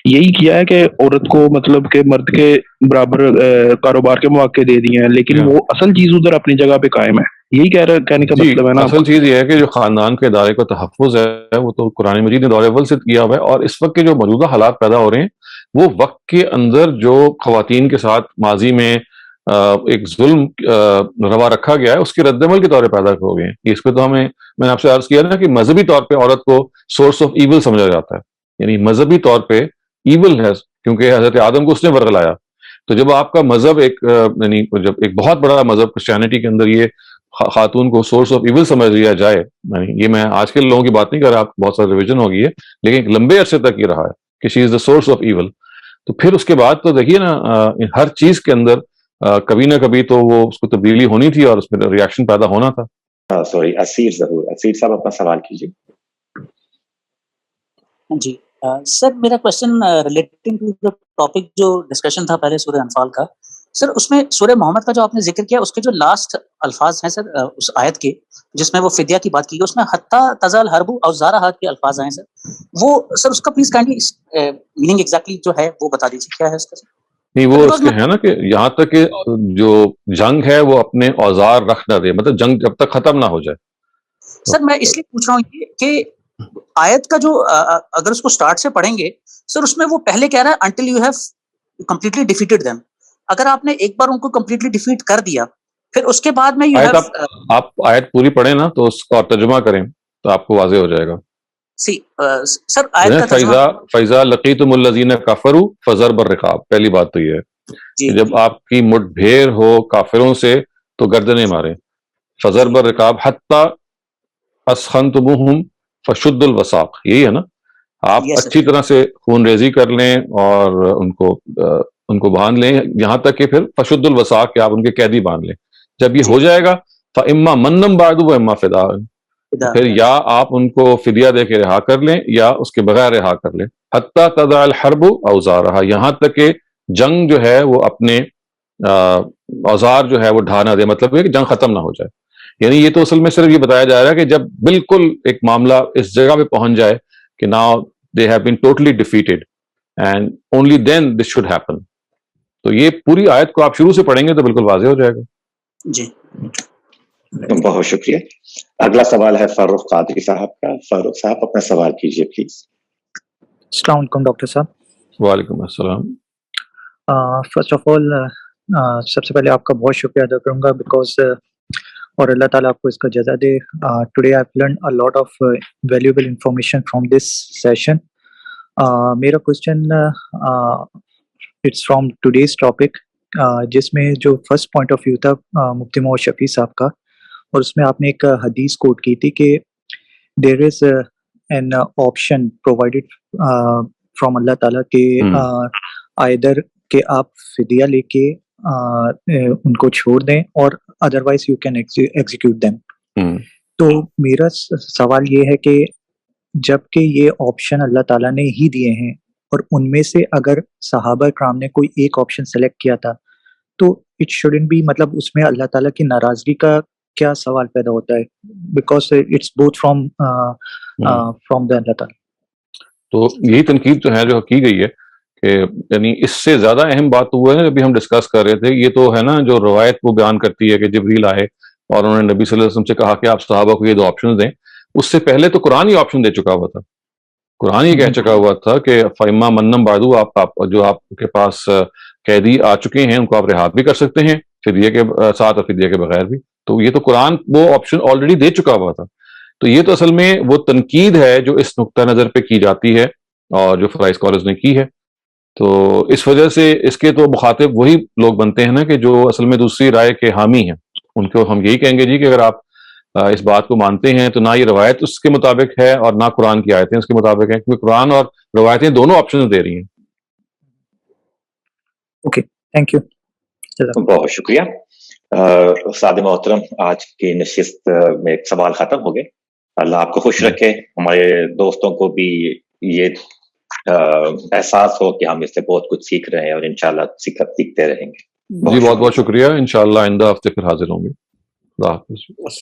یہی کیا ہے کہ عورت کو مطلب کہ مرد کے برابر کاروبار کے مواقع دے دیے ہیں، لیکن وہ اصل چیز ادھر اپنی جگہ پہ قائم ہے. یہی کہنے کا مطلب ہے نا. اصل چیز یہ ہے کہ جو خاندان کے ادارے کا تحفظ ہے وہ تو قرآن مجید نے دور اول سے کیا ہوا ہے، اور اس وقت کے جو موجودہ حالات پیدا ہو رہے ہیں وہ وقت کے اندر جو خواتین کے ساتھ ماضی میں ایک ظلم روا رکھا گیا ہے اس کے رد عمل کے طور پہ پیدا ہو گئے ہیں. اس پہ تو میں نے آپ سے عرض کیا نا کہ مذہبی طور پہ عورت کو سورس آف ایول سمجھا جاتا ہے، یعنی مذہبی طور پہ ایول ہے کیونکہ حضرت آدم کو اس نے ورغلایا. تو جب آپ کا مذہب یعنی جب ایک بہت بڑا مذہب کرسچینٹی کے اندر یہ خاتون کو سورس آف ایول سمجھ لیا جائے، یعنی یہ میں آج کے لوگوں کی بات نہیں کر رہا، بہت سارا ریویژن ہو گئی ہے، لیکن ایک لمبے عرصے تک یہ رہا ہے کہ شی از دا سورس آف ایول. تو پھر اس کے بعد تو دیکھیے نا ہر چیز کے اندر کبھی نہ کبھی تو وہ اس کو تبدیلی ہونی تھی اور اس میں ریاکشن پیدا ہونا تھا. سوری اسیر صاحب اپنا سوال کیجیے. جی سر میرا question relating to the topic جو ڈسکشن تھا پہلے سورہ انفال کا. سر اس میں سورہ محمد کا جو آپ نے ذکر کیا اس کے جو لاسٹ الفاظ ہیں سر اس آیت کے جس میں وہ فدیہ کی بات کی گئی، اس میں حتی تزال حرب او زارہا کے الفاظ ہیں سر، وہ سر اس کا پلیز کائنڈلی میننگ ایگزیکٹلی جو ہے وہ بتا دیجیے کیا ہے اس کا سر؟ نہیں، وہ اس کے ہے نا کہ یہاں تک کہ جو جنگ ہے وہ اپنے اوزار رکھ نہ دے، مطلب جنگ جب تک ختم نہ ہو جائے. سر میں اس لیے پوچھ رہا ہوں یہ کہ آیت کا جو اگر اس کو سٹارٹ سے پڑھیں گے سر اس میں وہ پہلے کہہ رہا ہے until you have completely defeated them. اگر آپ نے ایک بار ان کو کمپلیٹلی ڈیفیٹ کر دیا پھر اس کے بعد میں یو ہیو آپ آیت پوری پڑھیں نا تو اس کا ترجمہ کریں تو آپ کو واضح ہو جائے گا. سر آیت کا ترجمہ فَإِذَا لَقِيتُمُ الَّذِينَ كَفَرُوا فَضَرْبَ الرِّقَابِ، پہلی بات تو یہ ہے جب آپ کی مٹ بھیڑ ہو کافروں سے تو گردنیں ماریں. فَضَرْبَ الرِّقَابِ حَتَّى أَسْخَنْتُمُوهُمْ فَشُدُّوا الْوَثَاقَ، یہی ہے نا، آپ اچھی طرح سے خون ریزی کر لیں اور ان کو باندھ لیں یہاں تک کہ پھر فشد الوثاق کہ آپ ان کے قیدی باندھ لیں. جب یہ ہو جائے گا فَإِمَّا مَنًّا بَعْدُ وَإِمَّا فِدَاءً، پھر یا آپ ان کو فدیہ دے کے رہا کر لیں یا اس کے بغیر رہا کر لیں. حَتَّى تَضَعَ الْحَرْبُ أَوْزَارَهَا، یہاں تک کہ جنگ جو ہے وہ اپنے اوزار جو ہے وہ ڈھا نہ دے، مطلب ہے کہ جنگ ختم نہ ہو جائے. یعنی یہ تو اصل میں صرف یہ بتایا جا رہا ہے کہ جب بالکل ایک معاملہ اس جگہ پہ پہنچ جائے کہ now they have been totally defeated and only then this should happen. تو یہ پوری آیت کو آپ شروع سے پڑھیں گے تو بالکل واضح ہو جائے گا. جی بہت شکریہ. اگلا سوال ہے فاروق قادری صاحب کا. فاروق صاحب اپنا سوال کیجیے پلیز. السلام علیکم ڈاکٹر صاحب. وعلیکم السلام. فرسٹ آف آل سب سے پہلے آپ کا بہت شکریہ ادا کروں گا بیکاز اور اللہ تعالیٰ آپ کو اس کا جزا دے. Today I have learned a lot of valuable information from this session. میرا question it's from today's topic جس میں جو فرسٹ پوائنٹ آف ویو تھا مفتی محمد شفیع صاحب کا، اور اس میں آپ نے ایک حدیث کوٹ کی تھی کہ there is an option provided from اللہ تعالیٰ کہ آئدر کہ آپ فدیہ لے کے ان کو چھوڑ دیں اور otherwise you can execute them. تو میرا سوال یہ ہے کہ جب کہ یہ آپشن اللہ تعالیٰ نے ہی دیے ہیں اور ان میں سے اگر صحابہ کرام نے کوئی ایک آپشن سلیکٹ کیا تھا تو اٹ شوڈنٹ بی، مطلب اس میں اللہ تعالیٰ کی ناراضگی کا کیا سوال پیدا ہوتا ہے because it's both from the اللہ تعالیٰ. تو یہی تنقید جو ہے جو کی گئی ہے کہ یعنی اس سے زیادہ اہم بات تو وہ ہے ابھی ہم ڈسکس کر رہے تھے، یہ تو ہے نا جو روایت وہ بیان کرتی ہے کہ جبریل آئے اور انہوں نے نبی صلی اللہ علیہ وسلم سے کہا کہ آپ صحابہ کو یہ دو آپشن دیں. اس سے پہلے تو قرآن ہی آپشن دے چکا ہوا تھا، قرآن ہی کہہ چکا ہوا تھا کہ فَإِمَّا مَنًّا بَعْدُ، آپ جو آپ کے پاس قیدی آ چکے ہیں ان کو آپ رہا بھی کر سکتے ہیں فدیہ کے ساتھ اور فدیہ کے بغیر بھی. تو یہ تو قرآن وہ آپشن آلریڈی دے چکا ہوا تھا. تو یہ تو اصل میں وہ تنقید ہے جو اس نقطہ نظر پہ کی جاتی ہے اور جو فلائی اسکالرز نے کی ہے. تو اس وجہ سے اس کے تو مخاطب وہی لوگ بنتے ہیں نا کہ جو اصل میں دوسری رائے کے حامی ہیں. ان کو ہم یہی کہیں گے جی کہ اگر آپ اس بات کو مانتے ہیں تو نہ یہ روایت اس کے مطابق ہے اور نہ قرآن کی آیتیں اس کے مطابق ہیں، کیونکہ قرآن اور روایتیں دونوں آپشن دے رہی ہیں. Okay, thank you. بہت شکریہ. سادہ محترم، آج کی نشست میں ایک سوال ختم ہو گئے. اللہ آپ کو خوش رکھے. ہمارے دوستوں کو بھی یہ احساس ہو کہ ہم اس سے بہت کچھ سیکھ رہے ہیں اور انشاءاللہ سیکھتے رہیں گے. جی بہت بہت شکریہ. انشاءاللہ آئندہ ہفتے پھر حاضر ہوں گے. اللہ حافظ.